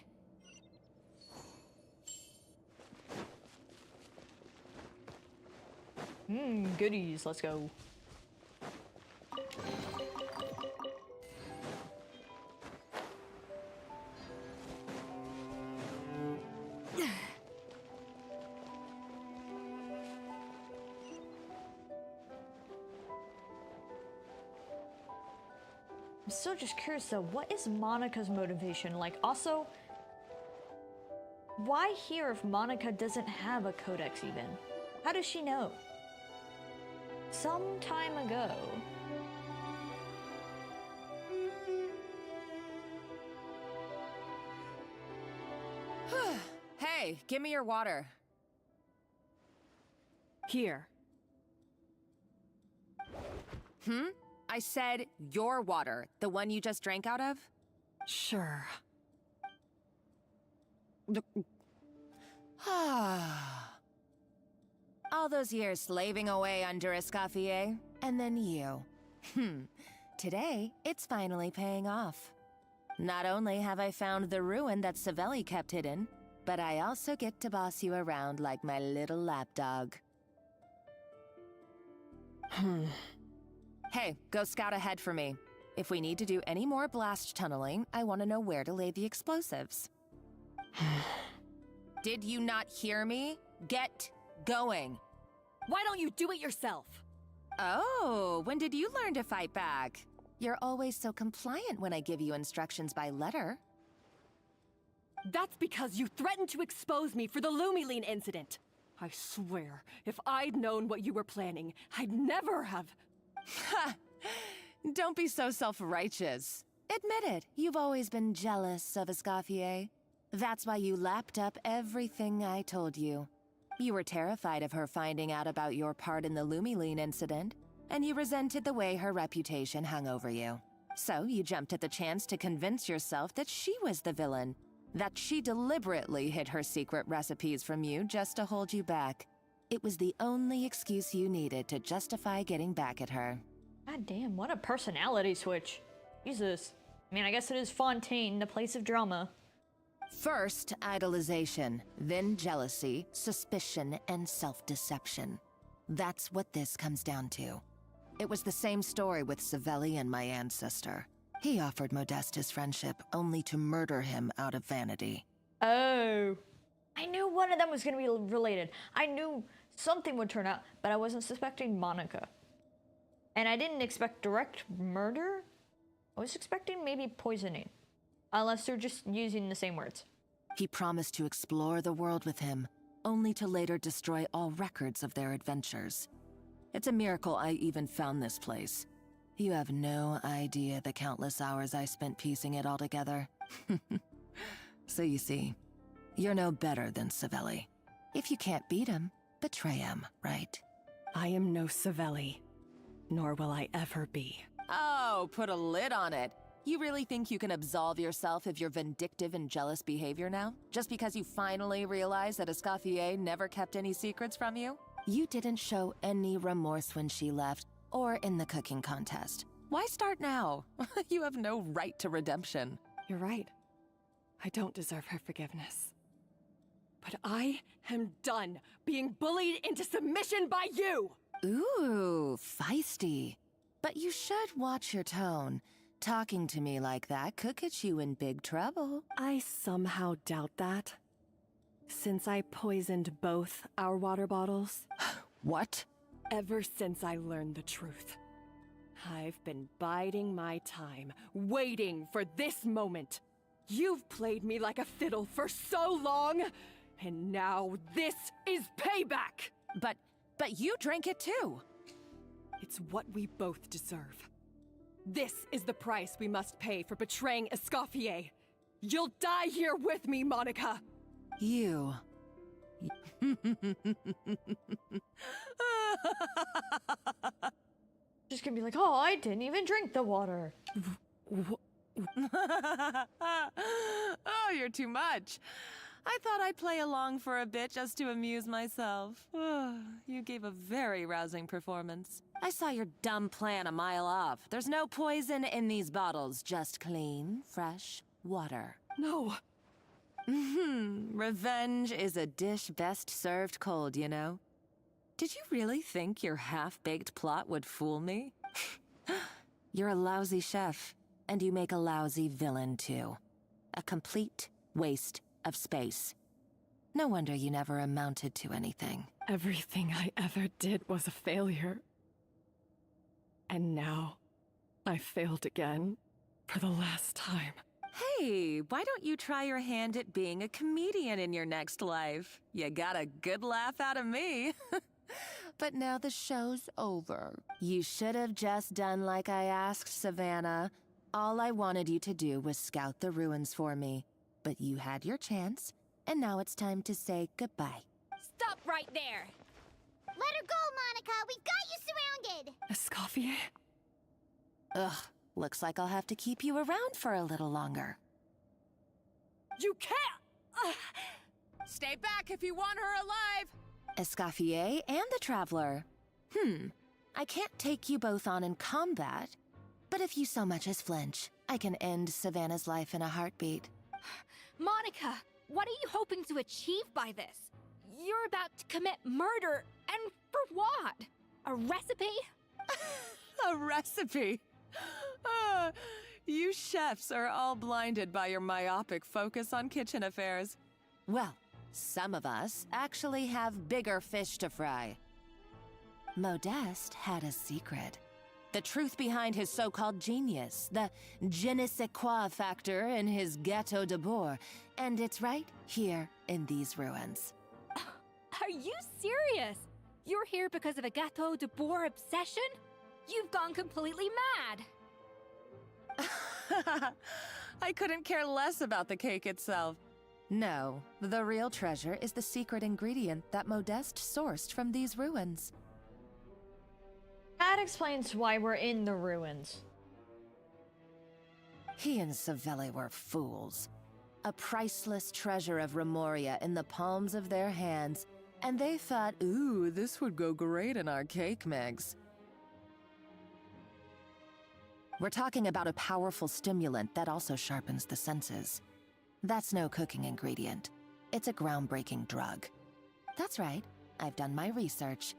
Goodies, let's go. I'm still just curious though, what is Monica's motivation? Like, also, why here if Monica doesn't have a codex even? How does she know? Some time ago. Hey, give me your water. Here. I said your water, the one you just drank out of? Sure. All those years slaving away under ESCOFFIER, and then you. Today, it's finally paying off. Not only have I found the ruin that Savelli kept hidden, but I also get to boss you around like my little lapdog. Hey, go scout ahead for me. If we need to do any more blast tunneling, I want to know where to lay the explosives. Did you not hear me? Get going. Why don't you do it yourself? Oh, when did you learn to fight back? You're always so compliant when I give you instructions by letter. That's because you threatened to expose me for the Lumiline incident. I swear, if I'd known what you were planning, I'd never have... Ha! Don't be so self-righteous. Admit it, you've always been jealous of ESCOFFIER. That's why you lapped up everything I told you. You were terrified of her finding out about your part in the Lumiline incident, and you resented the way her reputation hung over you. So you jumped at the chance to convince yourself that she was the villain, that she deliberately hid her secret recipes from you just to hold you back. It was the only excuse you needed to justify getting back at her. God damn, what a personality switch. Jesus. I mean, I guess it is Fontaine, the place of drama. First, idolization, then jealousy, suspicion, and self-deception. That's what this comes down to. It was the same story with Savelli and my ancestor. He offered Modeste his friendship, only to murder him out of vanity. Oh. I knew one of them was going to be related. I knew something would turn out, but I wasn't suspecting Monica. And I didn't expect direct murder. I was expecting maybe poisoning. Unless they're just using the same words. He promised to explore the world with him, only to later destroy all records of their adventures. It's a miracle I even found this place. You have no idea the countless hours I spent piecing it all together. So you see, you're no better than Savelli. If you can't beat him, betray him, right? I am no Savelli, nor will I ever be. Oh, put a lid on it. You really think you can absolve yourself of your vindictive and jealous behavior now? Just because you finally realized that ESCOFFIER never kept any secrets from you? You didn't show any remorse when she left, or in the cooking contest. Why start now? You have no right to redemption. You're right. I don't deserve her forgiveness. But I am done being bullied into submission by you! Ooh, feisty. But you should watch your tone. Talking to me like that could get you in big trouble. I somehow doubt that. Since I poisoned both our water bottles. What? Ever since I learned the truth. I've been biding my time, waiting for this moment. You've played me like a fiddle for so long, and now this is payback! But you drank it too. It's what we both deserve. This is the price we must pay for betraying ESCOFFIER. You'll die here with me, Monica! You. Just gonna be like, oh, I didn't even drink the water. Oh, you're too much. I thought I'd play along for a bit just to amuse myself. You gave a very rousing performance. I saw your dumb plan a mile off. There's no poison in these bottles, just clean, fresh water. No. Revenge is a dish best served cold, you know? Did you really think your half-baked plot would fool me? You're a lousy chef, and you make a lousy villain, too. A complete waste of space. No wonder you never amounted to anything. Everything I ever did was a failure. And now, I failed again, for the last time. Hey, why don't you try your hand at being a comedian in your next life? You got a good laugh out of me. But now the show's over. You should have just done like I asked, Savannah. All I wanted you to do was scout the ruins for me. But you had your chance, and now it's time to say goodbye. Stop right there! Let her go, Monica! We've got you surrounded! ESCOFFIER? Ugh, looks like I'll have to keep you around for a little longer. You can't! Stay back if you want her alive! ESCOFFIER and the Traveler. I can't take you both on in combat, but if you so much as flinch, I can end Savannah's life in a heartbeat. Monica, what are you hoping to achieve by this? You're about to commit murder, and for what? A recipe? A recipe? You chefs are all blinded by your myopic focus on kitchen affairs. Well, some of us actually have bigger fish to fry. Modeste had a secret. The truth behind his so-called genius, the je ne sais quoi factor in his Gâteau de Bourg, and it's right here in these ruins. Are you serious? You're here because of a Gâteau de Bourg obsession? You've gone completely mad. I couldn't care less about the cake itself. No, the real treasure is the secret ingredient that Modeste sourced from these ruins. That explains why we're in the ruins. He and Savelli were fools. A priceless treasure of Remoria in the palms of their hands, and they thought, ooh, this would go great in our cake mix. We're talking about a powerful stimulant that also sharpens the senses. That's no cooking ingredient. It's a groundbreaking drug. That's right, I've done my research.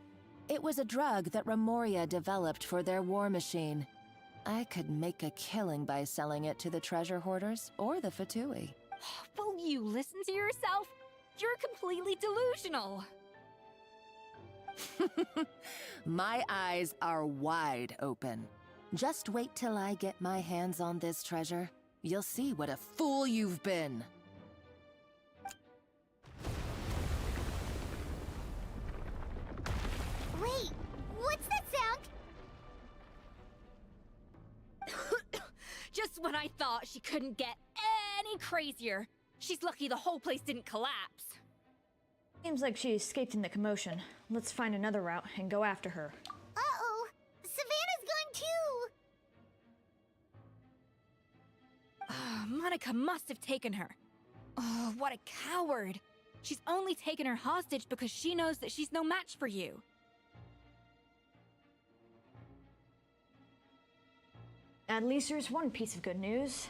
It was a drug that Remoria developed for their war machine. I could make a killing by selling it to the treasure hoarders or the Fatui. Will you listen to yourself? You're completely delusional. My eyes are wide open. Just wait till I get my hands on this treasure. You'll see what a fool you've been. Wait, what's that sound? Just when I thought she couldn't get any crazier. She's lucky the whole place didn't collapse. Seems like she escaped in the commotion. Let's find another route and go after her. Uh-oh, Savannah's gone too! Monica must have taken her. Oh, what a coward. She's only taken her hostage because she knows that she's no match for you. At least there's one piece of good news.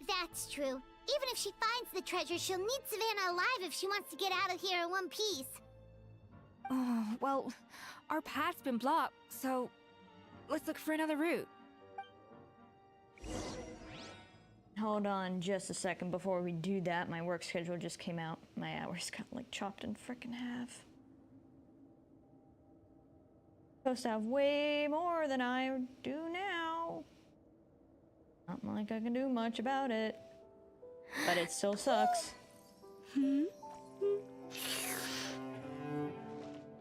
That's true. Even if she finds the treasure, she'll need Savannah alive if she wants to get out of here in one piece. Oh, well, our path's been blocked, so let's look for another route. Hold on just a second before we do that. My work schedule just came out. My hours got like chopped in frickin' half. Supposed to have way more than I do now. Not like I can do much about it. But it still sucks.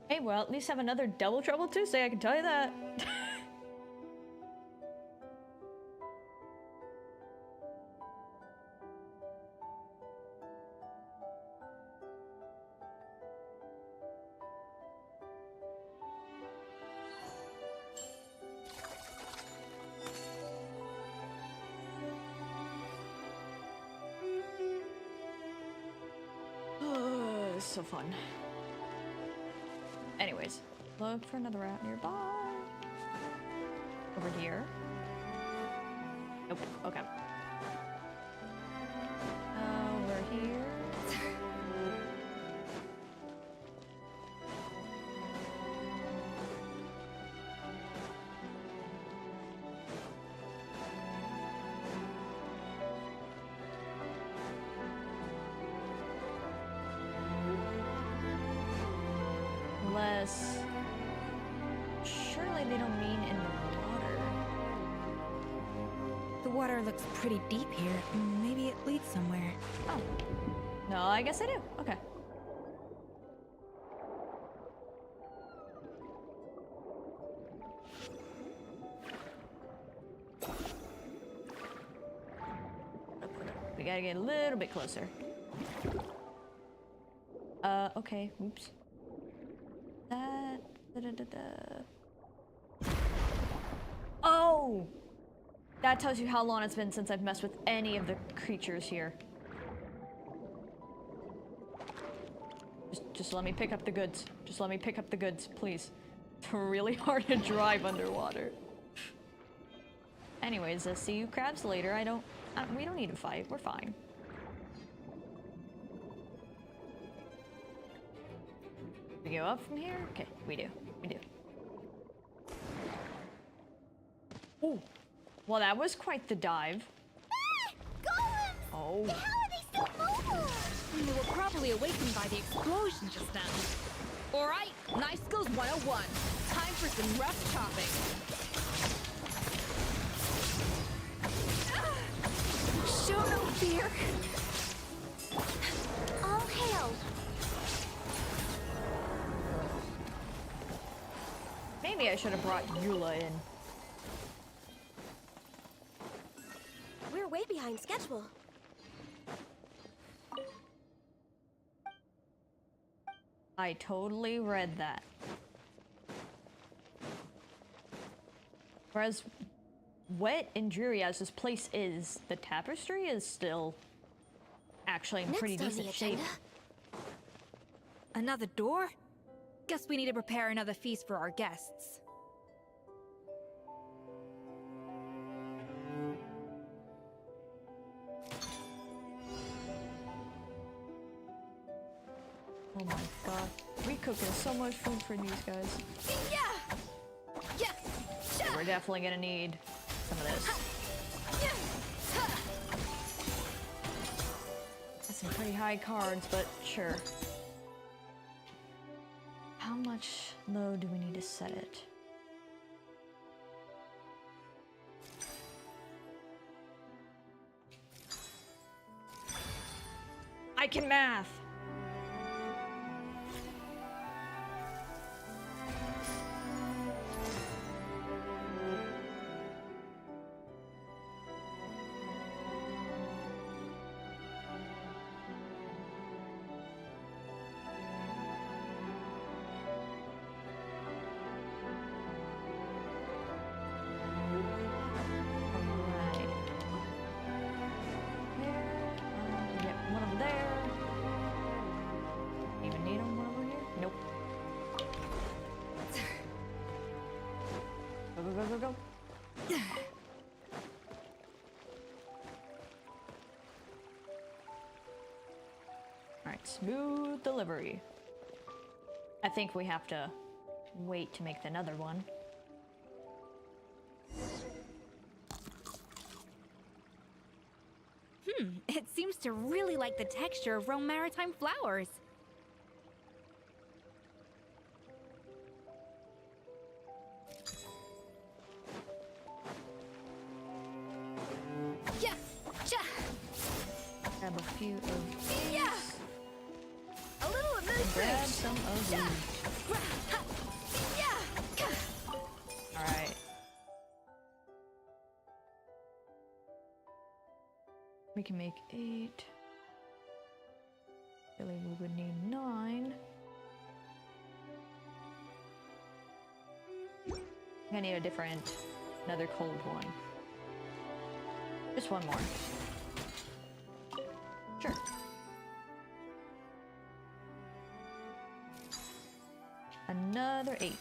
Hey, well, at least have another Double Trouble Tuesday, I can tell you that. So fun. Anyways, look for another route nearby. Over here. Nope. Okay. Over here. Unless... surely they don't mean in the water. The water looks pretty deep here. Maybe it leads somewhere. Oh. No, I guess I do. Okay. We gotta get a little bit closer. Okay. Oops. That. Oh! That tells you how long it's been since I've messed with any of the creatures here. Just let me pick up the goods. Just let me pick up the goods, please. It's really hard to drive underwater. Anyways, see you crabs later. We don't need to fight. We're fine. We go up from here? Okay, we do. We do. Oh, well, that was quite the dive. Golems! Oh. How are they still mobile? They were probably awakened by the explosion just now. Alright, Knife Skills 101. Time for some rough chopping. Show no fear. All hail. Maybe I should have brought Eula in. We're way behind schedule. I totally read that. Whereas, wet and dreary as this place is, the tapestry is still actually in pretty decent shape. Another door? Guess we need to prepare another feast for our guests. Oh my god. We cooking so much food for these guys. Yeah. We're definitely gonna need some of this. That's some pretty high cards, but sure. How much low do we need to set it? I can math! Go. Alright, smooth delivery. I think we have to wait to make another one. It seems to really like the texture of Rome maritime flowers. Grab a few of these. Yeah. A little of this. Grab some of these. Alright. We can make 8. Really, we would need 9. I need another cold one. Just one more. Sure. Another 8.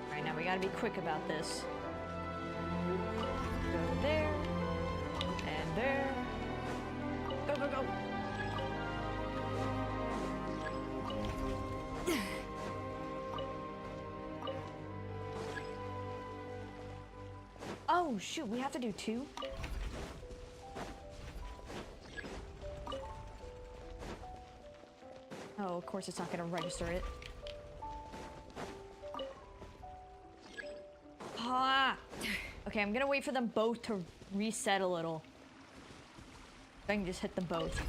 Alright, now we gotta be quick about this. Go there. And there. Go, go, go! Oh, shoot, we have to do 2? Oh, of course it's not gonna register it. Ah! Okay, I'm gonna wait for them both to reset a little. I can just hit them both.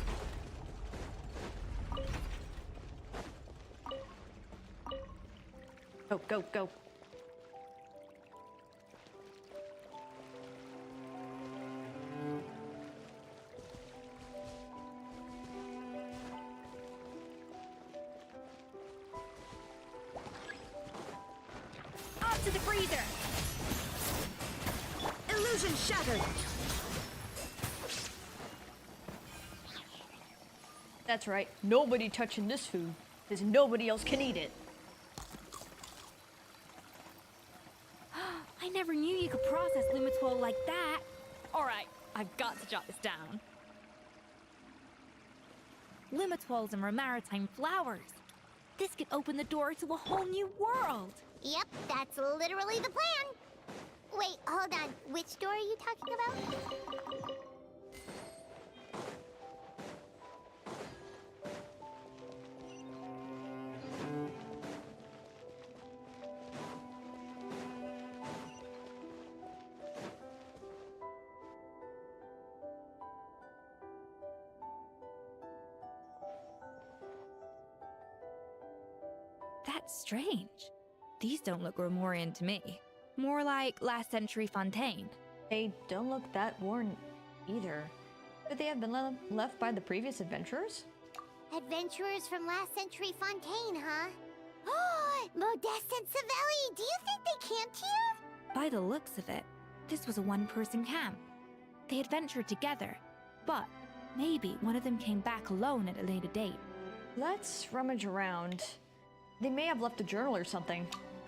Go, go, go. Off to the freezer! Illusion shattered! That's right. Nobody touching this food, because nobody else can eat it. I never knew you could process Lumitwol like that. Alright, I've got to jot this down. Lumitwols and maritime flowers. This could open the door to a whole new world. Yep, that's literally the plan. Wait, hold on. Which door are you talking about? That's strange. These don't look Romorian to me. More like last century Fontaine. They don't look that worn either. Could they have been left by the previous adventurers? Adventurers from last century Fontaine, huh? Oh, Modeste and Savelli, do you think they camped here? By the looks of it, this was a one-person camp. They adventured together, but maybe one of them came back alone at a later date. Let's rummage around. They may have left a journal or something.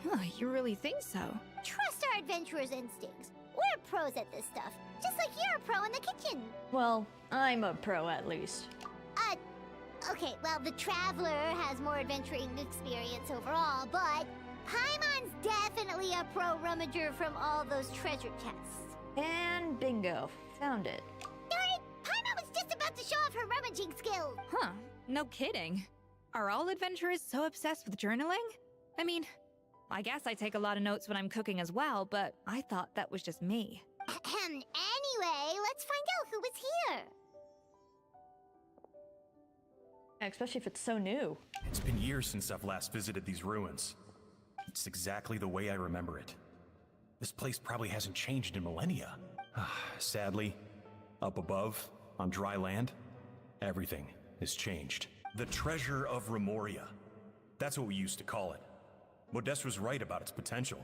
Huh, you really think so? Trust our adventurer's instincts. We're pros at this stuff, just like you're a pro in the kitchen. Well, I'm a pro at least. Okay, well, the Traveler has more adventuring experience overall, but Paimon's definitely a pro rummager from all those treasure chests. And bingo, found it. Darn it! Paimon was just about to show off her rummaging skills. Huh, no kidding. Are all adventurers so obsessed with journaling? I mean, I guess I take a lot of notes when I'm cooking as well, but I thought that was just me. Anyway, let's find out who was here. Especially if it's so new. It's been years since I've last visited these ruins. It's exactly the way I remember it. This place probably hasn't changed in millennia. Sadly, up above, on dry land, everything has changed. The treasure of Remoria. That's what we used to call it. Modeste was right about its potential.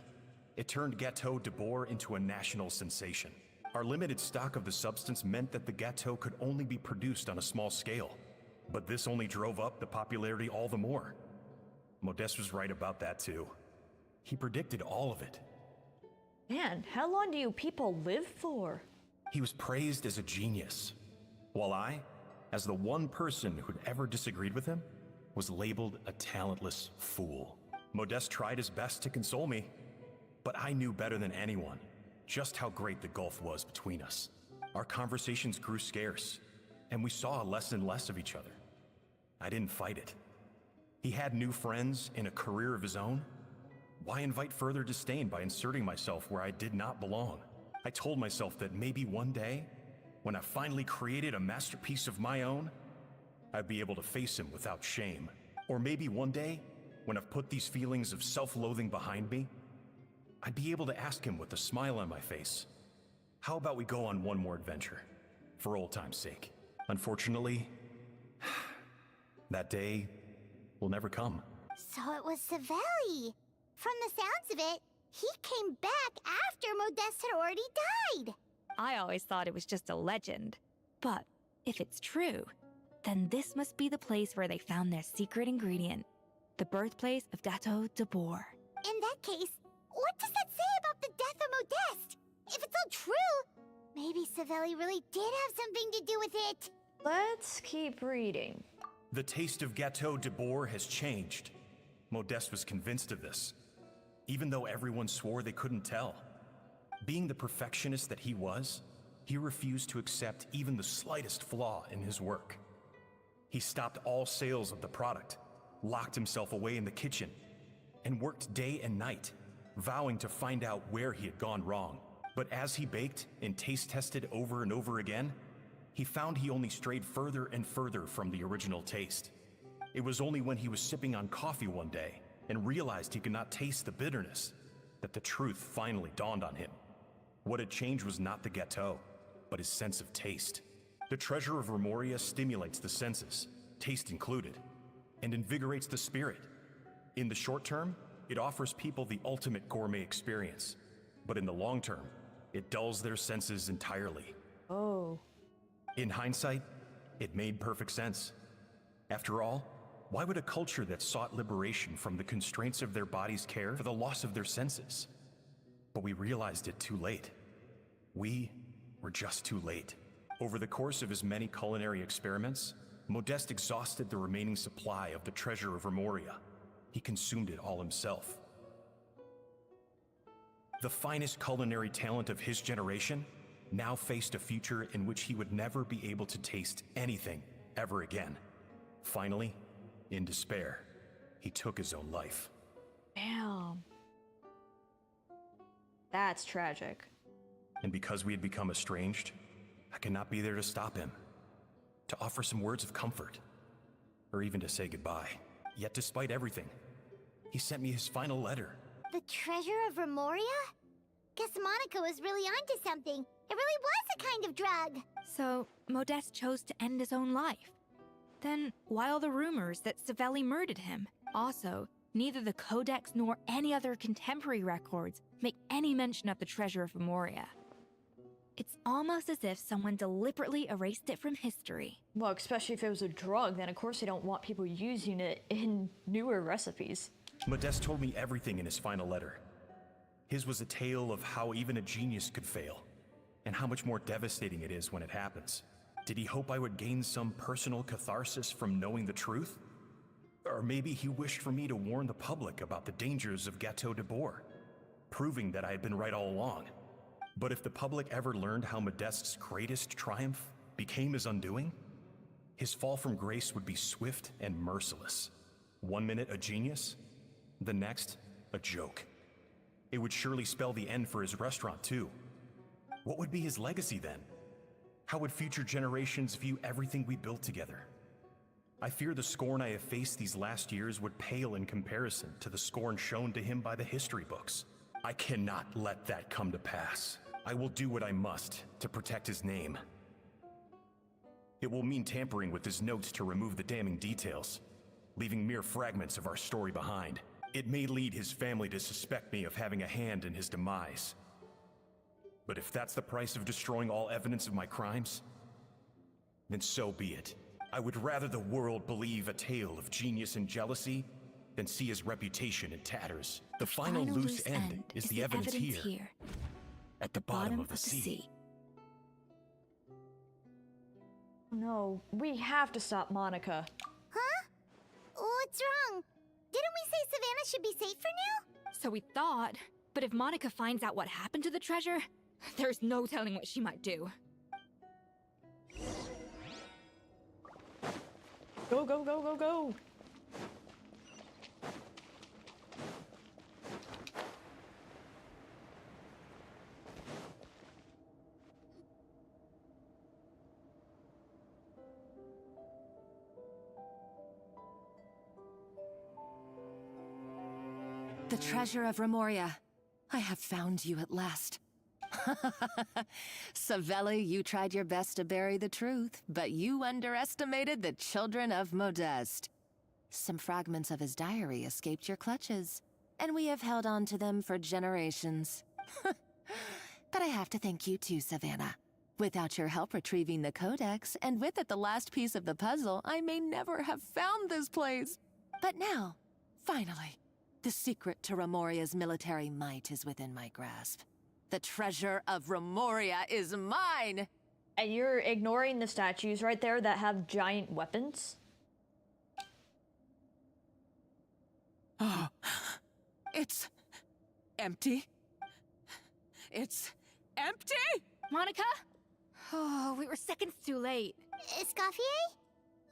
It turned Gâteau de Bourg into a national sensation. Our limited stock of the substance meant that the gâteau could only be produced on a small scale. But this only drove up the popularity all the more. Modeste was right about that too. He predicted all of it. Man, how long do you people live for? He was praised as a genius, while I, as the one person who'd ever disagreed with him, was labeled a talentless fool. Modeste tried his best to console me, but I knew better than anyone just how great the gulf was between us. Our conversations grew scarce, and we saw less and less of each other. I didn't fight it. He had new friends and a career of his own. Why invite further disdain by inserting myself where I did not belong? I told myself that maybe one day, when I finally created a masterpiece of my own, I'd be able to face him without shame. Or maybe one day, when I've put these feelings of self-loathing behind me, I'd be able to ask him with a smile on my face, how about we go on one more adventure, for old time's sake? Unfortunately, that day will never come. So it was Savelli. From the sounds of it, he came back after Modeste had already died. I always thought it was just a legend. But if it's true, then this must be the place where they found their secret ingredient, the birthplace of Gâteau de Bourg. In that case, what does that say about the death of Modeste? If it's all true, maybe Savelli really did have something to do with it. Let's keep reading. The taste of Gâteau de Bourg has changed. Modeste was convinced of this, even though everyone swore they couldn't tell. Being the perfectionist that he was, he refused to accept even the slightest flaw in his work. He stopped all sales of the product, locked himself away in the kitchen, and worked day and night, vowing to find out where he had gone wrong. But as he baked and taste tested over and over again, he found he only strayed further and further from the original taste. It was only when he was sipping on coffee one day and realized he could not taste the bitterness that the truth finally dawned on him. What had changed was not the gâteau, but his sense of taste. The treasure of Remoria stimulates the senses, taste included, and invigorates the spirit. In the short term, it offers people the ultimate gourmet experience, but in the long term, it dulls their senses entirely. Oh. In hindsight, it made perfect sense. After all, why would a culture that sought liberation from the constraints of their bodies care for the loss of their senses? But we realized it too late. We were just too late. Over the course of his many culinary experiments, Modeste exhausted the remaining supply of the treasure of Remoria. He consumed it all himself. The finest culinary talent of his generation now faced a future in which he would never be able to taste anything ever again. Finally, in despair, he took his own life. Damn. That's tragic. And because we had become estranged, I could not be there to stop him, to offer some words of comfort, or even to say goodbye. Yet despite everything, he sent me his final letter. The treasure of Remoria? Guess Monica was really onto something. It really was a kind of drug. So, Modeste chose to end his own life. Then, why all the rumors that Savelli murdered him? Also, neither the Codex nor any other contemporary records make any mention of the treasure of Remoria. It's almost as if someone deliberately erased it from history. Well, especially if it was a drug, then of course they don't want people using it in newer recipes. Modeste told me everything in his final letter. His was a tale of how even a genius could fail, and how much more devastating it is when it happens. Did he hope I would gain some personal catharsis from knowing the truth? Or maybe he wished for me to warn the public about the dangers of Gâteau de Bourg, proving that I had been right all along. But if the public ever learned how Modeste's greatest triumph became his undoing, his fall from grace would be swift and merciless. 1 minute a genius, the next a joke. It would surely spell the end for his restaurant too. What would be his legacy then? How would future generations view everything we built together? I fear the scorn I have faced these last years would pale in comparison to the scorn shown to him by the history books. I cannot let that come to pass. I will do what I must to protect his name. It will mean tampering with his notes to remove the damning details, leaving mere fragments of our story behind. It may lead his family to suspect me of having a hand in his demise. But if that's the price of destroying all evidence of my crimes, then so be it. I would rather the world believe a tale of genius and jealousy than see his reputation in tatters. The final loose end is the evidence here, at the bottom of the sea. No, we have to stop Monica. Huh? What's wrong? Didn't we say Savannah should be safe for now? So we thought, but if Monica finds out what happened to the treasure, there's no telling what she might do. Go, go, go, go, go! The treasure of Remoria. I have found you at last. Savelli, you tried your best to bury the truth, but you underestimated the children of Modeste. Some fragments of his diary escaped your clutches, and we have held on to them for generations. But I have to thank you too, Savannah. Without your help retrieving the codex, and with it the last piece of the puzzle, I may never have found this place. But now, finally, the secret to Remoria's military might is within my grasp. The treasure of Remoria is mine! And you're ignoring the statues right there that have giant weapons? Oh, it's empty. It's empty? Monica? Oh, we were seconds too late. Escoffier?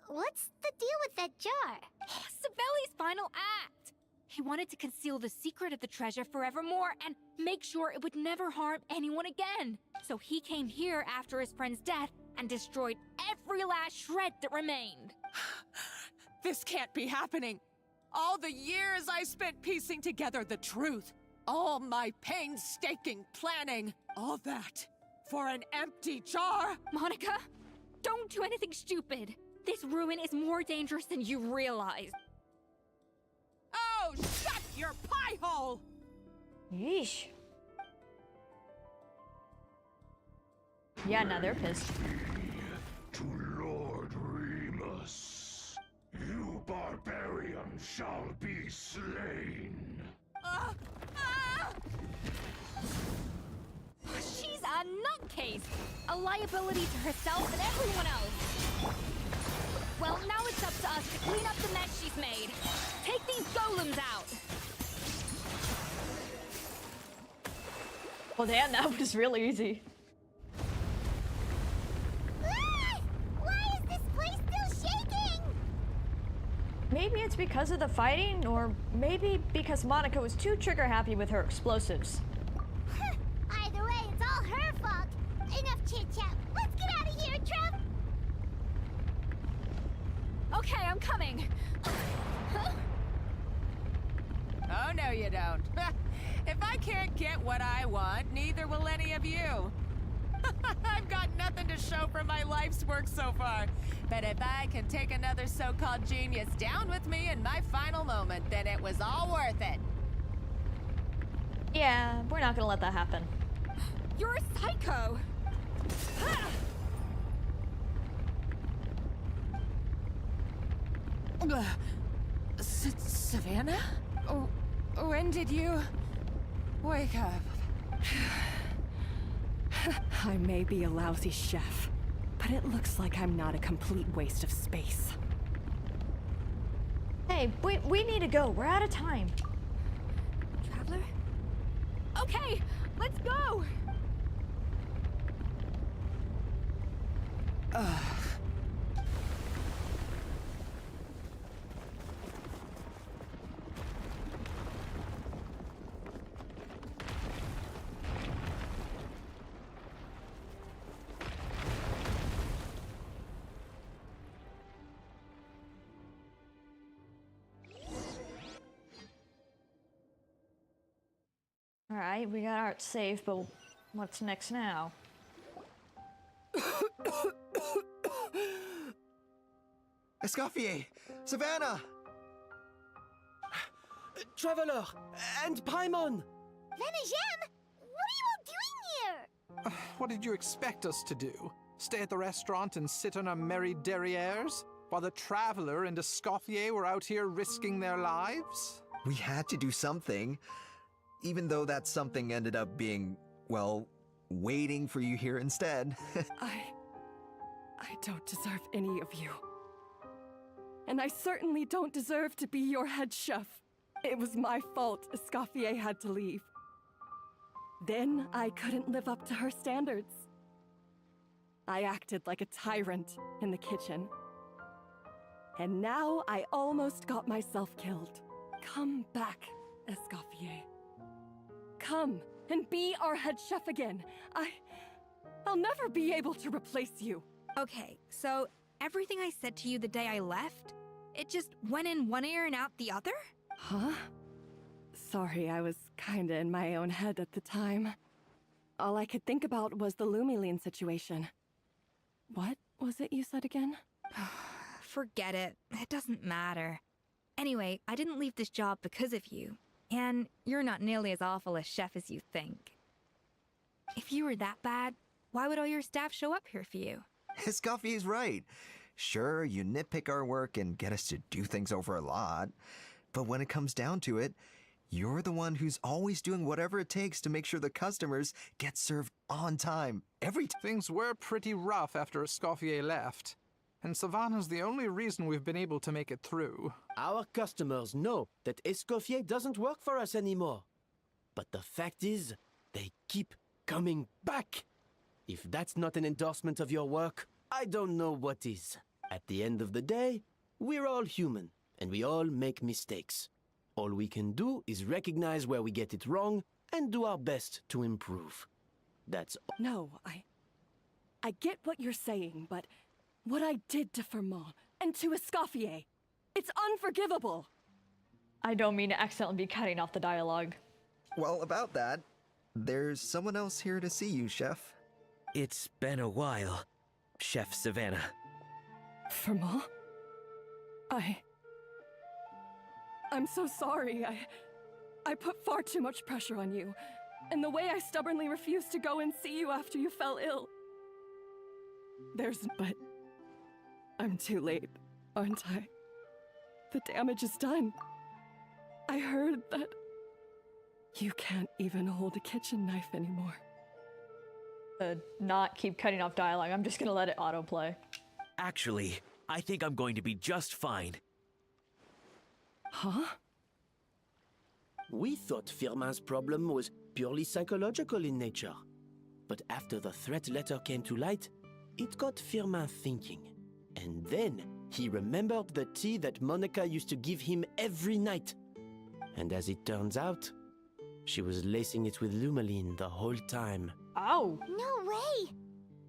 What's the deal with that jar? Savelli's final act! He wanted to conceal the secret of the treasure forevermore and make sure it would never harm anyone again. So he came here after his friend's death and destroyed every last shred that remained. This can't be happening. All the years I spent piecing together the truth, all my painstaking planning, all that for an empty jar. Monica, don't do anything stupid. This ruin is more dangerous than you realize. Oh, shut your pie hole! Yeesh. Yeah, now they're pissed. To Lord Remus, you barbarian shall be slain. She's a nutcase! A liability to herself and everyone else! Well, now it's up to us to clean up the mess she's made. Take these golems out! Well, damn, that was really easy. Why is this place still shaking? Maybe it's because of the fighting, or maybe because Monica was too trigger happy with her explosives. Either way, it's all her fault. Enough chit-chat. Let's get out of here, Trev! Okay, I'm coming. Oh, no you don't. If I can't get what I want, neither will any of you. I've got nothing to show for my life's work so far. But if I can take another so-called genius down with me in my final moment, then it was all worth it. Yeah, we're not gonna let that happen. You're a psycho! Savannah? When did you wake up? I may be a lousy chef, but it looks like I'm not a complete waste of space. Hey, we need to go. We're out of time. Traveler? Okay, let's go! All right, we got our safe, but what's next now? Escoffier! Savannah! Traveler! And Paimon! Vgen, what are you all doing here? What did you expect us to do? Stay at the restaurant and sit on our merry derrieres? While the Traveler and Escoffier were out here risking their lives? We had to do something. Even though that something ended up being, well, waiting for you here instead. I don't deserve any of you. And I certainly don't deserve to be your head chef. It was my fault Escoffier had to leave. Then I couldn't live up to her standards. I acted like a tyrant in the kitchen. And now I almost got myself killed. Come back, Escoffier. Come and be our head chef again. I'll never be able to replace you. Okay, so everything I said to you the day I left, it just went in one ear and out the other? Huh? Sorry, I was kinda in my own head at the time. All I could think about was the Lumiline situation. What was it you said again? Forget it. It doesn't matter. Anyway, I didn't leave this job because of you. And you're not nearly as awful a chef as you think. If you were that bad, why would all your staff show up here for you? Escoffier's right. Sure, you nitpick our work and get us to do things over a lot. But when it comes down to it, you're the one who's always doing whatever it takes to make sure the customers get served on time, every time. Things were pretty rough after Escoffier left. And Savannah's the only reason we've been able to make it through. Our customers know that Escoffier doesn't work for us anymore. But the fact is, they keep coming back. If that's not an endorsement of your work, I don't know what is. At the end of the day, we're all human, and we all make mistakes. All we can do is recognize where we get it wrong and do our best to improve. That's all. No, I get what you're saying, but what I did to Firmont and to Escoffier, it's unforgivable. I don't mean to accidentally be cutting off the dialogue. Well, about that, there's someone else here to see you, Chef. It's been a while, Chef Savannah. Firmont? I'm so sorry. I put far too much pressure on you. And the way I stubbornly refused to go and see you after you fell ill. But I'm too late, aren't I? The damage is done. I heard that you can't even hold a kitchen knife anymore. Not keep cutting off dialogue. I'm just gonna let it autoplay. Actually, I think I'm going to be just fine. Huh? We thought Firmin's problem was purely psychological in nature. But after the threat letter came to light, it got Firmin thinking. And then he remembered the tea that Monica used to give him every night. And as it turns out, she was lacing it with Lumiline the whole time. Ow! No way!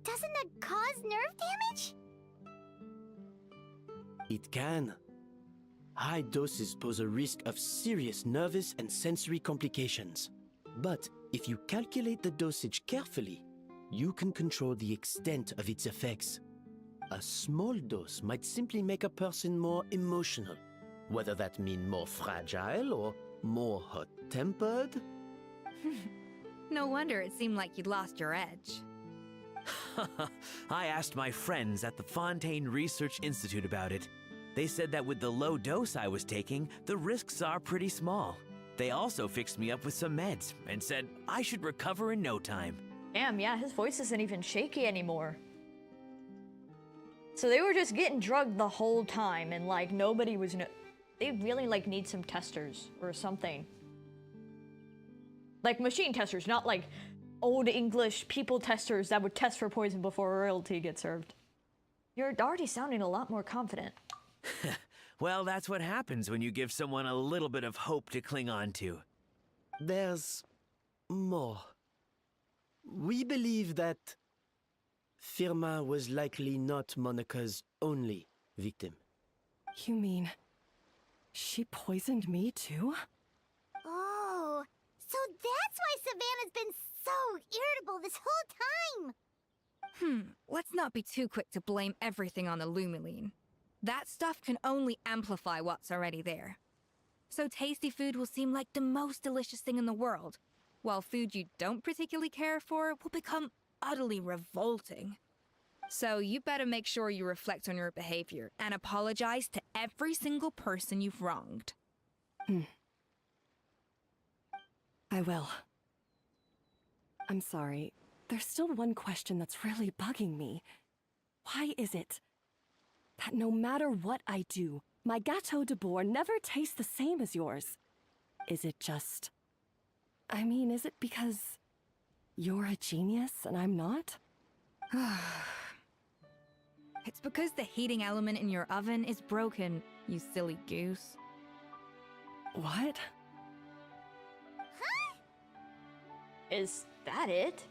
Doesn't that cause nerve damage? It can. High doses pose a risk of serious nervous and sensory complications. But if you calculate the dosage carefully, you can control the extent of its effects. A small dose might simply make a person more emotional, whether that means more fragile or more hot-tempered. No wonder it seemed like you'd lost your edge. I asked my friends at the Fontaine Research Institute about it. They said that with the low dose I was taking, the risks are pretty small. They also fixed me up with some meds and said I should recover in no time. Damn, yeah, his voice isn't even shaky anymore. So they were just getting drugged the whole time, and like nobody was they really like need some testers or something. Like machine testers, not like old English people testers that would test for poison before royalty gets served. You're already sounding a lot more confident. Well, that's what happens when you give someone a little bit of hope to cling on to. There's more. We believe that Firma was likely not Monica's only victim. You mean she poisoned me too? Oh, so that's why Savannah's been so irritable this whole time. Let's not be too quick to blame everything on the Lumiline. That stuff can only amplify what's already there. So tasty food will seem like the most delicious thing in the world, while food you don't particularly care for will become utterly revolting. So you better make sure you reflect on your behavior and apologize to every single person you've wronged. I will. I'm sorry. There's still one question that's really bugging me. Why is it that no matter what I do, my Gâteau de Bourg never tastes the same as yours? Is it just... I mean, is it because you're a genius and I'm not? It's because the heating element in your oven is broken, you silly goose. What? Is that it?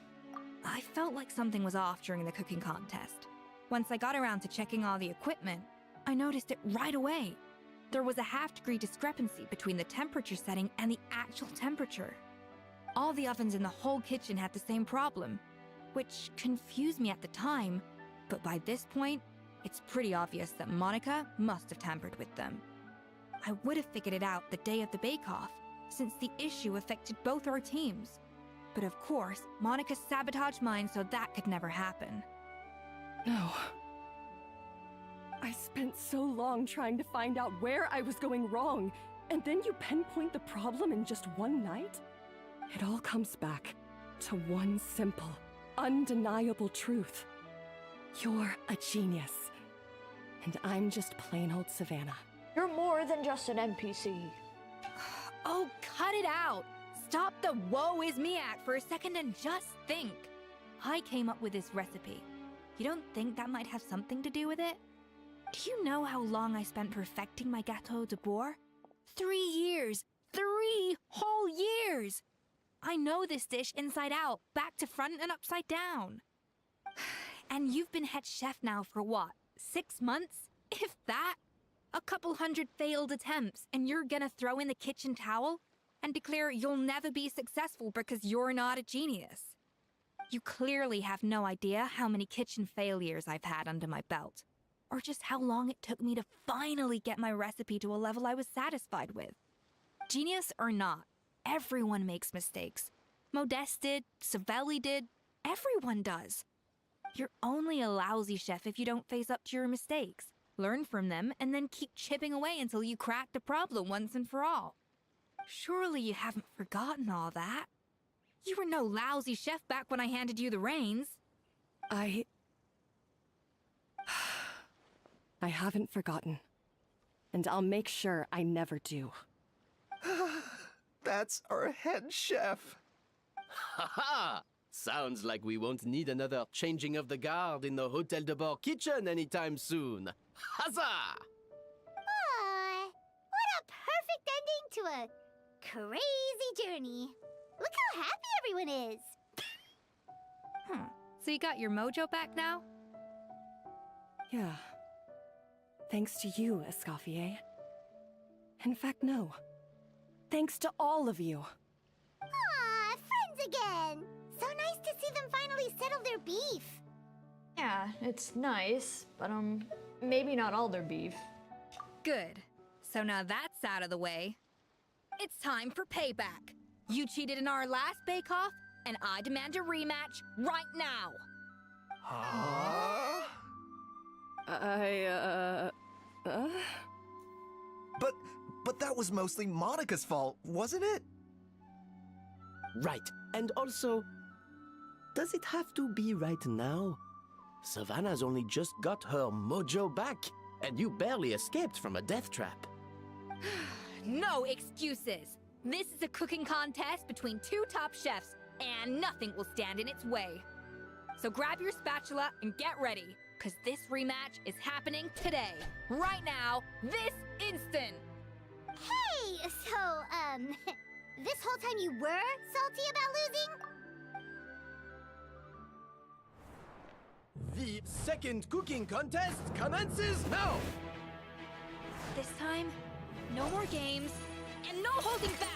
I felt like something was off during the cooking contest. Once I got around to checking all the equipment, I noticed it right away. There was a half-degree discrepancy between the temperature setting and the actual temperature. All the ovens in the whole kitchen had the same problem, which confused me at the time, but by this point, it's pretty obvious that Monica must have tampered with them. I would have figured it out the day of the bake-off, since the issue affected both our teams. But of course, Monica sabotaged mine so that could never happen. No. I spent so long trying to find out where I was going wrong, and then you pinpoint the problem in just one night? It all comes back to one simple, undeniable truth. You're a genius, and I'm just plain old Savannah. You're more than just an NPC. Oh, cut it out! Stop the woe is me act for a second and just think. I came up with this recipe. You don't think that might have something to do with it? Do you know how long I spent perfecting my Gâteau de Bourg? 3 years! 3 whole years! I know this dish inside out, back to front and upside down. And you've been head chef now for what, 6 months? If that? A couple hundred failed attempts, and you're gonna throw in the kitchen towel and declare you'll never be successful because you're not a genius. You clearly have no idea how many kitchen failures I've had under my belt, or just how long it took me to finally get my recipe to a level I was satisfied with. Genius or not, everyone makes mistakes. Modeste did, Savelli did, everyone does. You're only a lousy chef if you don't face up to your mistakes, learn from them, and then keep chipping away until you crack the problem once and for all. Surely you haven't forgotten all that. You were no lousy chef back when I handed you the reins. I haven't forgotten. And I'll make sure I never do. That's our head chef. Ha ha! Sounds like we won't need another changing of the guard in the Hotel de Bourg kitchen anytime soon. Huzzah! What a perfect ending to a crazy journey. Look how happy everyone is. So you got your mojo back now? Yeah. Thanks to you, ESCOFFIER. In fact, no. Thanks to all of you. Aw, friends again. So nice to see them finally settle their beef. Yeah, it's nice, but maybe not all their beef. Good. So now that's out of the way. It's time for payback. You cheated in our last bake-off, and I demand a rematch right now. But that was mostly Monica's fault, wasn't it? Right. And also, does it have to be right now? Savannah's only just got her mojo back, and you barely escaped from a death trap. No excuses! This is a cooking contest between two top chefs, and nothing will stand in its way. So grab your spatula and get ready, because this rematch is happening today. Right now, this instant! Hey! So, this whole time you were salty about losing? The second cooking contest commences now! This time, no more games, and no holding back!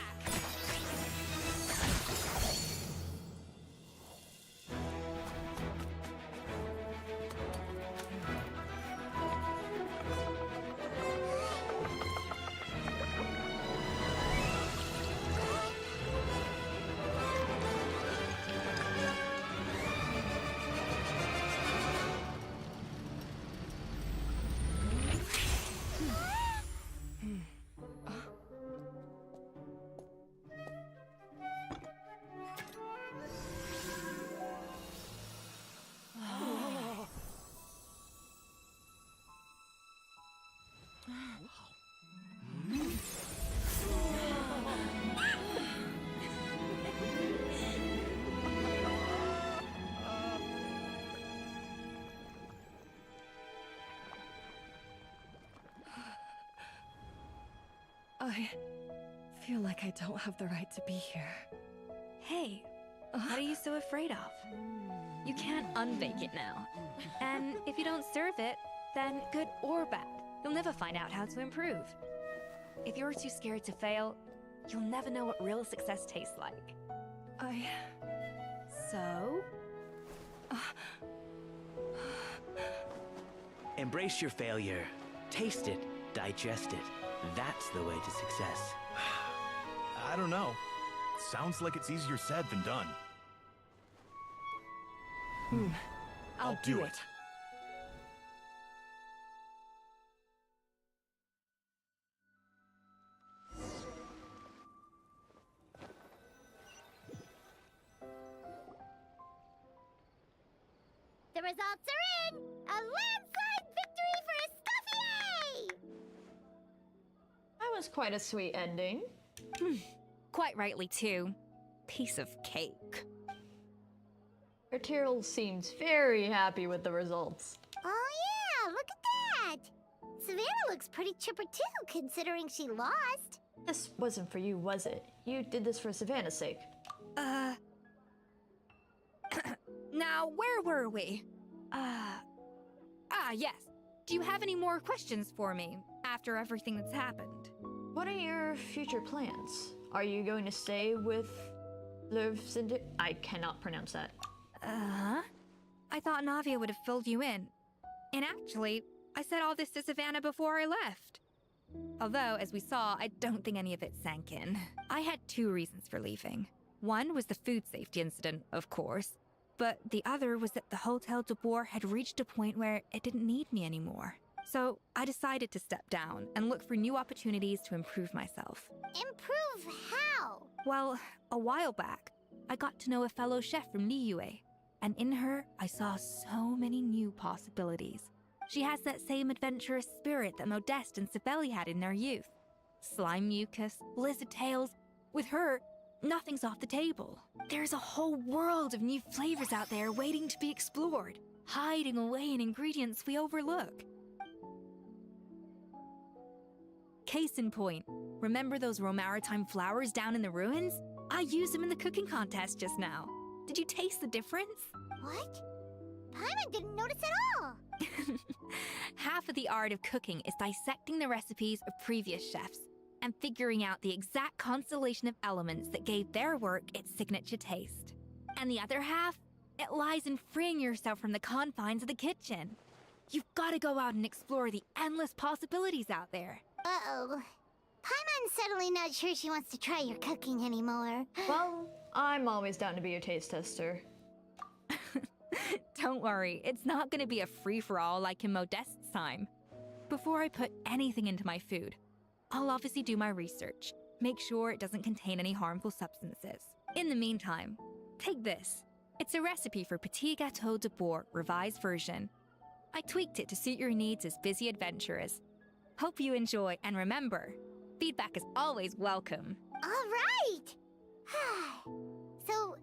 I feel like I don't have the right to be here. Hey, what are you so afraid of? You can't unbake it now. And if you don't serve it, then good or bad, you'll never find out how to improve. If you're too scared to fail, you'll never know what real success tastes like. So? Embrace your failure. Taste it. Digest it. That's the way to success. I don't know. Sounds like it's easier said than done. I'll do it. The results are in! A landslide victory for ESCOFFIER! That was quite a sweet ending. Quite rightly, too. Piece of cake. Tyrell seems very happy with the results. Oh yeah, look at that! Savannah looks pretty chipper too, considering she lost. This wasn't for you, was it? You did this for Savannah's sake. Now, where were we? Yes. Do you have any more questions for me after everything that's happened? What are your future plans? Are you going to stay with I cannot pronounce that. I thought Navia would have filled you in. And actually, I said all this to Savannah before I left. Although, as we saw, I don't think any of it sank in. I had two reasons for leaving. One was the food safety incident, of course. But the other was that the Hotel de Boer had reached a point where it didn't need me anymore. So I decided to step down and look for new opportunities to improve myself. Improve how? Well, a while back, I got to know a fellow chef from Liyue, and in her, I saw so many new possibilities. She has that same adventurous spirit that Modeste and Sibeli had in their youth. Slime mucus, blizzard tails. With her, nothing's off the table. There's a whole world of new flavors out there waiting to be explored, hiding away in ingredients we overlook. Case in point, remember those Romaritime flowers down in the ruins? I used them in the cooking contest just now. Did you taste the difference? What? Paimon didn't notice at all! Half of the art of cooking is dissecting the recipes of previous chefs and figuring out the exact constellation of elements that gave their work its signature taste. And the other half, it lies in freeing yourself from the confines of the kitchen. You've got to go out and explore the endless possibilities out there. Uh-oh. Paimon's suddenly not sure she wants to try your cooking anymore. Well, I'm always down to be your taste tester. Don't worry, it's not going to be a free-for-all like in Modeste's time. Before I put anything into my food, I'll obviously do my research, make sure it doesn't contain any harmful substances. In the meantime, take this. It's a recipe for PT.2 revised version. I tweaked it to suit your needs as busy adventurers. Hope you enjoy, and remember, feedback is always welcome. All right! So,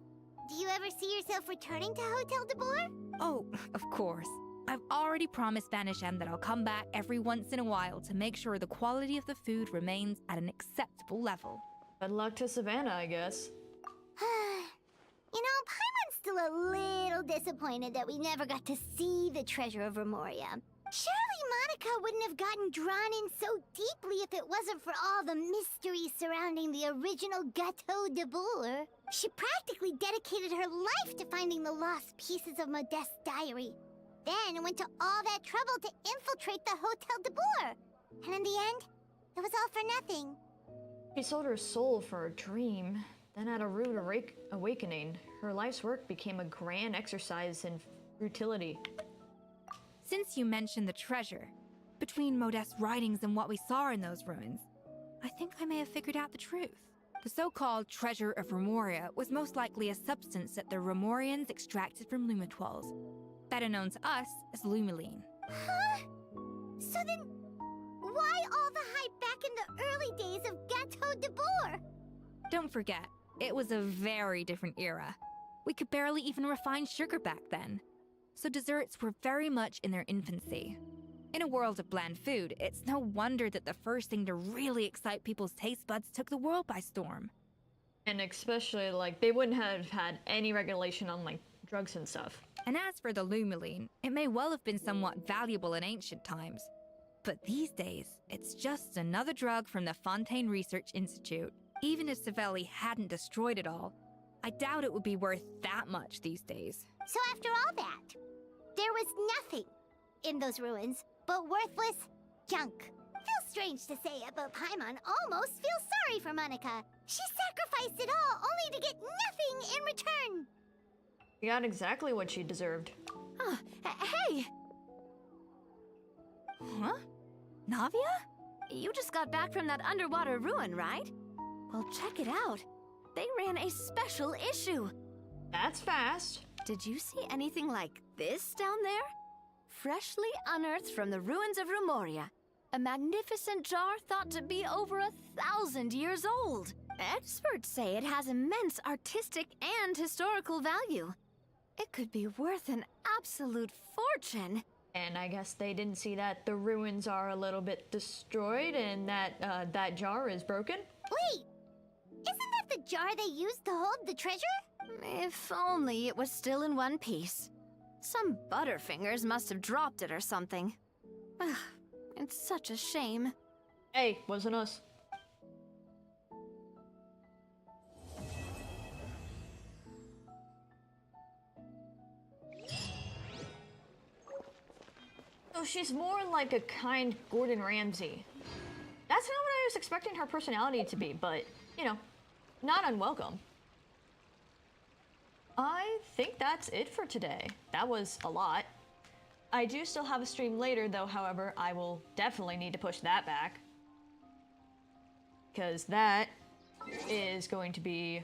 do you ever see yourself returning to Hotel de Boer? Oh, of course. I've already promised Vgen that I'll come back every once in a while to make sure the quality of the food remains at an acceptable level. Good luck to Savannah, I guess. You know, Paimon's still a little disappointed that we never got to see the treasure of Remoria. Surely Monica wouldn't have gotten drawn in so deeply if it wasn't for all the mystery surrounding the original Gâteau de Boer. She practically dedicated her life to finding the lost pieces of Modeste's diary. Then went to all that trouble to infiltrate the Hotel de Boer. And in the end, it was all for nothing. She sold her soul for a dream, then had a rude awakening. Her life's work became a grand exercise in futility. Since you mentioned the treasure, between Modeste's writings and what we saw in those ruins, I think I may have figured out the truth. The so-called treasure of Remoria was most likely a substance that the Remorians extracted from Lumitoids, better known to us as Lumiline. Huh? So then, why all the hype back in the early days of Gâteau de Boer? Don't forget, it was a very different era. We could barely even refine sugar back then, so desserts were very much in their infancy. In a world of bland food, it's no wonder that the first thing to really excite people's taste buds took the world by storm. And especially, like, they wouldn't have had any regulation on, like, drugs and stuff. And as for the Lumiline, it may well have been somewhat valuable in ancient times. But these days, it's just another drug from the Fontaine Research Institute. Even if Savelli hadn't destroyed it all, I doubt it would be worth that much these days. So after all that, there was nothing in those ruins but worthless junk. Feels strange to say it, but Paimon almost feels sorry for Monica. She sacrificed it all only to get nothing in return. She got exactly what she deserved. Hey! Huh? Navia? You just got back from that underwater ruin, right? Well, check it out. They ran a special issue. That's fast. Did you see anything like this down there? Freshly unearthed from the ruins of Remoria. A magnificent jar thought to be over 1,000 years old. Experts say it has immense artistic and historical value. It could be worth an absolute fortune. And I guess they didn't see that the ruins are a little bit destroyed and that that jar is broken? Wait! Isn't that the jar they used to hold the treasure? If only it was still in one piece. Some butterfingers must have dropped it or something. Ugh, it's such a shame. Hey, wasn't us. So she's more like a kind Gordon Ramsay. That's not what I was expecting her personality to be, but, you know, not unwelcome. I think that's it for today. That was a lot. I do still have a stream later though, however, I will definitely need to push that back. Because that is going to be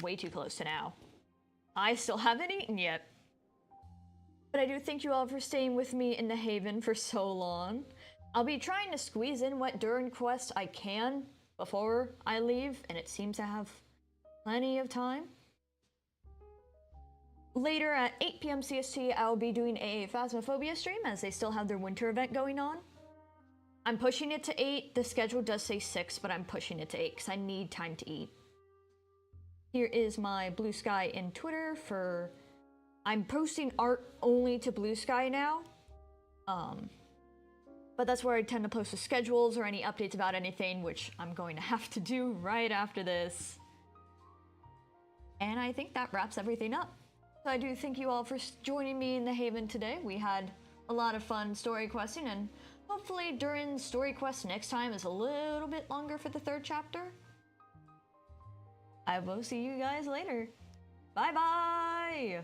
way too close to now. I still haven't eaten yet. But I do thank you all for staying with me in the Haven for so long. I'll be trying to squeeze in what Durin Quest I can before I leave, and it seems to have plenty of time. Later at 8 p.m. CST, I'll be doing a Phasmophobia stream as they still have their winter event going on. I'm pushing it to 8. The schedule does say 6, but I'm pushing it to 8 because I need time to eat. Here is my Blue Sky in Twitter for... I'm posting art only to Blue Sky now. But that's where I tend to post the schedules or any updates about anything, which I'm going to have to do right after this. And I think that wraps everything up. So I do thank you all for joining me in the Haven today. We had a lot of fun story questing, and hopefully Durin's story quest next time is a little bit longer for the 3rd chapter. I will see you guys later. Bye bye!